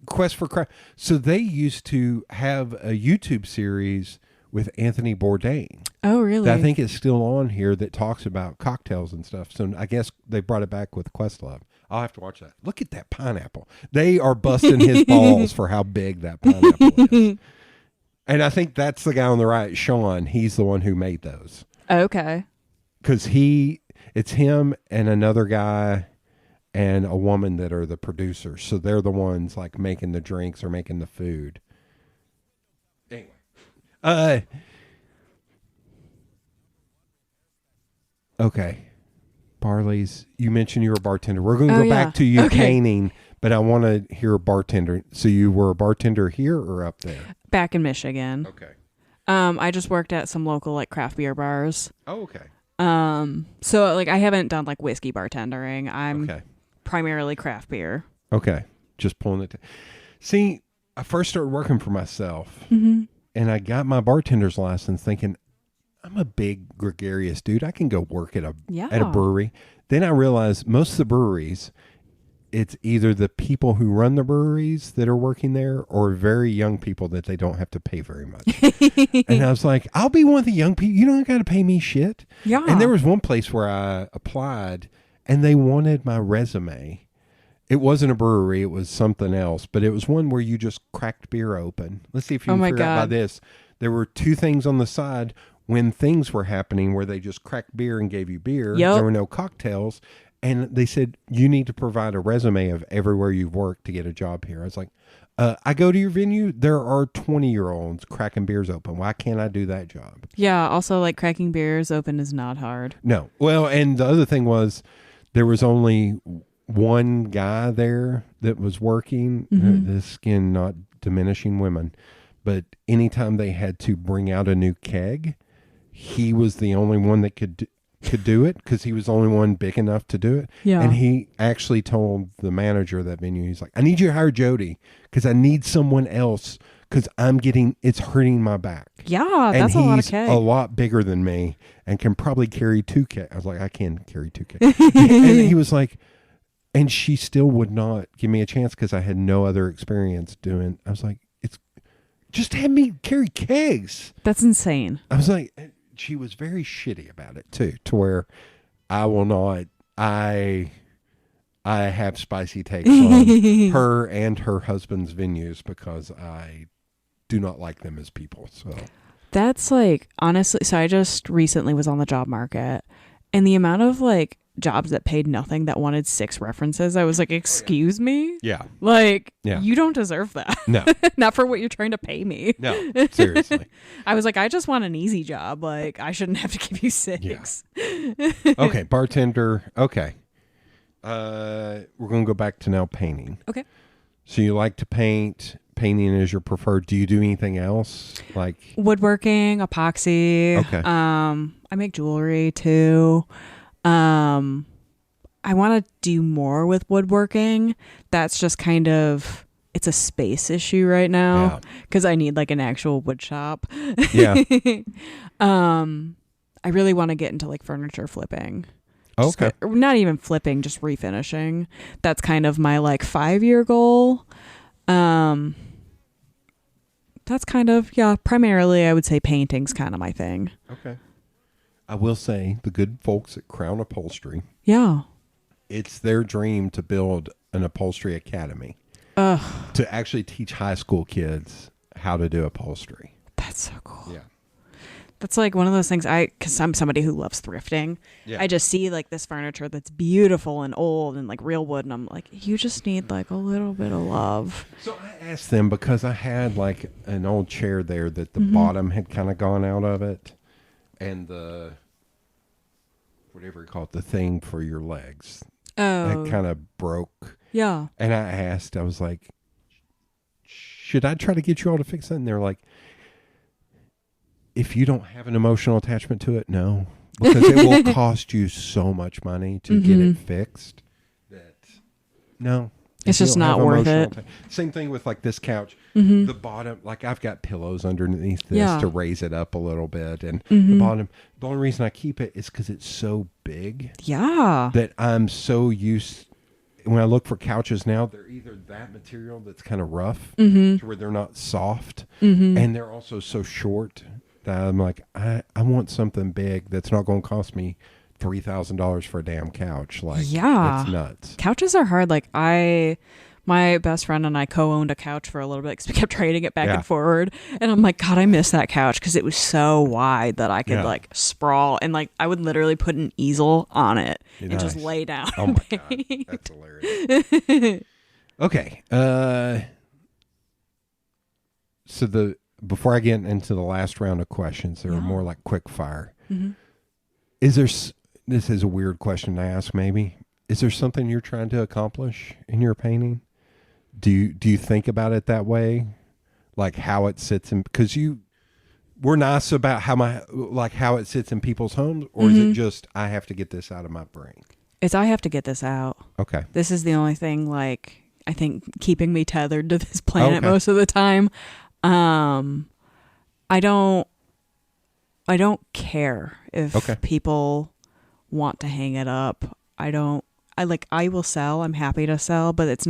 Quest for Craft. So they used to have a YouTube series with Anthony Bourdain. Oh, really? That I think is still on here that talks about cocktails and stuff. So I guess they brought it back with Questlove. I'll have to watch that. Look at that pineapple. They are busting his balls for how big that pineapple is. And I think that's the guy on the right, Sean. He's the one who made those. Okay. Because it's him and another guy and a woman that are the producers. So they're the ones like making the drinks or making the food. Anyway. Okay. Barley's, you mentioned you were a bartender. We're going to go back to you painting, but I want to hear a bartender. So you were a bartender here or up there? Back in Michigan. Okay. I just worked at some local like craft beer bars. Oh, okay. So like I haven't done like whiskey bartendering. I'm primarily craft beer. Okay. Just pulling it. See, I first started working for myself, and I got my bartender's license thinking, I'm a big gregarious dude. I can go work at a brewery. Then I realized most of the breweries, it's either the people who run the breweries that are working there or very young people that they don't have to pay very much. And I was like, I'll be one of the young people. You don't got to pay me shit. Yeah. And there was one place where I applied and they wanted my resume. It wasn't a brewery. It was something else, but it was one where you just cracked beer open. Let's see if you can figure out by this. There were two things on the side when things were happening where they just cracked beer and gave you beer. Yep. There were no cocktails. And they said, you need to provide a resume of everywhere you've worked to get a job here. I was like, I go to your venue. There are 20-year-olds cracking beers open. Why can't I do that job? Yeah. Also, like cracking beers open is not hard. No. Well, and the other thing was there was only one guy there that was working. This again, not diminishing women, but anytime they had to bring out a new keg, he was the only one that could do it because he was the only one big enough to do it. Yeah. And he actually told the manager of that venue, he's like, I need you to hire Jody because I need someone else because it's hurting my back. Yeah, And that's a lot of he's keg. a lot bigger than me and can probably carry 2 kegs. I was like, I can carry 2 kegs. And he was like, and she still would not give me a chance because I had no other experience doing. I was like, it's just have me carry kegs. That's insane. I was like, she was very shitty about it too, to where I will not. I have spicy takes on her and her husband's venues because I do not like them as people. So That's like, honestly, so I just recently was on the job market and the amount of like jobs that paid nothing that wanted 6 references, I was like, excuse me? yeah, Like, Yeah. you don't deserve that. no, Not for what you're trying to pay me. no, seriously. I was like, I just want an easy job. Like, I shouldn't have to give you 6. Okay, bartender. Okay, we're gonna go back to now painting. Okay. So you like to paint. Painting is your preferred. Do you do anything else? Like Woodworking, epoxy. Okay. I make jewelry too. I want to do more with woodworking. That's just kind of, it's a space issue right now because I need like an actual wood shop. Yeah. I really want to get into like furniture flipping. Okay. Not even flipping, just refinishing. That's kind of my like 5-year goal. That's kind of, primarily I would say painting's kind of my thing. Okay. I will say the good folks at Crown Upholstery, Yeah. it's their dream to build an upholstery academy Ugh, to actually teach high school kids how to do upholstery. that's so cool. Yeah. That's like one of those things because I'm somebody who loves thrifting. Yeah. I just see like this furniture that's beautiful and old and like real wood. And I'm like, you just need like a little bit of love. So I asked them because I had like an old chair there that the bottom had kind of gone out of it. And the, whatever you call it, the thing for your legs, Oh, it kind of broke. yeah. And I asked, I was like, should I try to get you all to fix it? And they're like, if you don't have an emotional attachment to it, no. Because it will cost you so much money to get it fixed that, no. It's If you just don't not have worth emotional it. Same thing with like this couch. The bottom, like I've got pillows underneath this Yeah. to raise it up a little bit. And the bottom, the only reason I keep it is because it's so big Yeah. that I'm so used. When I look for couches now, they're either that material that's kind of rough to where they're not soft, and they're also so short that I'm like, I want something big that's not going to cost me $3,000 for a damn couch. Like, Yeah. it's nuts. Couches are hard. Like my best friend and I co-owned a couch for a little bit because we kept trading it back Yeah. and forward. And I'm like, God, I miss that couch because it was so wide that I could Yeah. like sprawl and like I would literally put an easel on it and just Nice. lay down. Oh and my God, paint. that's hilarious. Okay, so before I get into the last round of questions, there are more like quick fire. Is there? This is a weird question to ask. Maybe is there something you're trying to accomplish in your painting? Do you think about it that way, like how it sits in? Because we're nice about how it sits in people's homes, or is it just I have to get this out of my brain? It's I have to get this out. Okay. This is the only thing like I think keeping me tethered to this planet Okay. most of the time. I don't care if Okay. people want to hang it up. I don't I will sell. I'm happy to sell, but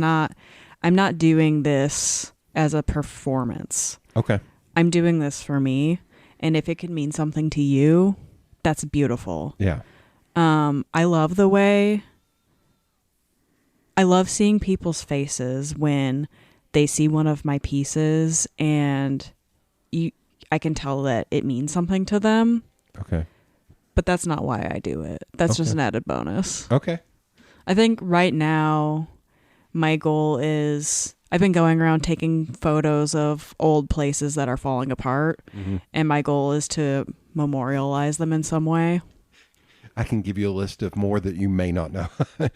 I'm not doing this as a performance. Okay. I'm doing this for me. And if it can mean something to you, that's beautiful. Yeah. I love seeing people's faces when they see one of my pieces and I can tell that it means something to them. Okay. But that's not why I do it. That's just an added bonus. Okay. I think right now my goal is I've been going around taking photos of old places that are falling apart, and my goal is to memorialize them in some way. I can give you a list of more that you may not know.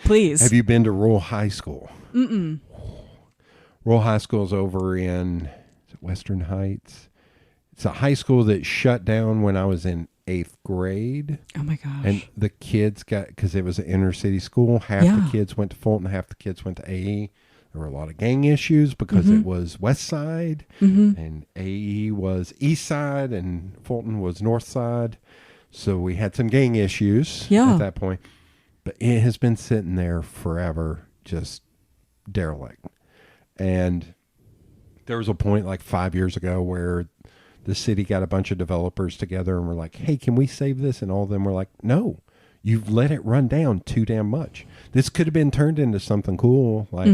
Please. Have you been to Rural High School? Mm-mm. Rural High School is over in Western Heights. It's a high school that shut down when I was in 8th grade. Oh my gosh. And the kids because it was an inner city school, half the kids went to Fulton, half the kids went to AE. There were a lot of gang issues because it was West Side and AE was East Side and Fulton was North Side. So we had some gang issues at that point. But it has been sitting there forever, just derelict. And there was a point like 5 years ago where the city got a bunch of developers together and were like, hey, can we save this? And all of them were like, no, you've let it run down too damn much. This could have been turned into something cool. Like,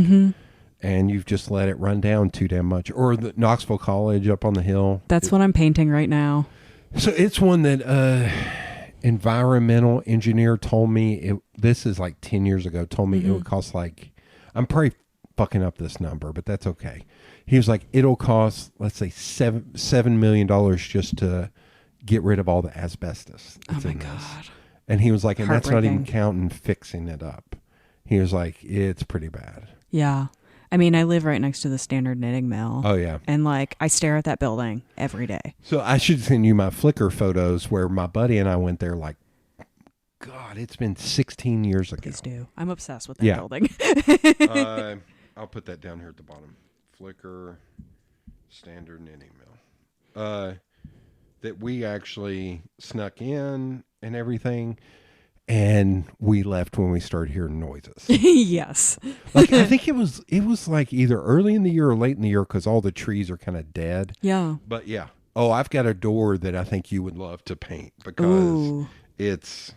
and you've just let it run down too damn much. Or the Knoxville College up on the hill. That's what I'm painting right now. So it's one that environmental engineer told me, this is like 10 years ago, told me it would cost like, I'm probably fucking up this number, but that's okay. He was like, it'll cost, let's say $7 million just to get rid of all the asbestos that's in this. And he was like, and that's not even counting fixing it up. He was like, it's pretty bad. Yeah. I mean, I live right next to the Standard Knitting Mill. Oh, yeah. And, like, I stare at that building every day. So I should send you my Flickr photos where my buddy and I went there like, God, it's been 16 years ago. Please do. I'm obsessed with that building. I'll put that down here at the bottom. Flickr Standard Knitting Mill. That we actually snuck in and everything. And we left when we started hearing noises. Yes. Like I think it was like either early in the year or late in the year because all the trees are kind of dead. Yeah. But yeah. Oh, I've got a door that I think you would love to paint because it's.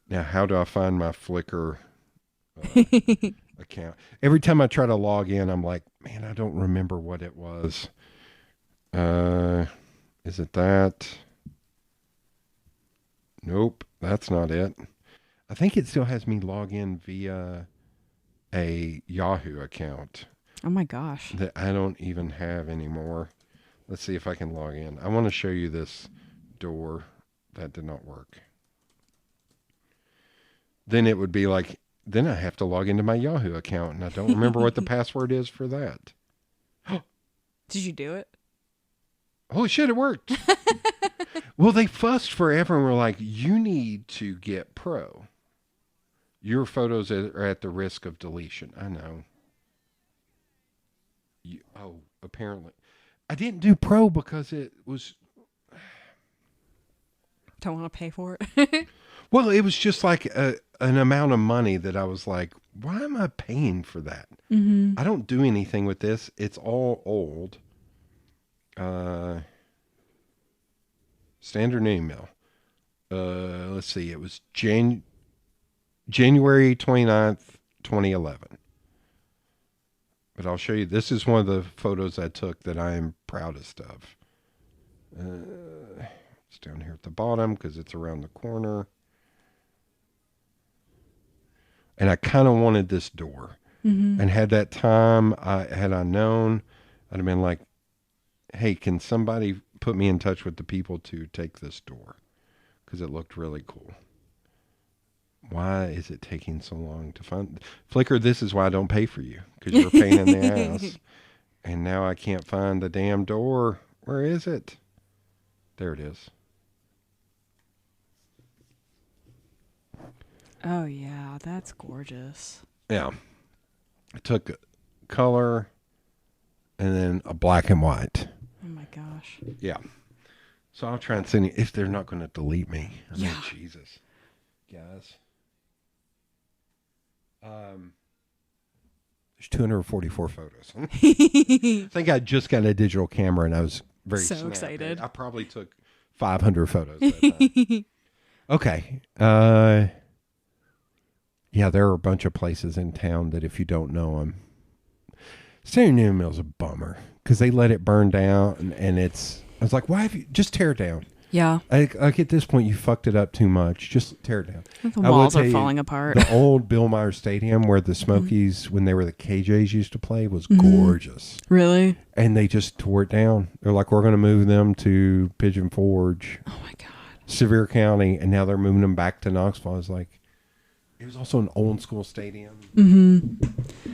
Now, how do I find my Flickr account? Every time I try to log in, I'm like, man, I don't remember what it was. Is it that? Nope, that's not it. I think it still has me log in via a Yahoo account. Oh my gosh. That I don't even have anymore. Let's see if I can log in. I want to show you this door. That did not work. Then it would be like, then I have to log into my Yahoo account, and I don't remember what the password is for that. Did you do it? Holy shit, it worked. Well, they fussed forever and were like, you need to get pro. Your photos are at the risk of deletion. I know. Apparently. I didn't do pro because it was... Don't want to pay for it? Well, it was just like an amount of money that I was like, why am I paying for that? Mm-hmm. I don't do anything with this. It's all old. Standard email. Let's see. It was January 29th, 2011. But I'll show you. This is one of the photos I took that I am proudest of. It's down here at the bottom because it's around the corner. And I kind of wanted this door. Mm-hmm. And had that time, had I known, I'd have been like, hey, can somebody put me in touch with the people to take this door? Because it looked really cool. Why is it taking so long to find? Flickr, this is why I don't pay for you. Because you're a pain in the ass. And now I can't find the damn door. Where is it? There it is. Oh, yeah. That's gorgeous. Yeah. I took color and then a black and white. Oh, my gosh. Yeah. So I'll try and send you, if they're not going to delete me. I mean, Jesus. Guys. There's 244 photos. I think I just got a digital camera and I was very So snappy. excited. I probably took 500 photos that time. Okay. Yeah, there are a bunch of places in town that if you don't know them, Standing Union Mill's a bummer because they let it burn down and it's, I was like, why have you, just tear it down. Yeah. Like at this point, you fucked it up too much. Just tear it down. The walls are falling apart. The old Bill Meyer Stadium where the Smokies, when they were the KJs, used to play was gorgeous. Really? And they just tore it down. They're like, we're going to move them to Pigeon Forge. Oh, my God. Sevier County. And now they're moving them back to Knoxville. I was like, it was also an old school stadium. Mm-hmm.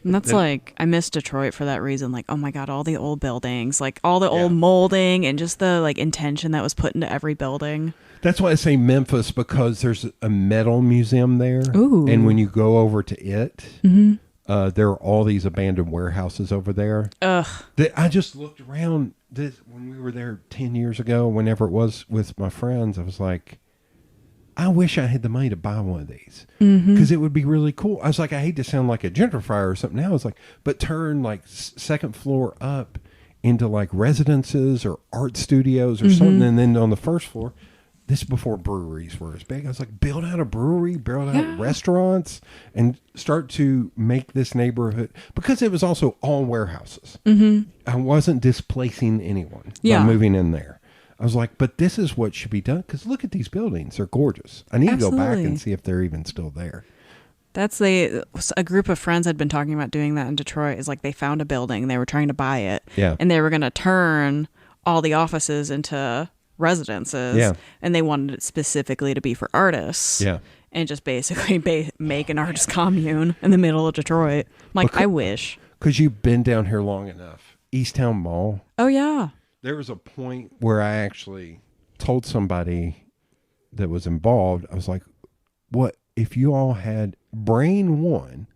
And that's like, I miss Detroit for that reason. Like, oh my God, all the old buildings, like all the old molding and just the like intention that was put into every building. That's why I say Memphis, because there's a metal museum there. Ooh. And when you go over to it, there are all these abandoned warehouses over there. Ugh. I just looked around when we were there 10 years ago, whenever it was with my friends. I was like, I wish I had the money to buy one of these because it would be really cool. I was like, I hate to sound like a gentrifier or something now. I was like, but turn like second floor up into like residences or art studios or something. And then on the first floor, this is before breweries were as big. I was like, build out a brewery, build out restaurants and start to make this neighborhood, because it was also all warehouses. I wasn't displacing anyone by moving in there. I was like, but this is what should be done. Because look at these buildings. They're gorgeous. I need to go back and see if they're even still there. That's a group of friends had been talking about doing that in Detroit. Is like they found a building and they were trying to buy it. Yeah. And they were going to turn all the offices into residences. Yeah. And they wanted it specifically to be for artists. Yeah. And just basically make an artist commune in the middle of Detroit. I'm like, I wish. Because you've been down here long enough. Easttown Mall. Oh, yeah. There was a point where I actually told somebody that was involved, I was like, what if you all had brain one,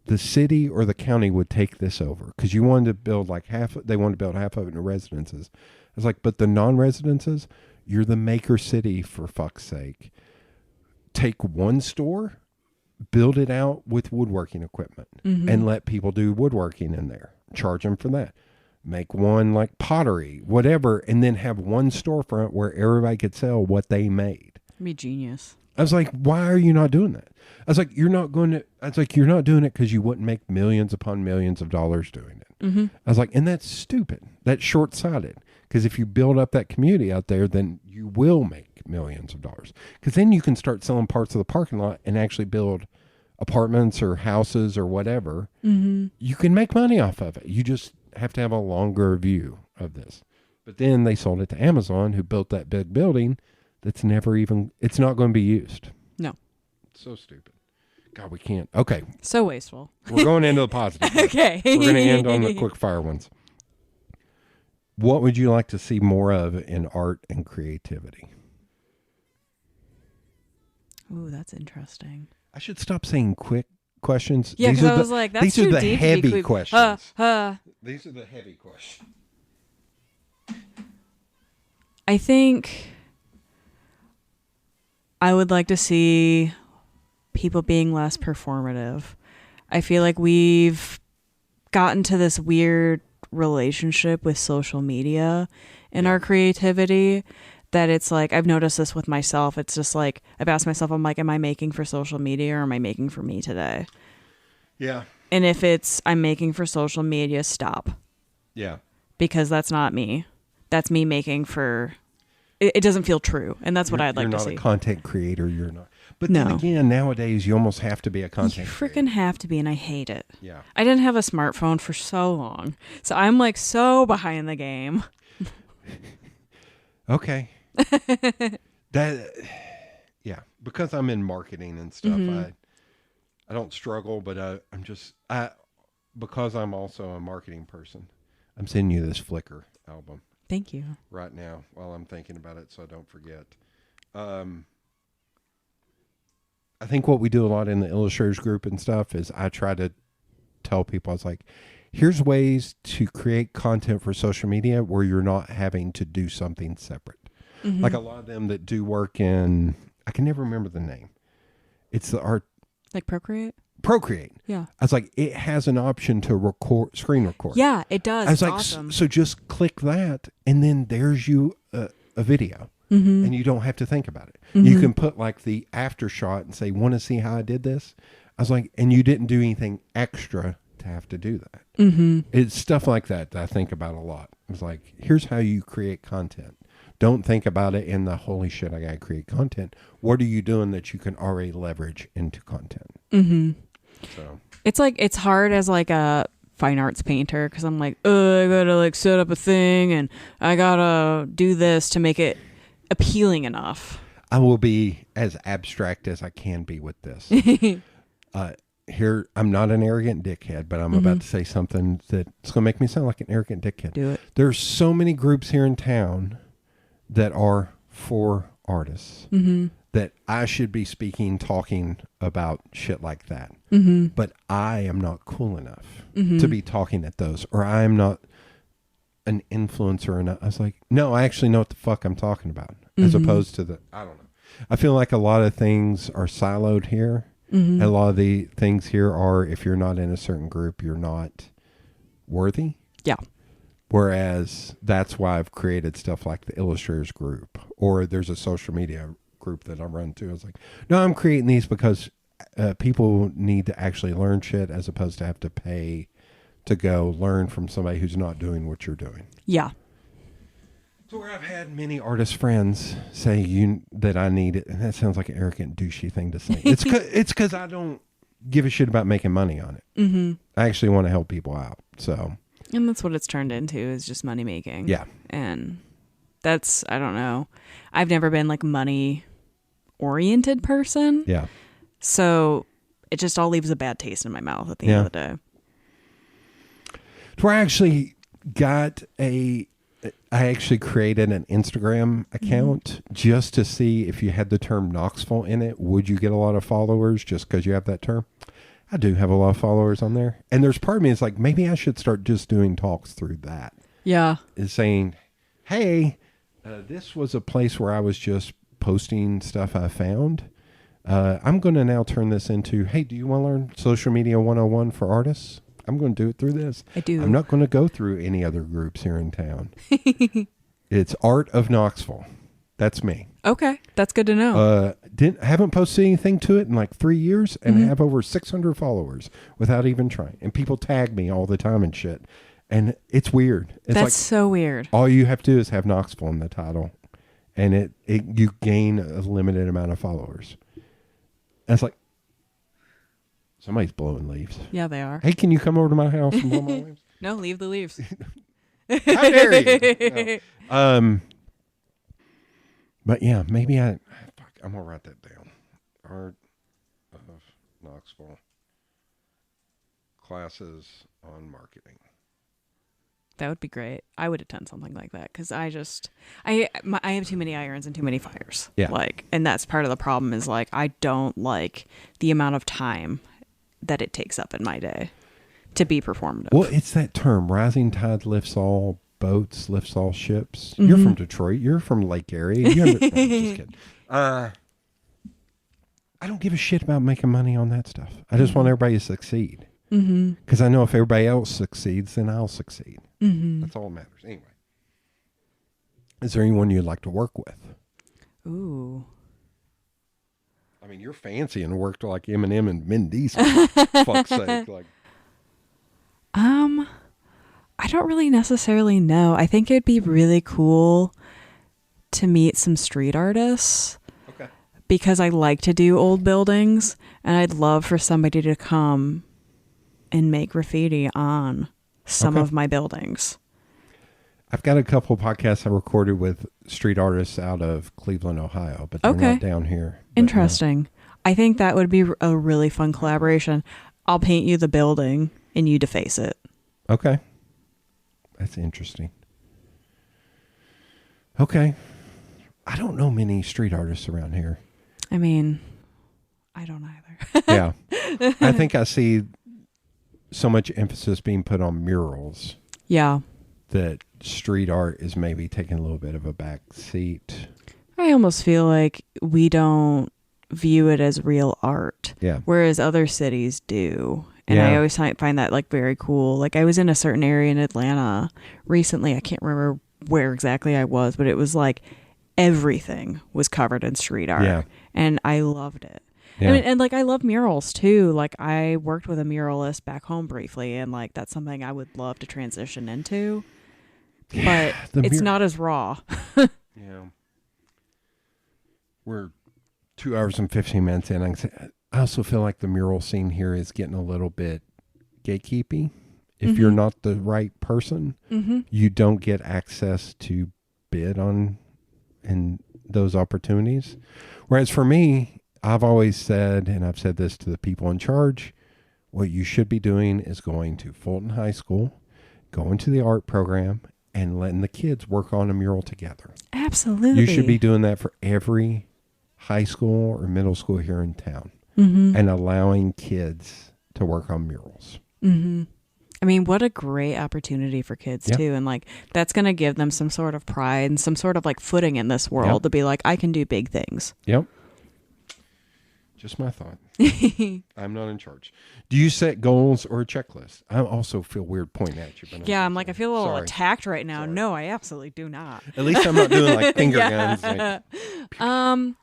the city or the county would take this over? Because you wanted to build like they wanted to build half of it in residences. I was like, but the non-residences, you're the maker city, for fuck's sake. Take one store, build it out with woodworking equipment and let people do woodworking in there. Charge them for that. Make one like pottery, whatever, and then have one storefront where everybody could sell what they made. It'd be genius. I was like, why are you not doing that? I was like, you're not doing it because you wouldn't make millions upon millions of dollars doing it. I was like, and that's stupid. That's short-sighted. Because if you build up that community out there, then you will make millions of dollars. Because then you can start selling parts of the parking lot and actually build apartments or houses or whatever. You can make money off of it. You just have to have a longer view of this. But then they sold it to Amazon, who built that big building that's it's not going to be used. No. So stupid. God, we can't. Okay. So wasteful. We're going into the positive. Okay. We're going to end on the quick fire ones. What would you like to see more of in art and creativity? Ooh, that's interesting. I should stop saying quick questions. Yeah, because I was like, that's these too are the deep heavy to be quick. questions. These are the heavy questions. I think I would like to see people being less performative. I feel like we've gotten to this weird relationship with social media and our creativity that it's like, I've noticed this with myself. It's just like, I've asked myself, I'm like, am I making for social media or am I making for me today? Yeah. And if it's, I'm making for social media, stop. Yeah. Because that's not me. That's me making for, it doesn't feel true. And that's what I'd like to see. You're not a content creator. You're not. But no. then again, nowadays, you almost have to be a content creator. You freaking have to be, and I hate it. Yeah. I didn't have a smartphone for so long. So I'm like so behind the game. Okay. Yeah, because I'm in marketing and stuff, I don't struggle, but because I'm also a marketing person, I'm sending you this Flickr album. Thank you. Right now, while I'm thinking about it, so I don't forget. I think what we do a lot in the illustrators group and stuff is I try to tell people, I was like, here's ways to create content for social media where you're not having to do something separate. Like a lot of them that do work in, I can never remember the name. It's the art. Like Procreate? Procreate. Yeah. I was like, it has an option to screen record. Yeah, it does. I was It's like, awesome. so just click that, and then there's you a video, and you don't have to think about it. You can put like the after shot and say, want to see how I did this? I was like, and you didn't do anything extra to have to do that. It's stuff like that I think about a lot. It's like, here's how you create content. Don't think about it in the holy shit, I gotta create content. What are you doing that you can already leverage into content? So it's like, it's hard as like a fine arts painter, because I'm like, I gotta like set up a thing and I gotta do this to make it appealing enough. I will be as abstract as I can be with this. Here, I'm not an arrogant dickhead, but I'm about to say something that's going to make me sound like an arrogant dickhead. Do it. There's so many groups here in town that are for artists that I should be talking about shit like that. But I am not cool enough to be talking at those, or I am not an influencer. And I was like, no, I actually know what the fuck I'm talking about, as opposed to I don't know. I feel like a lot of things are siloed here. And a lot of the things here are, if you're not in a certain group, you're not worthy. Yeah. Whereas that's why I've created stuff like the illustrators group, or there's a social media group that I run too. I was like, no, I'm creating these because people need to actually learn shit, as opposed to have to pay to go learn from somebody who's not doing what you're doing. Yeah. So where I've had many artist friends say that I need it, and that sounds like an arrogant, douchey thing to say. It's because I don't give a shit about making money on it. I actually want to help people out. So, and that's what it's turned into, is just money making. Yeah. And that's, I don't know. I've never been like money oriented person. Yeah. So it just all leaves a bad taste in my mouth at the end of the day. So I actually I actually created an Instagram account just to see if you had the term Knoxville in it, would you get a lot of followers just because you have that term? I do have a lot of followers on there. And there's part of me is like, maybe I should start just doing talks through that. Yeah. Is saying, hey, this was a place where I was just posting stuff I found. I'm going to now turn this into, hey, do you want to learn social media 101 for artists? I'm going to do it through this. I do. I'm not going to go through any other groups here in town. It's Art of Knoxville. That's me. Okay. That's good to know. Haven't posted anything to it in like 3 years, and have over 600 followers without even trying. And people tag me all the time and shit. And it's weird. It's That's like, so weird. all you have to do is have Knoxville in the title, and you gain a limited amount of followers. And it's like, somebody's blowing leaves. Yeah, they are. Hey, can you come over to my house and blow my leaves? No, leave the leaves. How dare you? No. But yeah, maybe I'm gonna write that down. Art of Knoxville classes on marketing. That would be great. I would attend something like that, because I have too many irons and too many fires. Yeah. And that's part of the problem, is like, I don't like the amount of time that it takes up in my day to be performative. Well, it's that term, rising tide lifts all boats, lifts all ships. You're from Detroit. You're from Lake area. No, I'm just kidding. I don't give a shit about making money on that stuff. I just want everybody to succeed. Because I know if everybody else succeeds, then I'll succeed. That's all that matters. Anyway. Is there anyone you'd like to work with? Ooh. I mean, you're fancy and worked like Eminem and Vin Diesel. Fuck's sake. Like, I don't really necessarily know. I think it'd be really cool to meet some street artists. okay. Because I like to do old buildings, and I'd love for somebody to come and make graffiti on some of my buildings. I've got a couple podcasts I recorded with street artists out of Cleveland, Ohio, but they're not down here. Interesting. I think that would be a really fun collaboration. I'll paint you the building and you deface it. Okay. That's interesting. Okay. I don't know many street artists around here. I mean, I don't either. Yeah. I think I see so much emphasis being put on murals. Yeah. That street art is maybe taking a little bit of a back seat. I almost feel like we don't view it as real art. Yeah. Whereas other cities do. And Yeah. I always find that like very cool. Like I was in a certain area in Atlanta recently. I can't remember where exactly I was, but it was like everything was covered in street art. Yeah. And I loved it. Yeah. I mean, and like I love murals too. Like I worked with a muralist back home briefly, and like that's something I would love to transition into. But it's not as raw. Yeah. We're 2 hours and 15 minutes in. I also feel like the mural scene here is getting a little bit gatekeepy. If you're not the right person, you don't get access to bid on in those opportunities. Whereas for me, I've always said, and I've said this to the people in charge, what you should be doing is going to Fulton High School, going to the art program, and letting the kids work on a mural together. Absolutely. You should be doing that for every high school or middle school here in town, and allowing kids to work on murals. I mean, what a great opportunity for kids too. And like, that's going to give them some sort of pride and some sort of like footing in this world to be like, I can do big things. Yep. Just my thought. I'm not in charge. Do you set goals or a checklist? I also feel weird pointing at you. But I'm like, I feel a little sorry. attacked right now. Sorry. No, I absolutely do not. At least I'm not doing like finger guns. Like,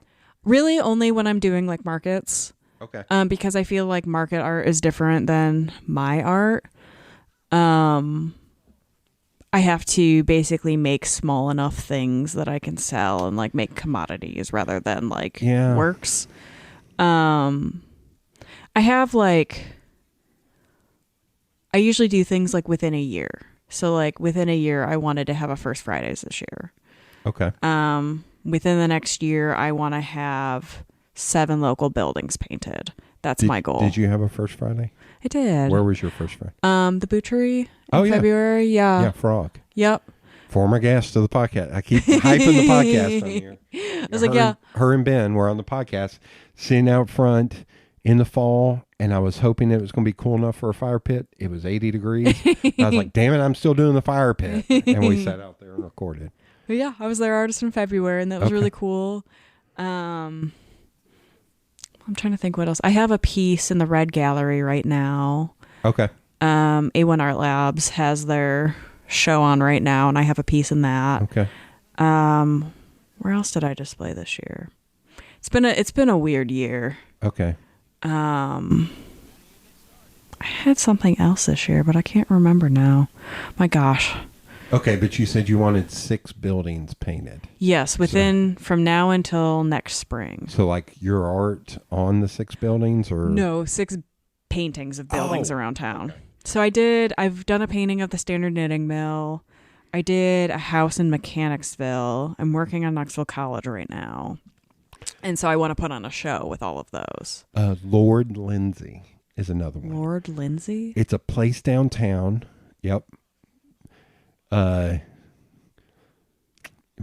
Really only when I'm doing like markets. okay. Because I feel like market art is different than my art. I have to basically make small enough things that I can sell and like make commodities rather than like works. I have like, I usually do things like within a year. So like within a year, I wanted to have a First Fridays this year. Okay. Within the next year, I want to have 7 local buildings painted. That's my goal. Did you have a First Friday? I did. Where was your First Friday? The Butchery in February. Yeah, Frog. Yep. Former guest of the podcast. I keep hyping the podcast on here. I was like, Her and Ben were on the podcast, sitting out front in the fall, and I was hoping it was going to be cool enough for a fire pit. It was 80 degrees. I was like, damn it, I'm still doing the fire pit. And we sat out there and recorded. But yeah, I was their artist in February, and that was really cool. I'm trying to think what else. I have a piece in the Red Gallery right now. Okay. A1 Art Labs has their show on right now, and I have a piece in that. Okay. Where else did I display this year? It's been a weird year. Okay. I had something else this year, but I can't remember now. My gosh. Okay, but you said you wanted 6 buildings painted. Yes, from now until next spring. So like your art on the 6 buildings, or no, 6 paintings of buildings around town. So I've done a painting of the Standard Knitting Mill. I did a house in Mechanicsville. I'm working on Knoxville College right now. And so I want to put on a show with all of those. Lord Lindsay is another one. Lord Lindsay? It's a place downtown. Yep. It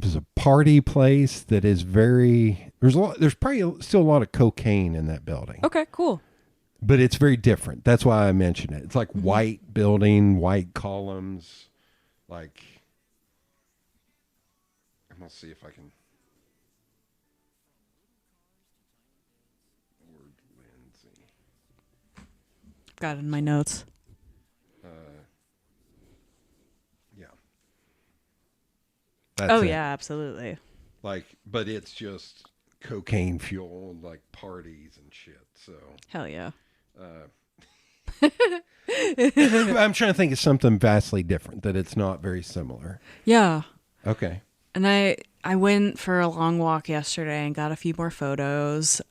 was a party place that is there's probably still a lot of cocaine in that building. Okay, cool. But it's very different. That's why I mentioned it. It's like white building, white columns. Like, I'm going to see if I can. Lord Lindsay. Got it in my notes. That's it. Yeah, absolutely. Like, but it's just cocaine fuel and like parties and shit. So hell yeah. I'm trying to think of something vastly different that it's not very similar. Yeah. Okay. And I went for a long walk yesterday and got a few more photos.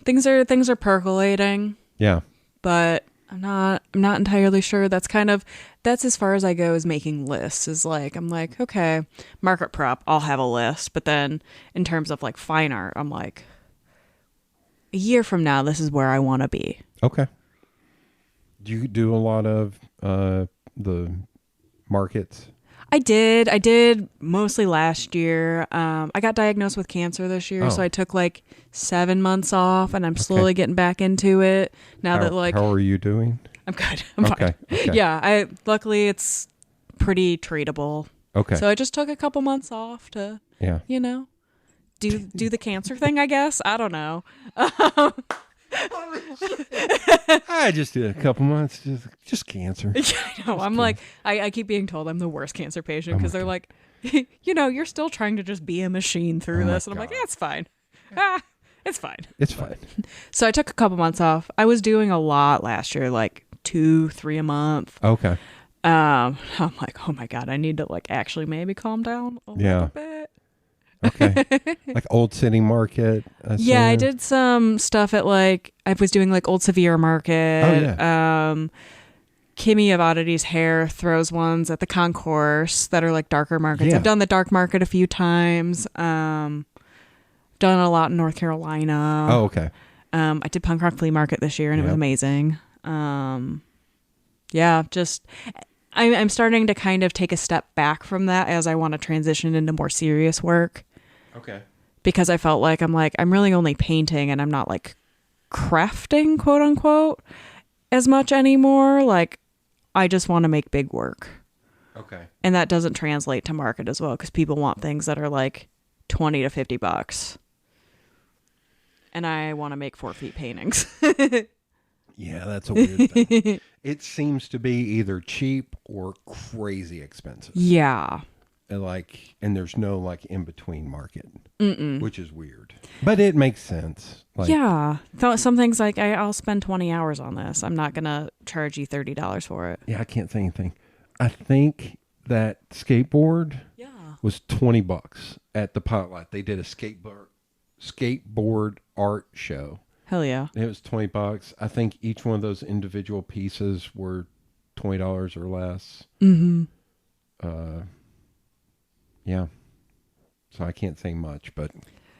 Things are percolating. Yeah. But I'm not entirely sure. That's as far as I go as making lists. Is like, I'm like, okay, market prep, I'll have a list. But then in terms of like fine art, I'm like, a year from now, this is where I want to be. Okay. Do you do a lot of the markets? I did mostly last year. I got diagnosed with cancer this year, so I took like 7 months off, and I'm slowly getting back into it now. How are you doing? I'm good. I'm fine. Okay. Yeah, luckily it's pretty treatable. Okay. So I just took a couple months off to, do the cancer thing, I guess. I don't know. I just did a couple months, just cancer. I know. I'm like, I keep being told I'm the worst cancer patient because they're like, you're still trying to just be a machine through this. And I'm like, yeah, it's fine. It's fine. It's fine. So I took a couple months off. I was doing a lot last year, like 2-3 a month. Okay. I'm like, oh my God, I need to like actually maybe calm down a little bit. Okay. Like Old City Market. Yeah, I did some stuff at like, I was doing like Old Sevier Market. Oh, yeah. Kimmy of Oddities Hair throws ones at the concourse that are like darker markets. Yeah. I've done the dark market a few times. Done a lot in North Carolina. Oh, okay. I did Punk Rock Flea Market this year and it was amazing. Yeah, just I'm starting to kind of take a step back from that as I want to transition into more serious work. Okay. Because I felt like I'm really only painting and I'm not like crafting, quote unquote, as much anymore. Like I just want to make big work. Okay. And that doesn't translate to market as well because people want things that are like $20 to $50. And I want to make 4 feet paintings. Yeah, that's a weird thing. It seems to be either cheap or crazy expensive. Yeah. And there's no like in between market, which is weird, but it makes sense. Like, yeah. Some things like I'll spend 20 hours on this. I'm not going to charge you $30 for it. Yeah, I can't say anything. I think that skateboard was $20 at the Potlight. They did a skateboard art show. Hell yeah. It was $20. I think each one of those individual pieces were $20 or less. Mm-hmm. Yeah. So I can't say much, but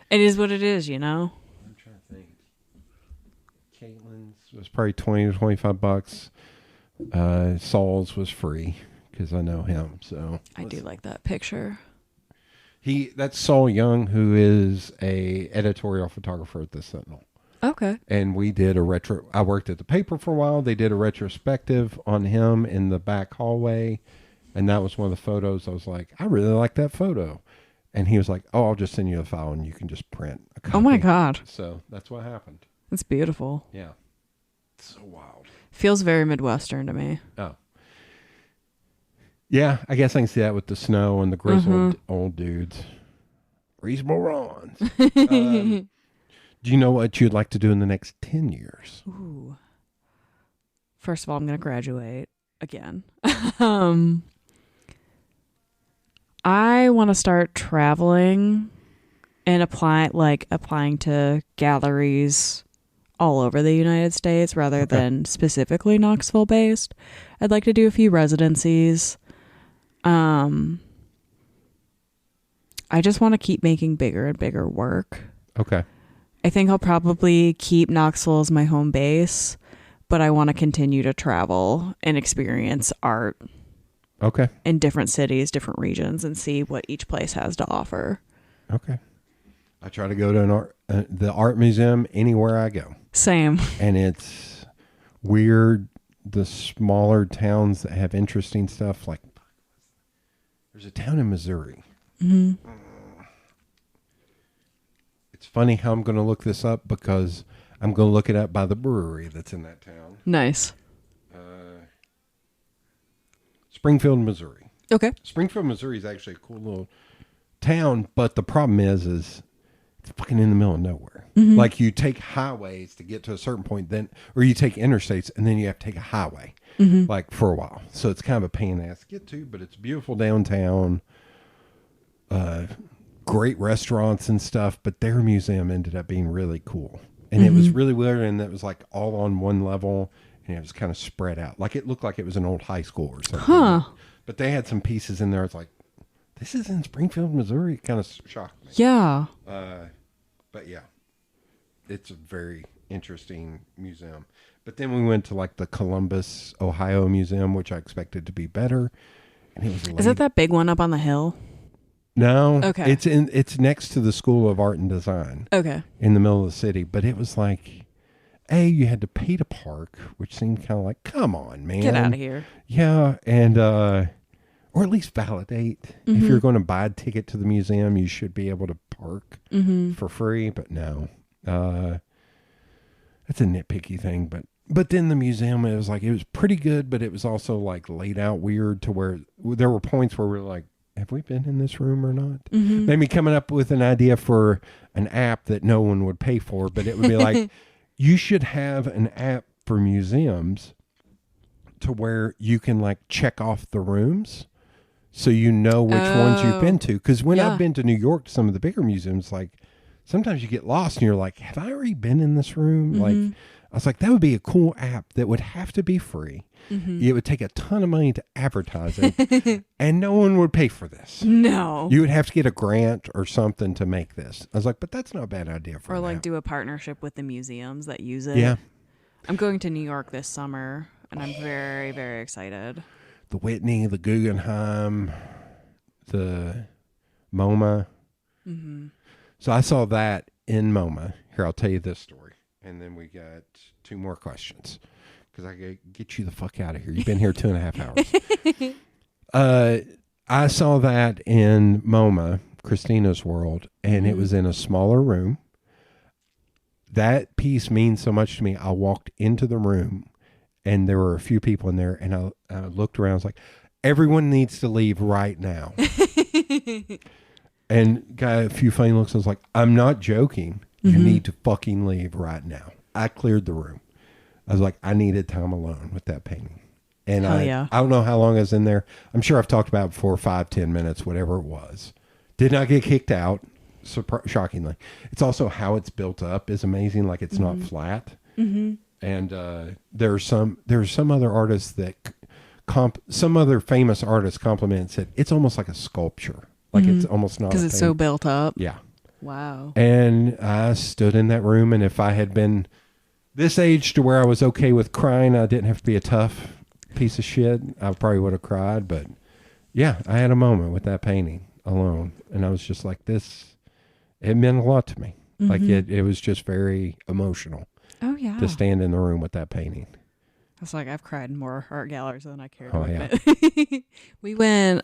it is what it is, you know? I'm trying to think. Caitlin's was probably $20 to $25. Saul's was free because I know him. So I do like that picture. That's Saul Young, who is a editorial photographer at the Sentinel. Okay. And we did I worked at the paper for a while. They did a retrospective on him in the back hallway. And that was one of the photos. I was like, I really like that photo. And he was like, oh, I'll just send you a file and you can just print a copy. Oh my God. So that's what happened. It's beautiful. Yeah. It's so wild. Feels very Midwestern to me. Oh. Yeah, I guess I can see that with the snow and the grizzled old dudes. Reasonable Ron's. Do you know what you'd like to do in the next 10 years? Ooh. First of all, I'm going to graduate again. I want to start traveling and applying to galleries all over the United States rather than specifically Knoxville based. I'd like to do a few residencies. I just want to keep making bigger and bigger work. Okay. I think I'll probably keep Knoxville as my home base, but I want to continue to travel and experience art. Okay. In different cities, different regions, and see what each place has to offer. Okay. I try to go to the art museum anywhere I go. Same. And it's weird, the smaller towns that have interesting stuff. Like, there's a town in Missouri. Mm-hmm. It's funny how I'm going to look this up because I'm going to look it up by the brewery that's in that town. Nice. Springfield, Missouri. Okay. Springfield, Missouri is actually a cool little town, but the problem is it's fucking in the middle of nowhere. Mm-hmm. Like you take highways to get to a certain point, or you take interstates and then you have to take a highway, like for a while. So it's kind of a pain in the ass to get to, but it's beautiful downtown. Great restaurants and stuff, but their museum ended up being really cool. And it was really weird, and it was like all on one level. And it was kind of spread out. Like it looked like it was an old high school or something. Huh. But they had some pieces in there. It's like, this is in Springfield, Missouri. It kind of shocked me. Yeah. But yeah, it's a very interesting museum. But then we went to like the Columbus, Ohio Museum, which I expected to be better. And it was late. Is it that big one up on the hill? No. Okay. It's next to the School of Art and Design. Okay. In the middle of the city. But it was like, you had to pay to park, which seemed kind of like, come on, man. Get out of here. Yeah, and or at least validate. Mm-hmm. If you're going to buy a ticket to the museum, you should be able to park for free. But no, that's a nitpicky thing. But then the museum, it was pretty good, but it was also like laid out weird to where there were points where we were like, have we been in this room or not? Mm-hmm. Maybe coming up with an idea for an app that no one would pay for, but it would be like, you should have an app for museums to where you can like check off the rooms so you know which ones you've been to. Because when I've been to New York to some of the bigger museums, like sometimes you get lost and you're like, have I already been in this room? Like, I was like, that would be a cool app that would have to be free. It would take a ton of money to advertise it, and no one would pay for this. No. You would have to get a grant or something to make this. I was like, but that's not a bad idea for Or an like app. do a partnership with the museums that use it. Yeah. I'm going to New York this summer, and I'm very, very excited. The Whitney, the Guggenheim, the MoMA. So I saw that in MoMA. Here, I'll tell you this story. And then we got 2 more questions. Because I gotta get you the fuck out of here. You've been here 2.5 hours. I saw that in MoMA, Christina's World, and it was in a smaller room. That piece means so much to me. I walked into the room, and there were a few people in there, and I looked around. I was like, everyone needs to leave right now. And got a few funny looks. I was like, I'm not joking. You need to fucking leave right now. I cleared the room. I was like, I needed time alone with that painting. And I don't know how long I was in there. I'm sure I've talked about it before, 5-10 minutes, whatever it was. Did not get kicked out, shockingly. It's also how it's built up is amazing. Like it's not flat. And there's some other artists that some other famous artists compliment it. It's almost like a sculpture. Like it's almost not because it's so built up. Yeah. Wow. And I stood in that room, and if I had been this age to where I was okay with crying, I didn't have to be a tough piece of shit, I probably would have cried. But yeah, I had a moment with that painting alone, and I was just like, this, it meant a lot to me. Like it was just very emotional. Oh yeah. To stand in the room with that painting. I was like, I've cried in more art galleries than I care to Oh, admit. We went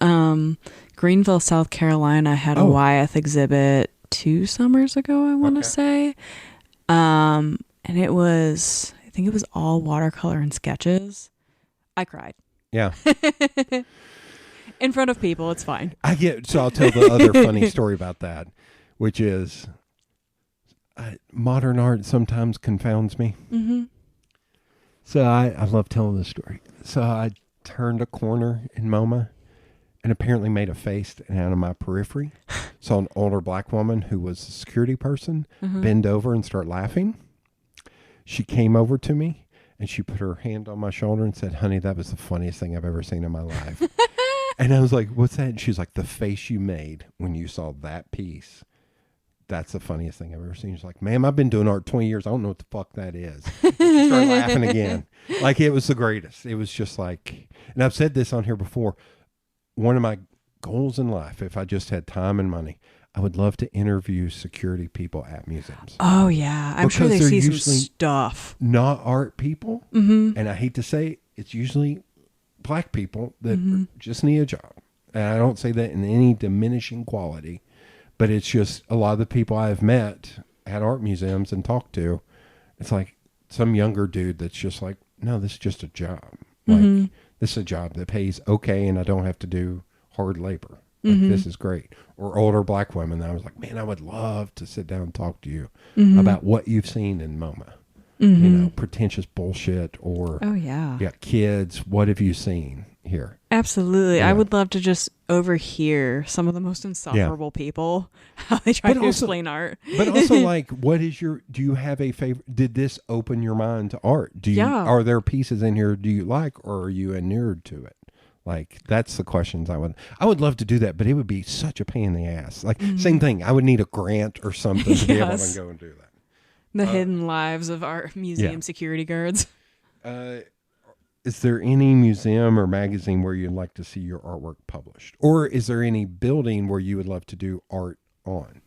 Greenville, South Carolina had a Wyeth exhibit 2 summers ago, I want to say. And it was, I think it was all watercolor and sketches. I cried. Yeah. In front of people, it's fine. So I'll tell the other funny story about that, which is modern art sometimes confounds me. So I love telling this story. So I turned a corner in MoMA and apparently made a face out of my periphery. Saw an older black woman who was a security person bend over and start laughing. She came over to me and she put her hand on my shoulder and said, honey, that was the funniest thing I've ever seen in my life. And I was like, what's that? And she's like, the face you made when you saw that piece. That's the funniest thing I've ever seen. She's like, ma'am, I've been doing art 20 years. I don't know what the fuck that is. And she started laughing again. Like it was the greatest. It was just like, and I've said this on here before. One of my goals in life, if I just had time and money, I would love to interview security people at museums. Oh yeah. I'm sure they Because see they're some stuff. Not art people. And I hate to say it's usually black people that just need a job. And I don't say that in any diminishing quality. But it's just a lot of the people I've met at art museums and talked to, it's like some younger dude that's just like, no, this is just a job. Like, this is a job that pays okay and I don't have to do hard labor. Like, this is great. Or older black women that I was like, man, I would love to sit down and talk to you about what you've seen in MoMA. You know, pretentious bullshit or kids, what have you seen here? Absolutely. Yeah. I would love to just overhear some of the most insufferable people, how they try to explain art. But also, like, do you have a favorite? Did this open your mind to art? Are there pieces in here do you like, or are you inured to it? Like, that's the questions I would love to do that, but it would be such a pain in the ass. Like, same thing. I would need a grant or something to be able to go and do that. The hidden lives of our museum security guards. Is there any museum or magazine where you'd like to see your artwork published? Or is there any building where you would love to do art on?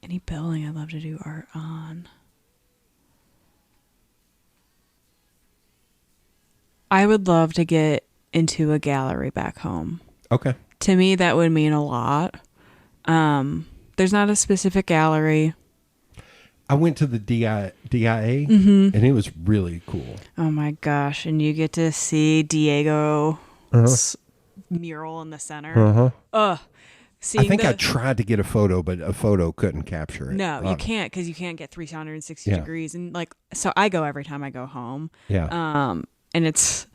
Any building I'd love to do art on? I would love to get into a gallery back home. Okay. To me, that would mean a lot. There's not a specific gallery. I went to the DIA, Mm-hmm. and it was really cool. Oh my gosh. And you get to see Diego's mural in the center. Uh-huh. Seeing I think I tried to get a photo, but a photo couldn't capture it. No, you can't, because you can't get 360 Yeah. degrees. And like, so I go every time I go home. Yeah. And it's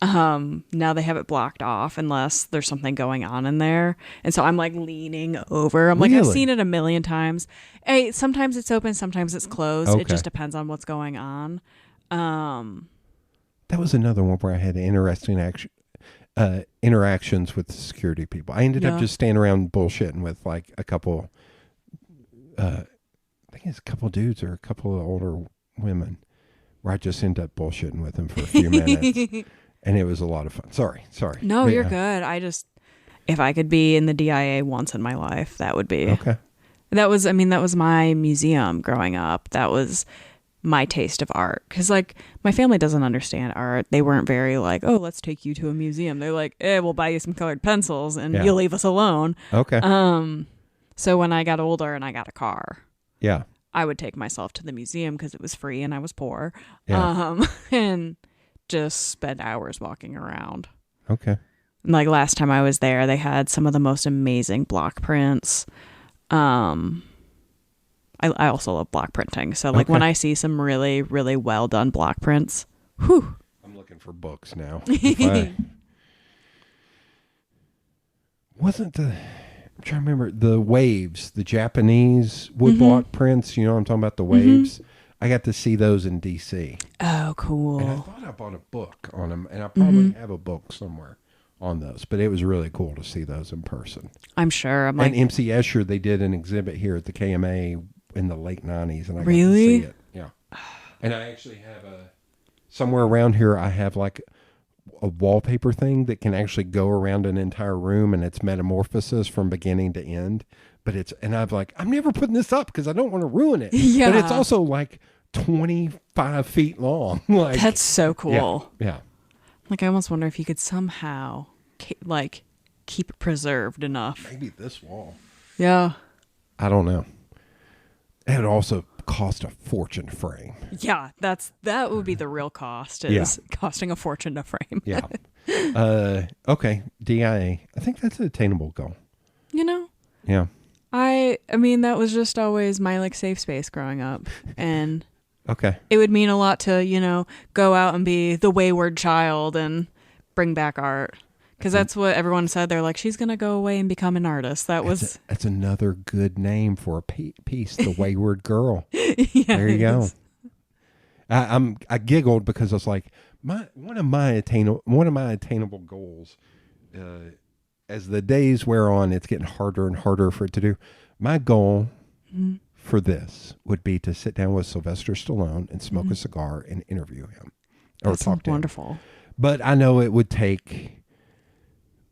now they have it blocked off unless there's something going on in there. And so I'm like leaning over. I'm like, I've Really? seen it a million times. Hey, sometimes it's open, sometimes it's closed. Okay. It just depends on what's going on. That was another one where I had interesting interactions with the security people. I ended up just standing around bullshitting with like a couple, I think it's a couple dudes or a couple of older women, where I just ended up bullshitting with them for a few minutes. And it was a lot of fun. Sorry. No, But you're yeah. good. If I could be in the DIA once in my life, that would be. Okay. That was my museum growing up. That was my taste of art. Because, like, my family doesn't understand art. They weren't very like, oh, let's take you to a museum. They're like, we'll buy you some colored pencils and you'll leave us alone. Okay. So when I got older and I got a car, Yeah. I would take myself to the museum because it was free and I was poor. Yeah. And just spend hours walking around. Okay. Like last time I was there, they had some of the most amazing block prints. I also love block printing. So like when I see some really, really well done block prints, whew. I'm looking for books now. I'm trying to remember the waves, the Japanese woodblock prints. You know what I'm talking about? The waves. I got to see those in DC. Oh, cool. And I thought I bought a book on them, and I probably have a book somewhere on those. But it was really cool to see those in person. I'm sure. And MC Escher, they did an exhibit here at the KMA in the late 90s, and I got to Really? see it. Yeah. And I actually have somewhere around here, I have like a wallpaper thing that can actually go around an entire room, and it's metamorphosis from beginning to end. But I'm never putting this up because I don't want to ruin it. Yeah. But it's also like 25 feet long. Like, That's so cool. Yeah. Like I almost wonder if you could somehow keep it preserved enough. Maybe this wall. Yeah. I don't know. It would also cost a fortune to frame. Yeah, that would be the real cost, is costing a fortune to frame. Yeah. Okay. DIA. I think that's an attainable goal. You know? Yeah. I mean, that was just always my like safe space growing up. And Okay. it would mean a lot to, go out and be the wayward child and bring back art. Because that's what everyone said. They're like, she's going to go away and become an artist. That's another good name for a piece, The Wayward Girl. Yeah, there you go. I giggled because I was like, one of my attainable goals, as the days wear on, it's getting harder and harder for it to do. My goal for this would be to sit down with Sylvester Stallone and smoke a cigar and interview him, or talk to him. Wonderful. But I know it would take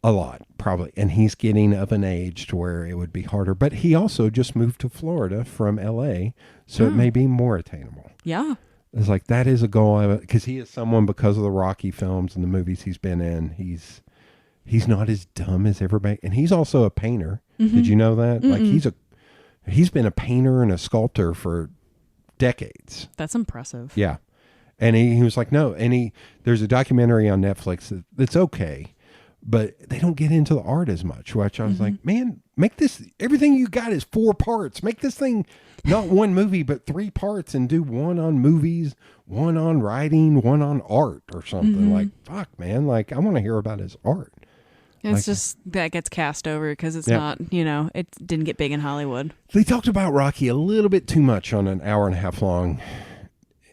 a lot, probably. And he's getting of an age to where it would be harder. But he also just moved to Florida from L.A., so it may be more attainable. Yeah. It's like, that is a goal. Because he is someone, because of the Rocky films and the movies he's been in, he's not as dumb as everybody. And he's also a painter. Did you know that? Like, he's been a painter and a sculptor for decades. That's impressive. Yeah. And he was like, no. And there's a documentary on Netflix that's okay, but they don't get into the art as much, which I was like, man, make this, everything you got is 4 parts. Make this thing not one movie, but 3 parts, and do one on movies, one on writing, one on art or something. Like, fuck, man. Like, I want to hear about his art. It's just that gets cast over because it's not, it didn't get big in Hollywood. They talked about Rocky a little bit too much on an hour and a half long.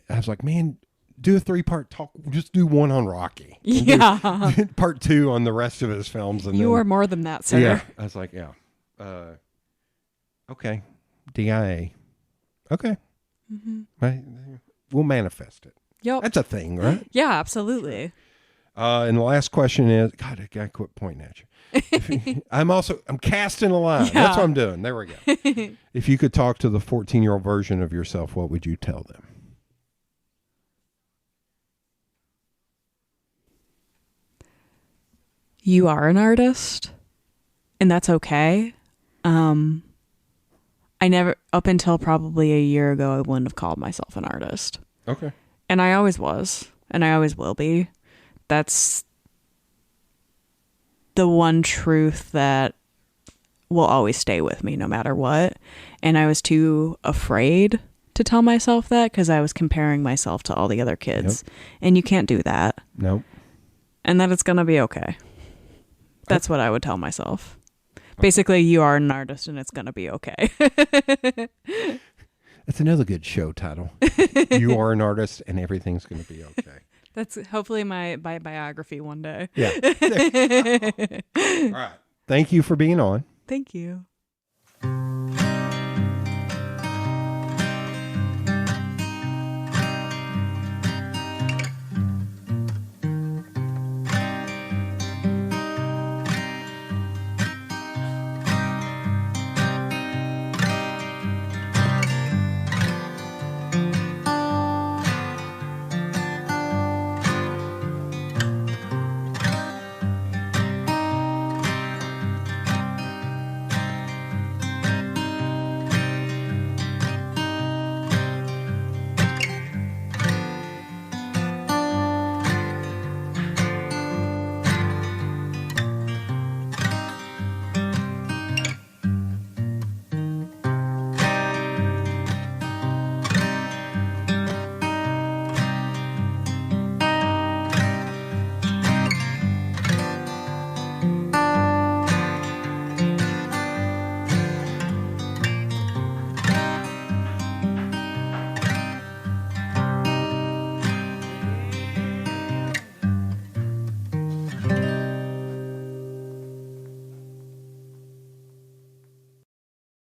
I was like, man, do a 3-part talk. Just do one on Rocky. Yeah. Do part 2 on the rest of his films. And you then, are more than that, sir. Yeah. I was like, yeah. Okay. DIA. Okay. We'll manifest it. Yep. That's a thing, right? Yeah, absolutely. And the last question is, God, I gotta quit pointing at you. I'm casting a line. Yeah. That's what I'm doing. There we go. If you could talk to the 14-year-old version of yourself, what would you tell them? You are an artist, and that's okay. I never, up until probably a year ago, I wouldn't have called myself an artist. Okay. And I always was, and I always will be. That's the one truth that will always stay with me no matter what. And I was too afraid to tell myself that because I was comparing myself to all the other kids. Yep. And you can't do that. Nope. And that it's going to be okay. That's what I would tell myself. Basically, you are an artist and it's going to be okay. That's another good show title. You are an artist and everything's going to be okay. That's hopefully my biography one day. Yeah. All right. Thank you for being on. Thank you.